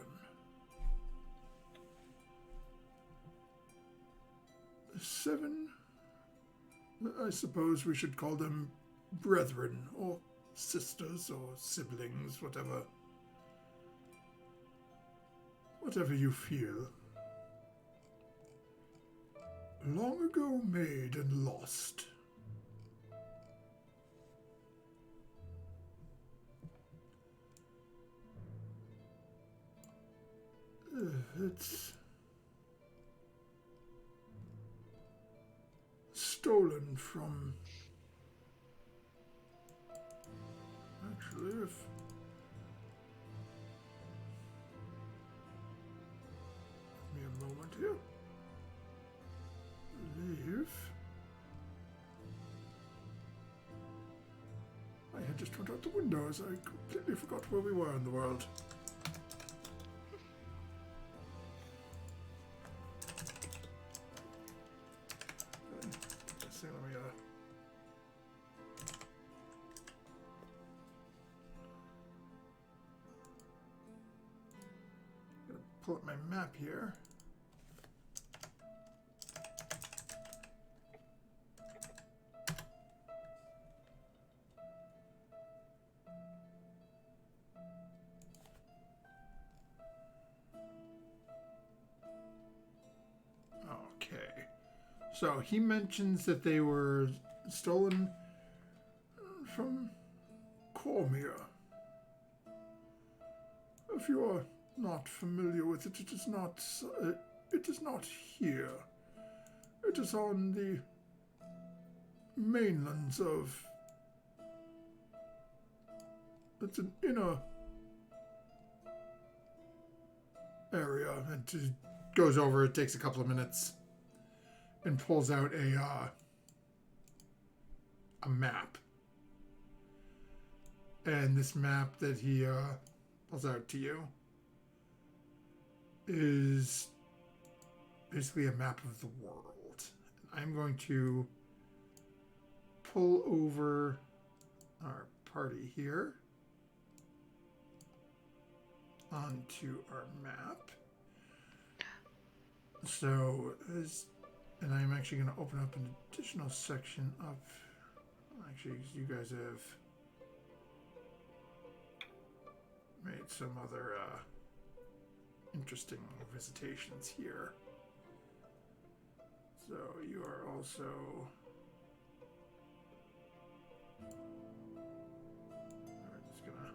The 7, I suppose we should call them brethren, or sisters, or siblings, whatever. Whatever you feel. Long ago made and lost. It's stolen from. live. Give me a moment here. Leave. I had just went out the window as I completely forgot where we were in the world. Let's see, let me gonna pull up my map here. Okay. So he mentions that they were stolen from Cormier. If you are not familiar with it, it is not here. It is on the mainlands of. It's an inner area, and it goes over. It takes a couple of minutes, and pulls out a map. And this map that he pulls out to you is basically a map of the world. I'm going to pull over our party here onto our map. So, and I'm actually going to open up an additional section of. Actually, you guys have made some other interesting visitations here. So you are also. I'm just gonna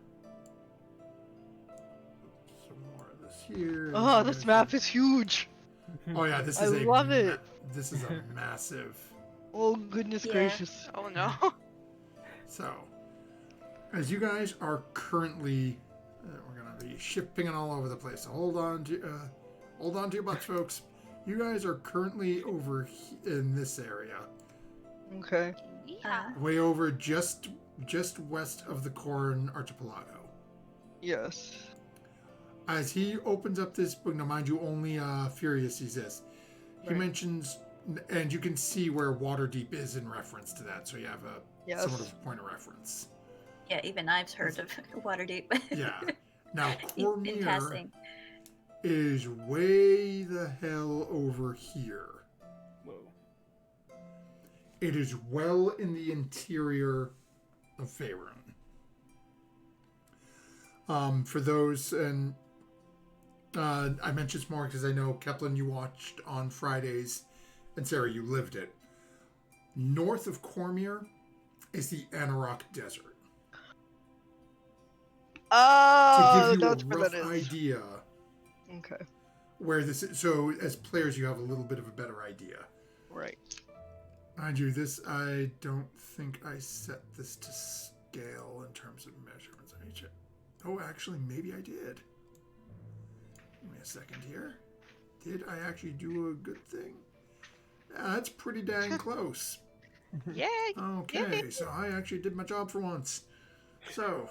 put some more of this here. Oh, this map is huge. Oh yeah, this I is love it. This is a massive. Oh, goodness Yeah. gracious. Oh no. So, as you guys are currently, we're gonna be shipping it all over the place. So hold on to your butts, folks. You guys are currently over in this area, Okay. way over just west of the Corn Archipelago. Yes. As he opens up this book, now mind you, only Furious sees this. He Right. mentions, and you can see where Waterdeep is in reference to that, so you have a Yes. somewhat of a point of reference. Yeah, even I've heard of Waterdeep. Yeah. Now, in Cormier passing. is way the hell over here. Whoa. It is well in the interior of Faerun. For those, and I mentioned this more because I know Keplin you watched on Fridays, and Sarah you lived it. North of Cormier is the Anarok Desert. Oh, To give you that's a where rough that is. idea Okay. where this is, so as players you have a little bit of a better idea. Right. Mind you, this, I don't think I set this to scale in terms of measurements. I need to, oh, actually, maybe I did. Give me a second here. Did I actually do a good thing? Yeah, that's pretty dang close. Yay! Okay, so I actually did my job for once. So,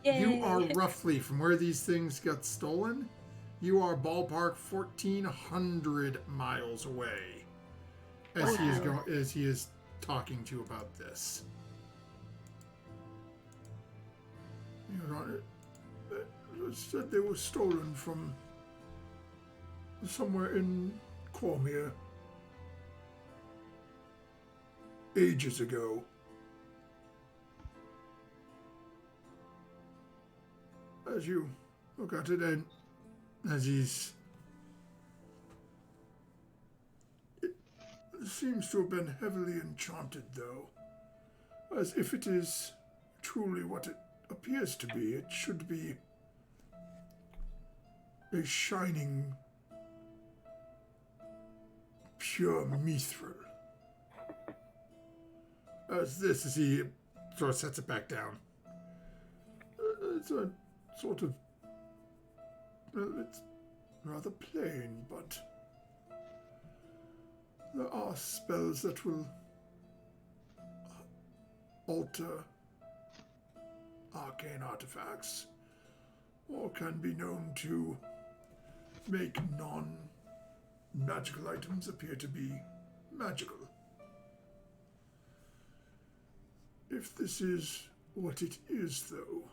Yay. you are roughly, from where these things got stolen, you are ballpark 1,400 miles away. As he is talking to you about this. You know, it said they were stolen from somewhere in Cormier ages ago. As you look at it, and as he's. It seems to have been heavily enchanted, though. As if it is truly what it appears to be, it should be a shining, pure mithril. As he sort of sets it back down. It's a sort of... Well, it's rather plain, but there are spells that will alter arcane artifacts, or can be known to make non-magical items appear to be magical. If this is what it is, though,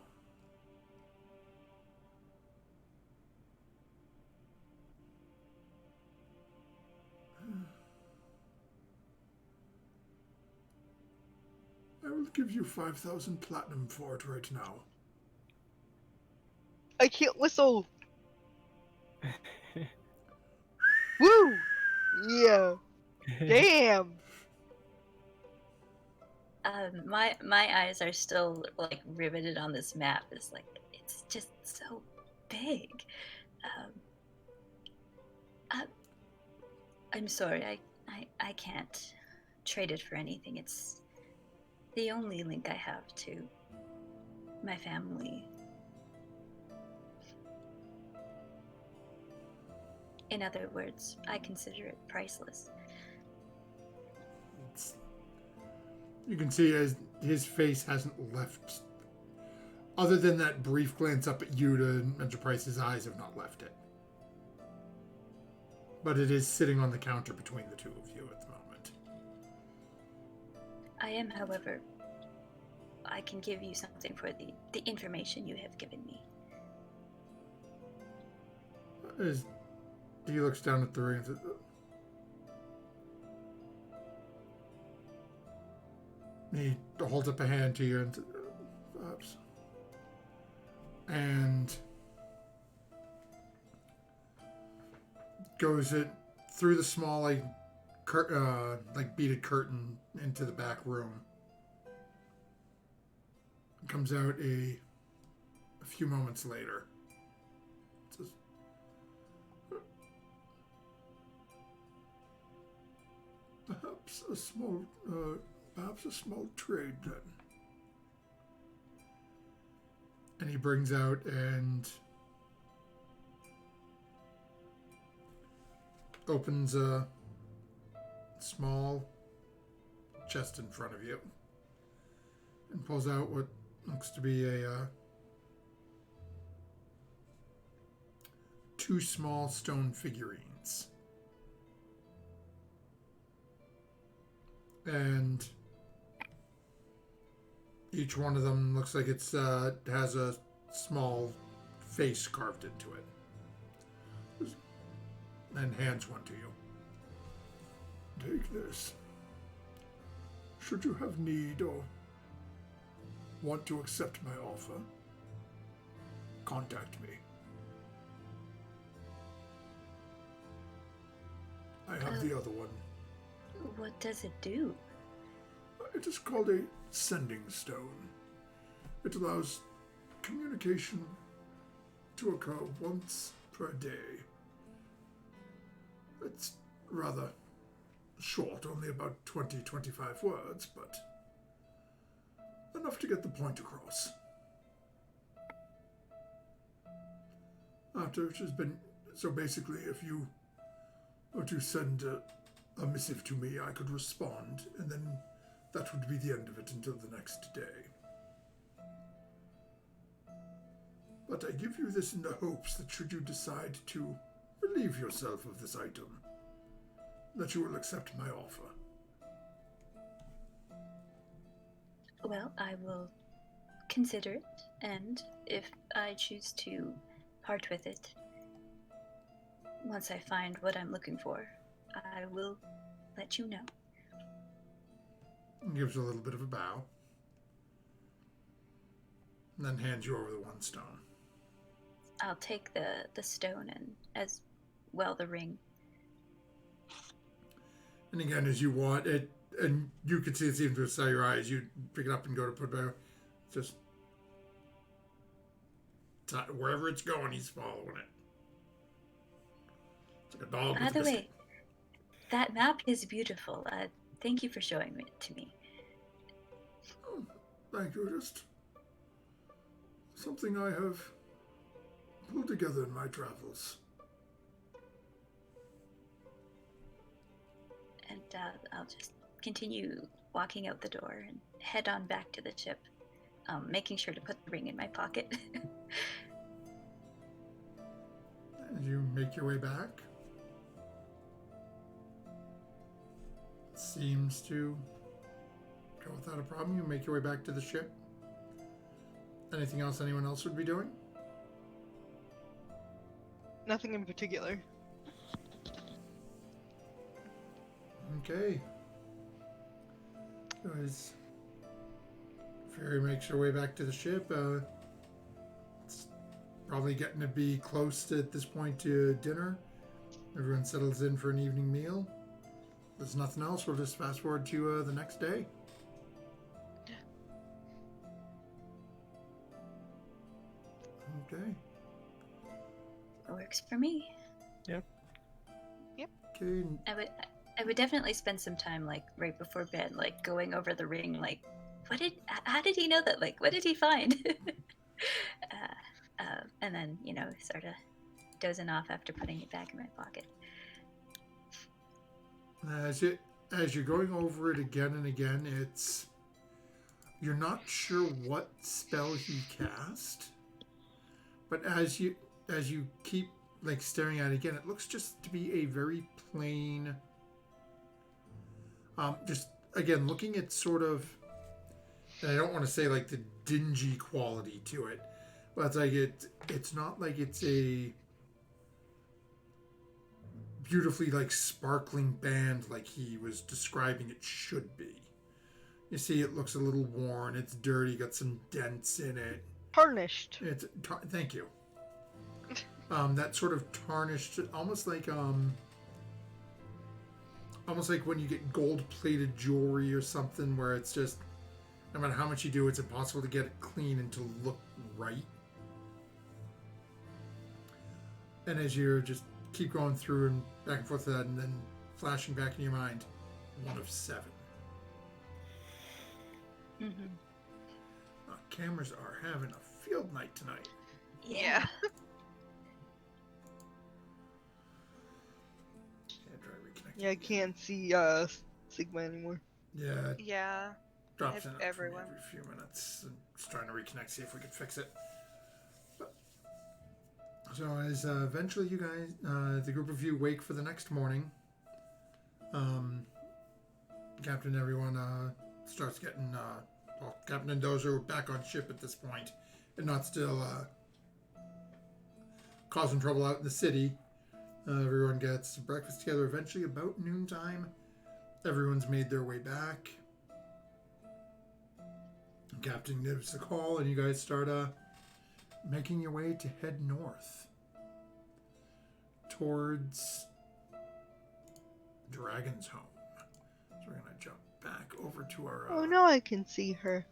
I will give you 5,000 platinum for it right now. I can't whistle. Woo! Yeah. Damn. My eyes are still like riveted on this map. It's like it's just so big. I'm sorry, I can't trade it for anything. It's the only link I have to my family. In other words, I consider it priceless. You can see as his face hasn't left. Other than that brief glance up at you to Enterprise, his eyes have not left it. But it is sitting on the counter between the two of you at the moment. I am, however, I can give you something for the information you have given me. As he looks down at the ring and says, he holds up a hand to you and says, perhaps. And goes it through the small like beaded curtain into the back room. Comes out a few moments later. Says, perhaps a small trade then. And he brings out and opens a small chest in front of you and pulls out what looks to be a two small stone figurines. And each one of them looks like it's has a small face carved into it. And hands one to you. Take this. Should you have need or want to accept my offer, contact me. I have the other one. What does it do? It is called a sending stone. It allows communication to occur once per day. It's rather short, only about 20-25 words, but enough to get the point across. After it has been... So basically, if you were to send a missive to me, I could respond, and then that would be the end of it until the next day. But I give you this in the hopes that should you decide to relieve yourself of this item, that you will accept my offer. Well, I will consider it, and if I choose to part with it, once I find what I'm looking for, I will let you know. He gives a little bit of a bow, and then hands you over the one stone. I'll take the stone and as well the ring. And again, as you want it, and you can see it seems to sell your eyes, you pick it up and go to put it back. Just wherever it's going, he's following it. It's like a dog. By the way, that map is beautiful. Thank you for showing it to me. Oh, thank you. Just something I have pulled together in my travels. And I'll just continue walking out the door and head on back to the ship, making sure to put the ring in my pocket. As you make your way back, seems to go without a problem. You make your way back to the ship. Anything else anyone else would be doing? Nothing in particular. Okay. So as Fairy makes her way back to the ship, it's probably getting to be close to, at this point, to dinner. Everyone settles in for an evening meal. If there's nothing else, we'll just fast forward to the next day. Okay. Works for me. Okay. I would definitely spend some time, like, right before bed, like, going over the ring, like, how did he know that? Like, what did he find? And then, sort of dozing off after putting it back in my pocket. As you're going over it again and again, you're not sure what spell he cast, but as you keep like staring at it again, it looks just to be a very plain. Just again looking at sort of, and I don't want to say like the dingy quality to it, but it's like it's not like it's a beautifully like sparkling band like he was describing it should be. You see, it looks a little worn. It's dirty. Got some dents in it. Tarnished. Thank you. That sort of tarnished, almost like when you get gold-plated jewelry or something, where it's just no matter how much you do, it's impossible to get it clean and to look right. And as you're just keep going through and back and forth to that, and then flashing back in your mind, 1 of 7. Mm-hmm. Cameras are having a field night tonight. Yeah. Yeah, I can't see Sigma anymore. Yeah, Yeah. drops in everyone. every few minutes. And just trying to reconnect, see if we can fix it. So as eventually you guys, the group of you wake for the next morning, Captain everyone starts getting, Captain and Dozer are back on ship at this point, and not still causing trouble out in the city. Everyone gets breakfast together. Eventually, about noontime, everyone's made their way back. Captain gives a call, and you guys start making your way to head north towards Dragon's Home. So we're gonna jump back over to our Oh, now I can see her.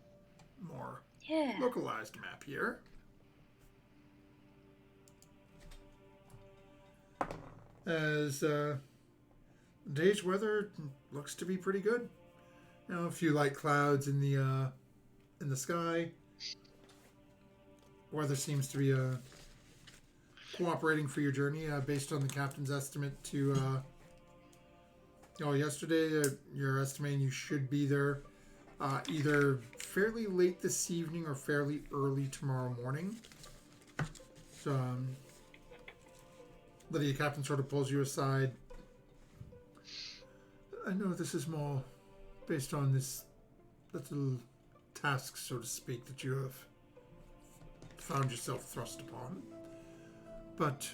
more Yeah. localized map here. As day's weather looks to be pretty good. A few light clouds in the sky. Weather seems to be cooperating for your journey, based on the captain's estimate to yesterday. You're estimating you should be there either fairly late this evening or fairly early tomorrow morning. So Lydia, Captain sort of pulls you aside. I know this is more based on this little task, so to speak, that you have found yourself thrust upon. But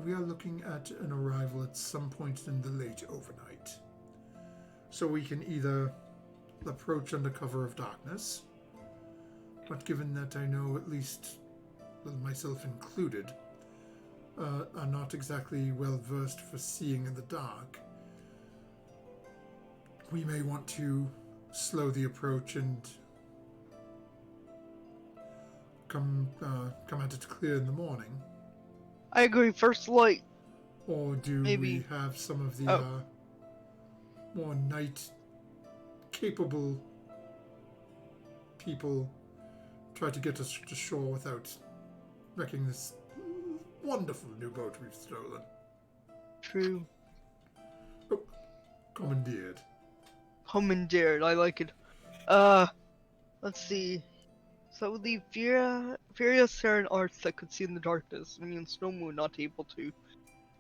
we are looking at an arrival at some point in the late overnight. So we can either approach under cover of darkness, but given that I know at least, well, myself included, are not exactly well versed for seeing in the dark, we may want to slow the approach and come at it clear in the morning. I agree. First light. Or do Maybe. we have some of the more night capable people try to get us to shore without wrecking this wonderful new boat we've stolen. True. Commandeered. Commandeered, I like it. Let's see. So that would leave Furia, Sarah, and Arts that could see in the darkness. I mean, Snow Moon not able to.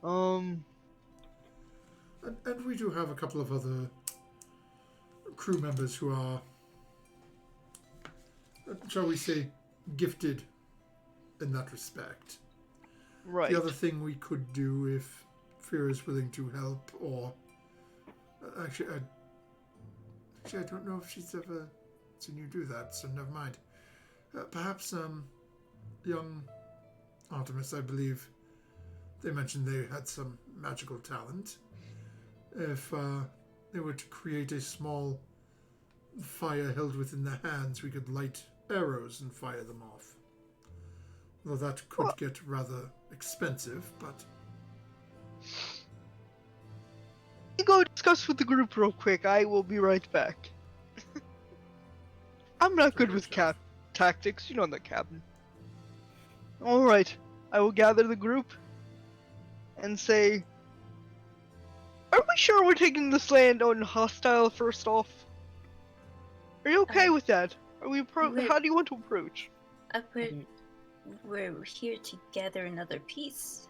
And we do have a couple of other crew members who are, shall we say, gifted in that respect. Right. The other thing we could do if Fear is willing to help, or actually, I don't know if she's ever seen you do that, so never mind. Perhaps young Artemis, I believe they mentioned they had some magical talent. If they were to create a small fire held within their hands, we could light arrows and fire them off. Though that could get rather expensive, but... You go discuss with the group real quick. I will be right back. I'm not good with tactics, you know that, Captain. Alright, I will gather the group and say, are we sure we're taking this land on hostile first off? Are you okay with that? Are we how do you want to approach? We're here to gather another piece.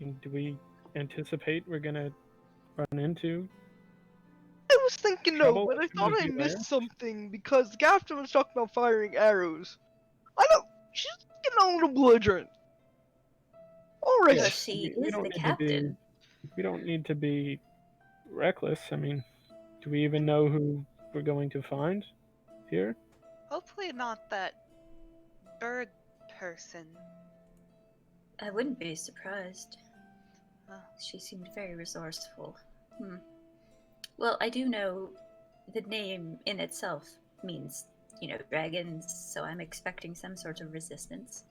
And do we anticipate we're gonna run into? I was thinking no, Trouble but I as soon thought as I you missed land? something because the captain was talking about firing arrows. I don't. She's getting a little belligerent. Alright. Well, she is the captain. We don't need to be reckless. I mean, do we even know who we're going to find here? Hopefully not that bird person. I wouldn't be surprised. Oh. She seemed very resourceful. Well, I do know the name in itself means, dragons, so I'm expecting some sort of resistance.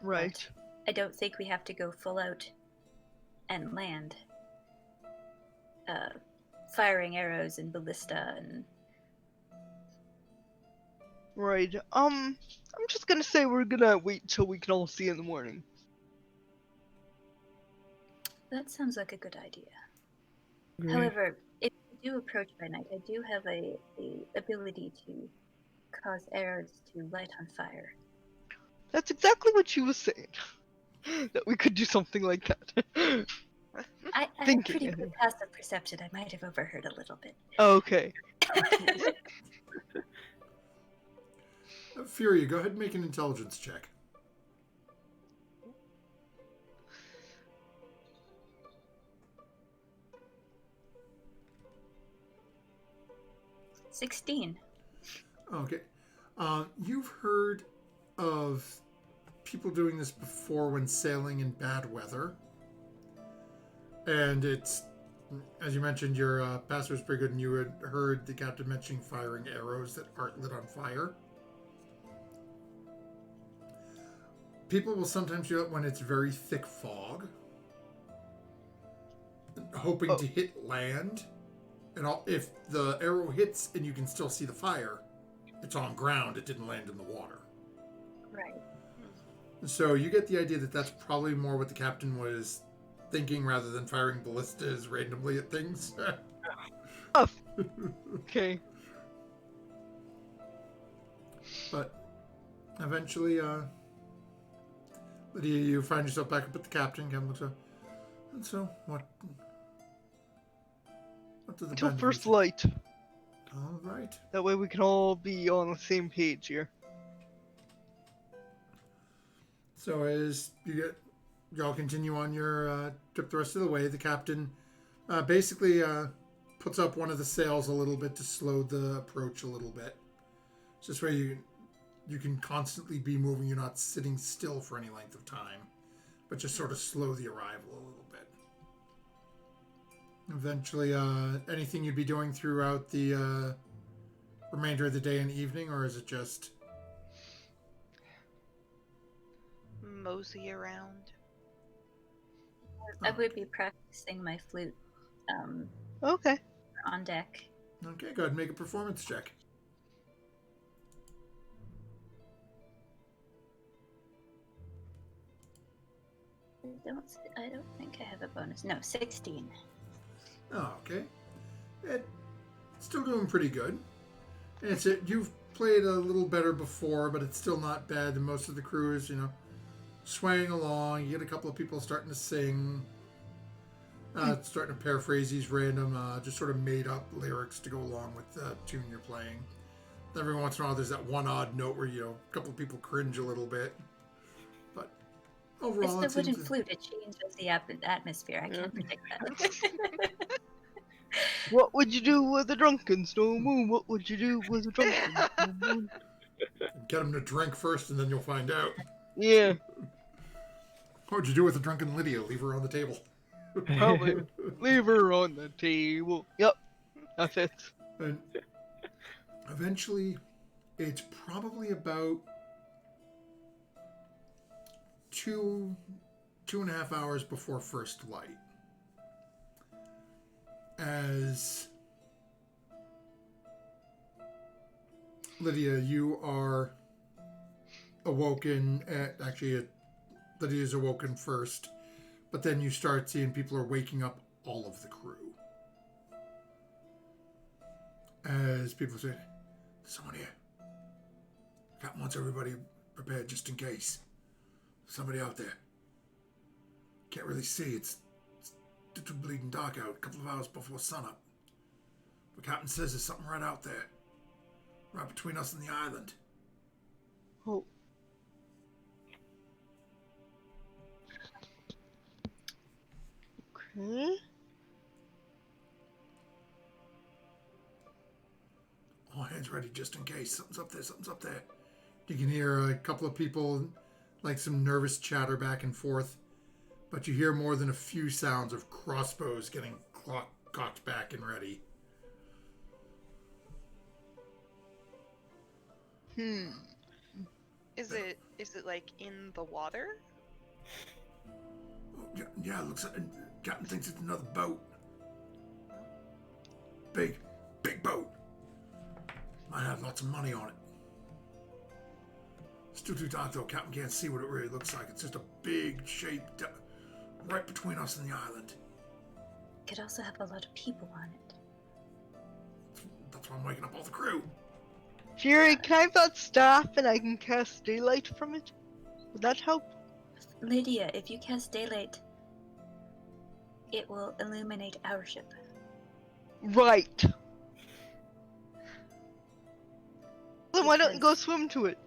Right. But I don't think we have to go full out and land. Firing arrows and ballista and... Right. I'm just gonna say we're gonna wait till we can all see in the morning. That sounds like a good idea. Agreed. However, if we do approach by night, I do have a ability to cause arrows to light on fire. That's exactly what she was saying. That we could do something like that. I'm Thinking. pretty good passive perception. I might have overheard a little bit. Okay. Fury, go ahead and make an intelligence check. $16. Okay. You've heard of people doing this before when sailing in bad weather. And it's, as you mentioned, your pastor was pretty good, and you had heard the captain mentioning firing arrows that aren't lit on fire. People will sometimes do it when it's very thick fog, hoping to hit land. And if the arrow hits and you can still see the fire, it's on ground, it didn't land in the water. Right. So you get the idea that that's probably more what the captain was thinking rather than firing ballistas randomly at things. Okay. But eventually, Lydia, you find yourself back up at the captain. Captain looks up. And so, what do the Till band first do? light. All right. That way we can all be on the same page here. So as y'all continue on your trip the rest of the way, the captain basically puts up one of the sails a little bit to slow the approach a little bit. So this way you can constantly be moving. You're not sitting still for any length of time, but just sort of slow the arrival a little bit. Eventually, anything you'd be doing throughout the remainder of the day and evening, or is it just... Mosey around. I would be practicing my flute Okay. on deck. Okay, go ahead and make a performance check. don't think I have a bonus. No, 16. Oh, okay. It's still doing pretty good. And you've played a little better before, but it's still not bad. And most of the crew is, swaying along. You get a couple of people starting to sing, starting to paraphrase these random, just sort of made up lyrics to go along with the tune you're playing. Every once in a while, there's that one odd note where a couple of people cringe a little bit. But overall, It's the wooden flute. It changes the atmosphere. I can't predict that. What would you do with a drunken snow moon? What would you do with a drunken snow moon? Get them to drink first, and then you'll find out. Yeah, What would you do with a drunken Lydia? Leave her on the table. probably. Leave her on the table. Yep, that's it. And eventually, it's probably about 2.5 hours before first light. As Lydia, you are awoken Lydia's awoken first, but then you start seeing people are waking up all of the crew. As people say, "There's someone here. Captain wants everybody prepared just in case. Somebody out there. Can't really see. It's too bleeding dark out. A couple of hours before sunup. But Captain says there's something right out there. Right between us and the island." Oh. Okay. All hands ready just in case. Something's up there. Something's up there. You can hear a couple of people, like some nervous chatter back and forth. But you hear more than a few sounds of crossbows getting cocked back and ready. Is it like in the water? Yeah, it looks like Captain thinks it's another boat. Big boat. Might have lots of money on it. It's too dark though. Captain can't see what it really looks like. It's just a big shape right between us and the island. Could also have a lot of people on it. That's why I'm waking up all the crew. Fury, can I have that staff and I can cast daylight from it? Would that help? Lydia, if you cast daylight, it will illuminate our ship. Right. Then why don't you go swim to it?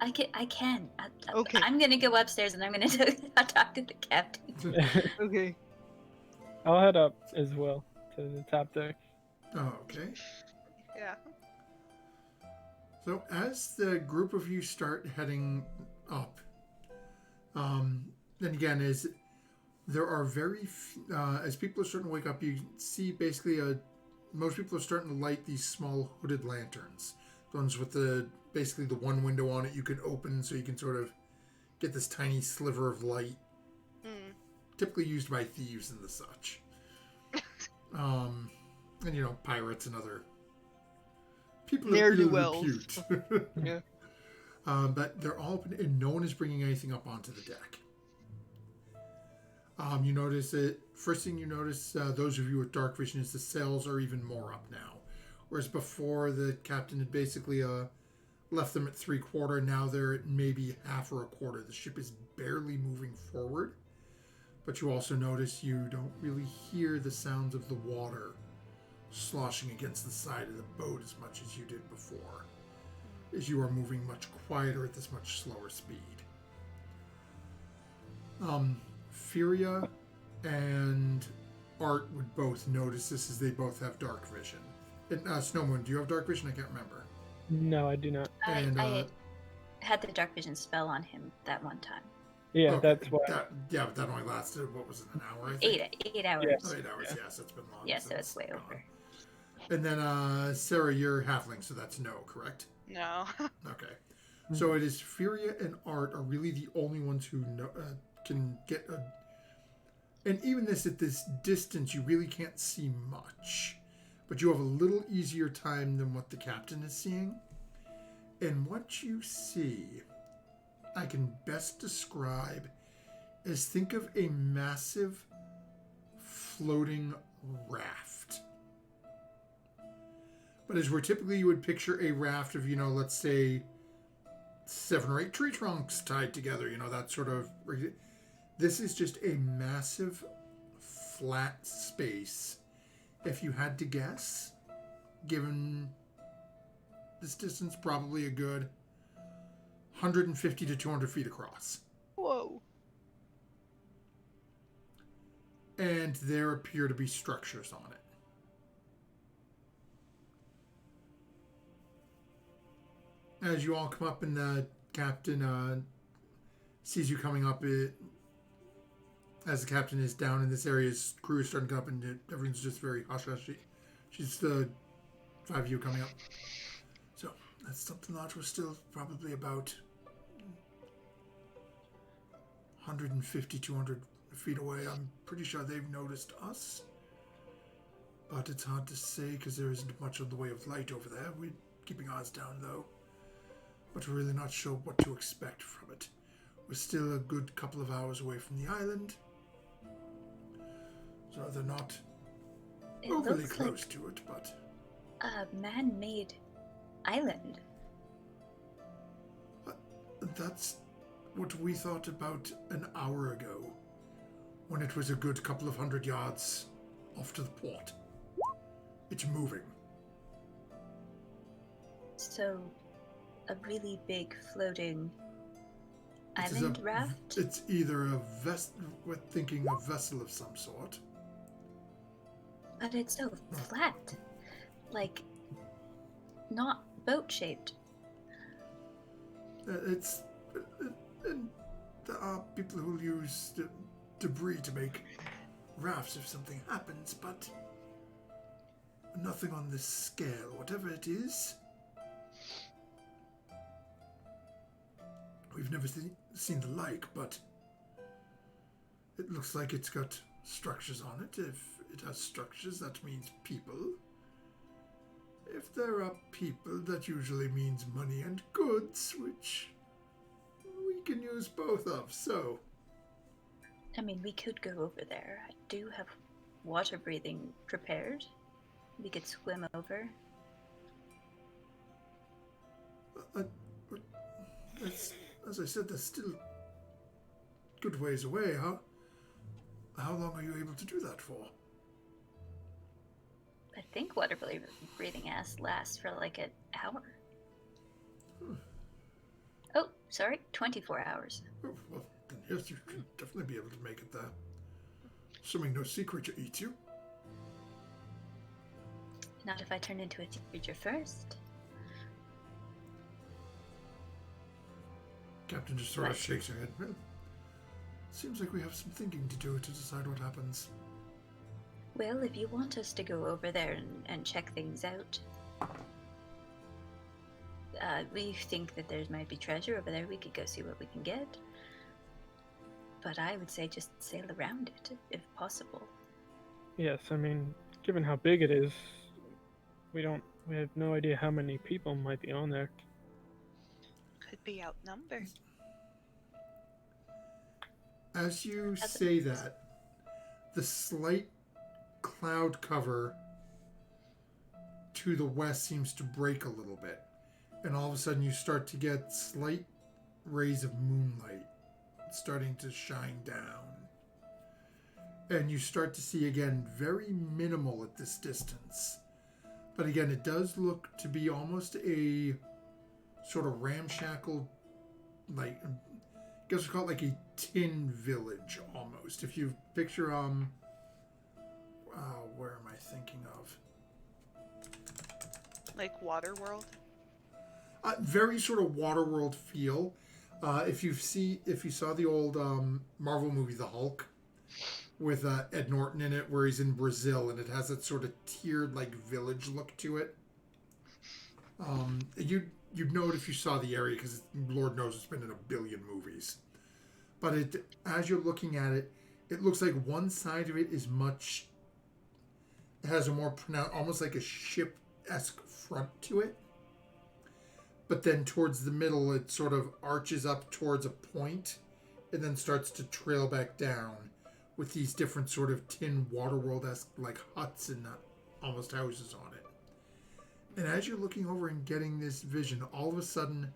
I can. Okay. I'm gonna go upstairs and I'm gonna talk to the captain. Okay. I'll head up as well to the top deck. Oh, okay. Yeah. So as the group of you start heading up, then again, there are as people are starting to wake up, you see basically most people are starting to light these small hooded lanterns. The ones with basically the one window on it you can open so you can sort of get this tiny sliver of light. Typically used by thieves and the such. And pirates and other people of ill repute. Yeah. But they're all open and no one is bringing anything up onto the deck. You notice that first thing you notice, those of you with dark vision, is the sails are even more up now. Whereas before the captain had basically left them at 3/4, now they're at maybe half or a quarter. The ship is barely moving forward. But you also notice you don't really hear the sounds of the water sloshing against the side of the boat as much as you did before, as you are moving much quieter at this much slower speed. Furia and Art would both notice this as they both have dark vision. And Snowmoon, do you have dark vision? I can't remember. No, I do not. I had the dark vision spell on him that one time. Yeah, Okay, that's why. But that only lasted, what was it, an hour, I think? 8 hours. Yes. Oh, 8 hours, Yeah. yes, it's been long. Yeah, so it's way over. And then, Sarah, you're halfling, so that's no, correct? No. Okay. So it is Furia and Art are really the only ones who can get a... And even this, at this distance, you really can't see much. But you have a little easier time than what the captain is seeing. And what you see, I can best describe is think of a massive floating raft. But as where typically you would picture a raft of, let's say 7 or 8 tree trunks tied together, that sort of. This is just a massive flat space. If you had to guess, given this distance, probably a good 150 to 200 feet across. Whoa. And there appear to be structures on it. As you all come up and the captain sees you coming up, as the captain is down in this area, his crew is starting to come up and everyone's just very hush-hush. She's the 5 of you coming up. So, that's something that was still probably about 150, 200 feet away. I'm pretty sure they've noticed us. But it's hard to say because there isn't much of the way of light over there. We're keeping ours down though. But we're really not sure what to expect from it. We're still a good couple of hours away from the island. So they're not overly close to it, but... a man-made island. That's what we thought about an hour ago, when it was a good couple of 100 yards off to the port. It's moving. So, a really big floating island raft? It's either a vessel, we're thinking a vessel of some sort. But it's so flat. Like, not boat-shaped. There are people who use debris to make rafts if something happens, but nothing on this scale. Whatever it is, we've never seen the like, but it looks like it's got structures on it. If it has structures, that means people. If there are people, that usually means money and goods, which we can use both of, so... I mean, we could go over there. I do have water breathing prepared. We could swim over. As I said, that's still good ways away. How long are you able to do that for? I think water breathing lasts for like an hour. Oh, sorry, 24 hours. Oh, well, then yes, you should definitely be able to make it there. Assuming no sea creature eats you. Not if I turn into a sea creature first. Captain just sort of shakes her head. Well, seems like we have some thinking to do to decide what happens. Well, if you want us to go over there and check things out, we think that there might be treasure over there. We could go see what we can get. But I would say just sail around it, if possible. Yes, I mean, given how big it is, we have no idea how many people might be on there. Could be outnumbered. As you say that, the slight cloud cover to the west seems to break a little bit. And all of a sudden you start to get slight rays of moonlight starting to shine down. And you start to see again very minimal at this distance. But again, it does look to be almost a sort of ramshackle, like, I guess we call it like a tin village almost. If you picture, where am I thinking of? Like Waterworld? Very sort of Waterworld feel. If you saw the old Marvel movie, The Hulk, with Ed Norton in it, where he's in Brazil, and it has that sort of tiered like village look to it. You'd know it if you saw the area, because Lord knows it's been in 1 billion movies. But as you're looking at it, it looks like one side of it is it has a more pronounced, almost like a ship-esque front to it. But then towards the middle, it sort of arches up towards a point, and then starts to trail back down with these different sort of tin Waterworld-esque like huts and almost houses on it. And as you're looking over and getting this vision, all of a sudden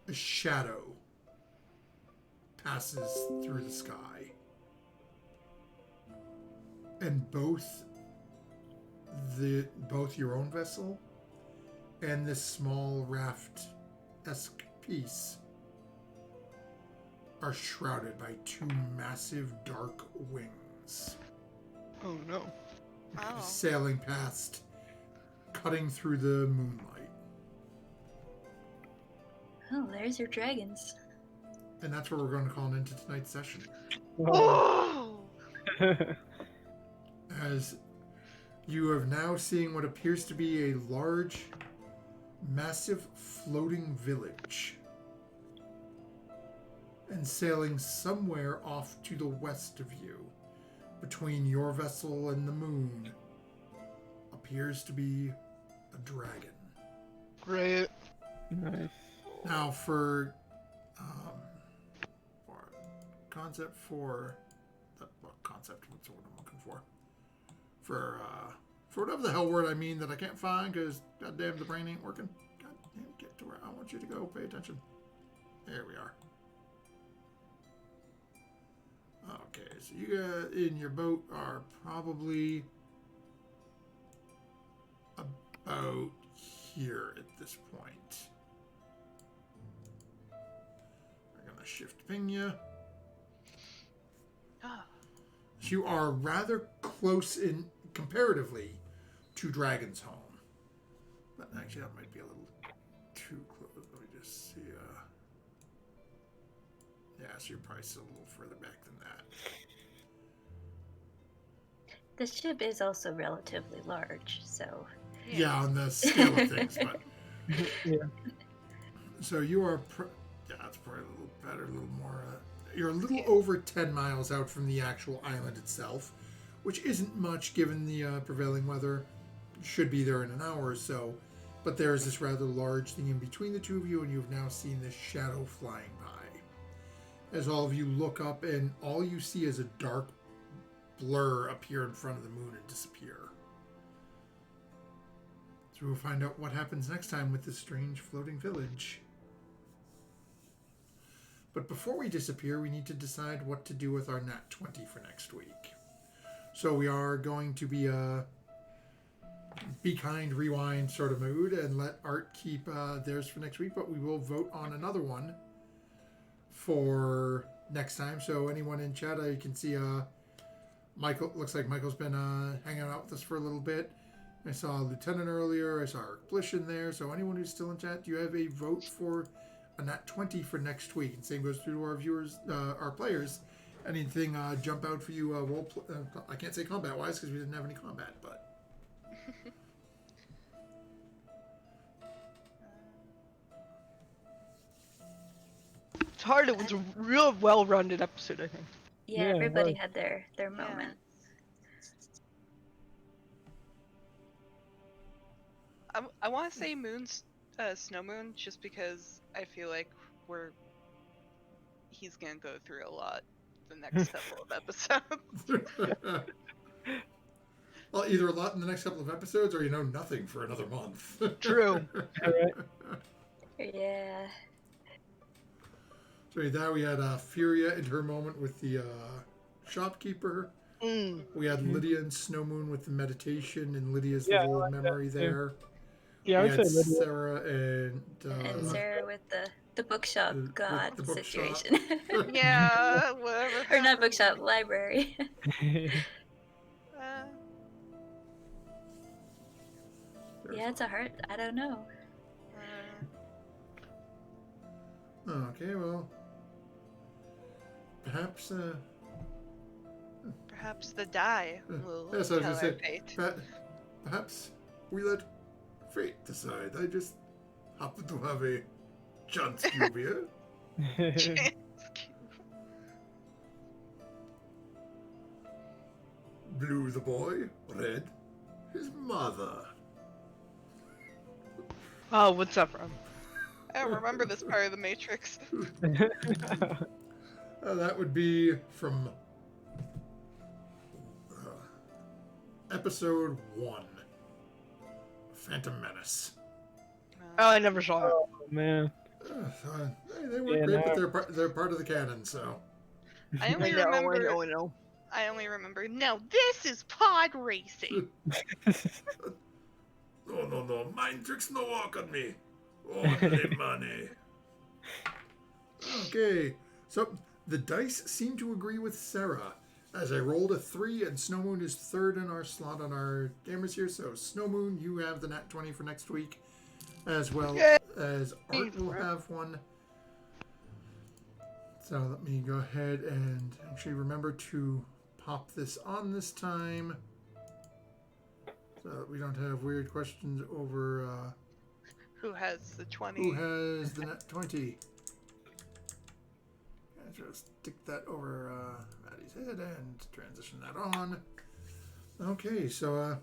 a shadow passes through the sky. And both your own vessel and this small raft-esque piece are shrouded by two massive dark wings. Oh no. Oh. Sailing past, cutting through the moonlight. Oh, there's your dragons. And that's where we're going to call it into tonight's session. Oh! As you have now seen what appears to be a large, massive floating village. And sailing somewhere off to the west of you, between your vessel and the moon, appears to be a dragon. Great. Nice. Now, for concept for concept, what's the word I'm looking for? For whatever the hell word I mean that I can't find because goddamn the brain ain't working. Goddamn, get to where I want you to go. Pay attention. There we are. Okay, so you guys in your boat are probably about here at this point. I'm gonna shift ping you. Ah. You are rather close in comparatively to Dragon's Home. But actually that might be a little too close. Let me just see. Yeah, so you're probably still a little further back than that. The ship is also relatively large, so Yeah, on the scale of things, but Yeah. so you are. Yeah, that's probably a little better, a little more. You're a little over 10 miles out from the actual island itself, which isn't much given the prevailing weather. Should be there in an hour or so, but there is this rather large thing in between the two of you, and you've now seen this shadow flying by. As all of you look up, and all you see is a dark blur appear in front of the moon and disappear. So we'll find out what happens next time with this strange floating village. But before we disappear, we need to decide what to do with our Nat 20 for next week. So we are going to be kind, rewind sort of mood and let Art keep theirs for next week, but we will vote on another one for next time. So anyone in chat, you can see Michael. Looks like Michael's been hanging out with us for a little bit. I saw Lieutenant earlier. I saw Eric Blish in there. So anyone who's still in chat, do you have a vote for a Nat 20 for next week? And same goes through to our viewers, our players. Anything jump out for you? I can't say combat-wise because we didn't have any combat, but. It's hard. It was a real well-rounded episode, I think. yeah, Yeah, it everybody was. had their moment. I want to say Snow Moon, just because I feel like he's gonna go through a lot the next couple of episodes. Well, either a lot in the next couple of episodes, or nothing for another month. True. All right. Yeah. So with that, we had Furia and her moment with the shopkeeper. Mm. We had Lydia and Snow Moon with the meditation and Lydia's Yeah, I little like that memory too. there. Yeah, I We would had say Lydia. Sarah and And Sarah with the bookshop the god bookshop. situation. Yeah, whatever. Or not bookshop, library. Uh, Yeah, it's a heart. I don't know. Okay, well, perhaps. Perhaps the die will Yes, I was tell gonna our say, fate. perhaps we let fate decide. I just happen to have a chance cube here. Blue the boy, red his mother. Oh, what's up, Rob? I don't remember this part of the Matrix. That would be from episode 1, Phantom Menace. Oh, I never saw it. Oh man. They work great, but they're part of the canon, so. I only I remember. know. I only remember. Now this is pod racing. No. Mind tricks no walk on me. Only money. Okay, so the dice seem to agree with Sarah. As I rolled a 3, and Snow Moon is third in our slot on our gamers here. So Snow Moon, you have the nat 20 for next week, as well as Art will have one. So let me go ahead and actually remember to pop this on this time, so that we don't have weird questions over Who has the 20? who has the nat 20. Just stick that over Maddie's head and transition that on. Okay, so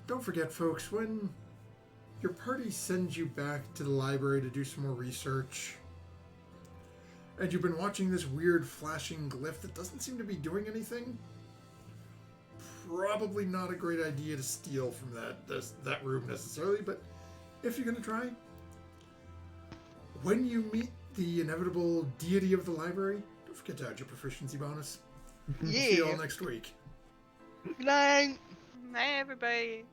don't forget, folks, when your party sends you back to the library to do some more research, and you've been watching this weird flashing glyph that doesn't seem to be doing anything, probably not a great idea to steal from that room necessarily, but if you're going to try, when you meet the inevitable deity of the library, don't forget to add your proficiency bonus. Yeah. See you all next week. Good night. Bye, everybody.